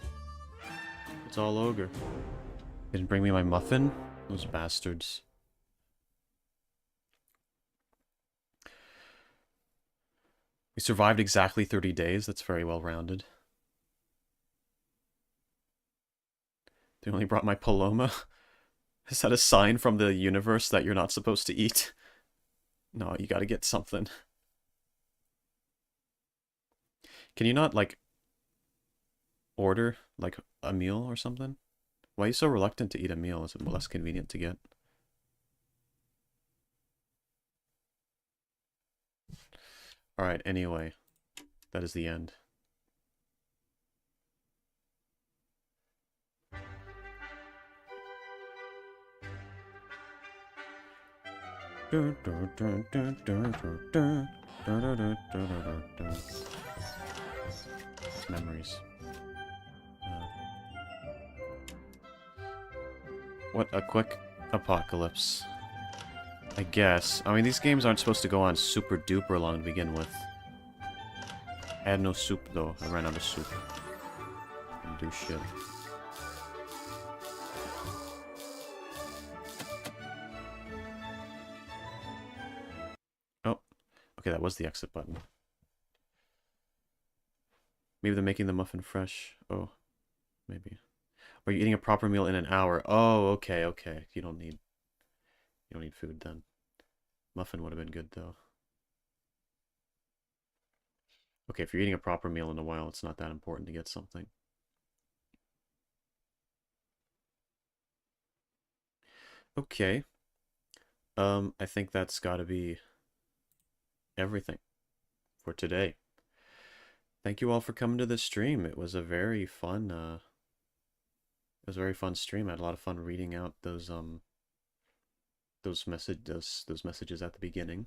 A: It's all over. Didn't bring me my muffin? Those bastards. We survived exactly 30 days. That's very well rounded. They only brought my Paloma. Is that a sign from the universe that you're not supposed to eat? No, you gotta get something. Can you not, like, order, like, a meal or something? Why are you so reluctant to eat a meal? Is it less convenient to get? Alright, anyway. That is the end. Memories. What a quick apocalypse. I guess. I mean, these games aren't supposed to go on super duper long to begin with. I had no soup, though. I ran out of soup. Didn't do shit. Oh. Okay, that was the exit button. Maybe they're making the muffin fresh. Oh. Maybe. Are you eating a proper meal in an hour? Oh, okay, okay. You don't need food then. Muffin would have been good, though. Okay, if you're eating a proper meal in a while, it's not that important to get something. Okay. I think that's gotta be everything for today. Thank you all for coming to the stream. It was a very fun, it was a very fun stream. I had a lot of fun reading out those messages at the beginning.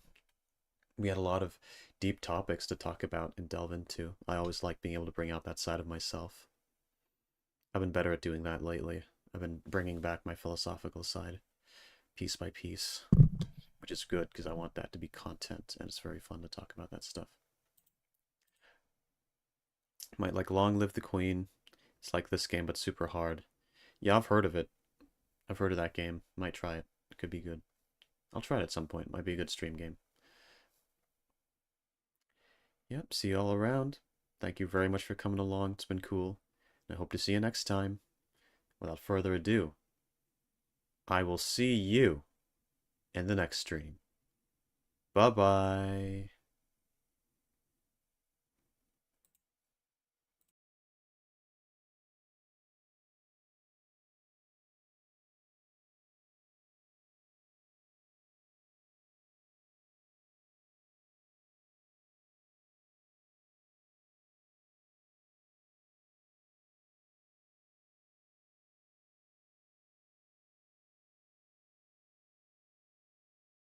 A: We had a lot of deep topics to talk about and delve into. I always like being able to bring out that side of myself. I've been better at doing that lately. I've been bringing back my philosophical side, piece by piece, which is good because I want that to be content, and it's very fun to talk about that stuff. Might like Long Live the Queen. It's like this game, but super hard. Yeah, I've heard of it. I've heard of that game. Might try it. It could be good. I'll try it at some point. Might be a good stream game. Yep, see you all around. Thank you very much for coming along. It's been cool. And I hope to see you next time. Without further ado, I will see you in the next stream. Bye-bye.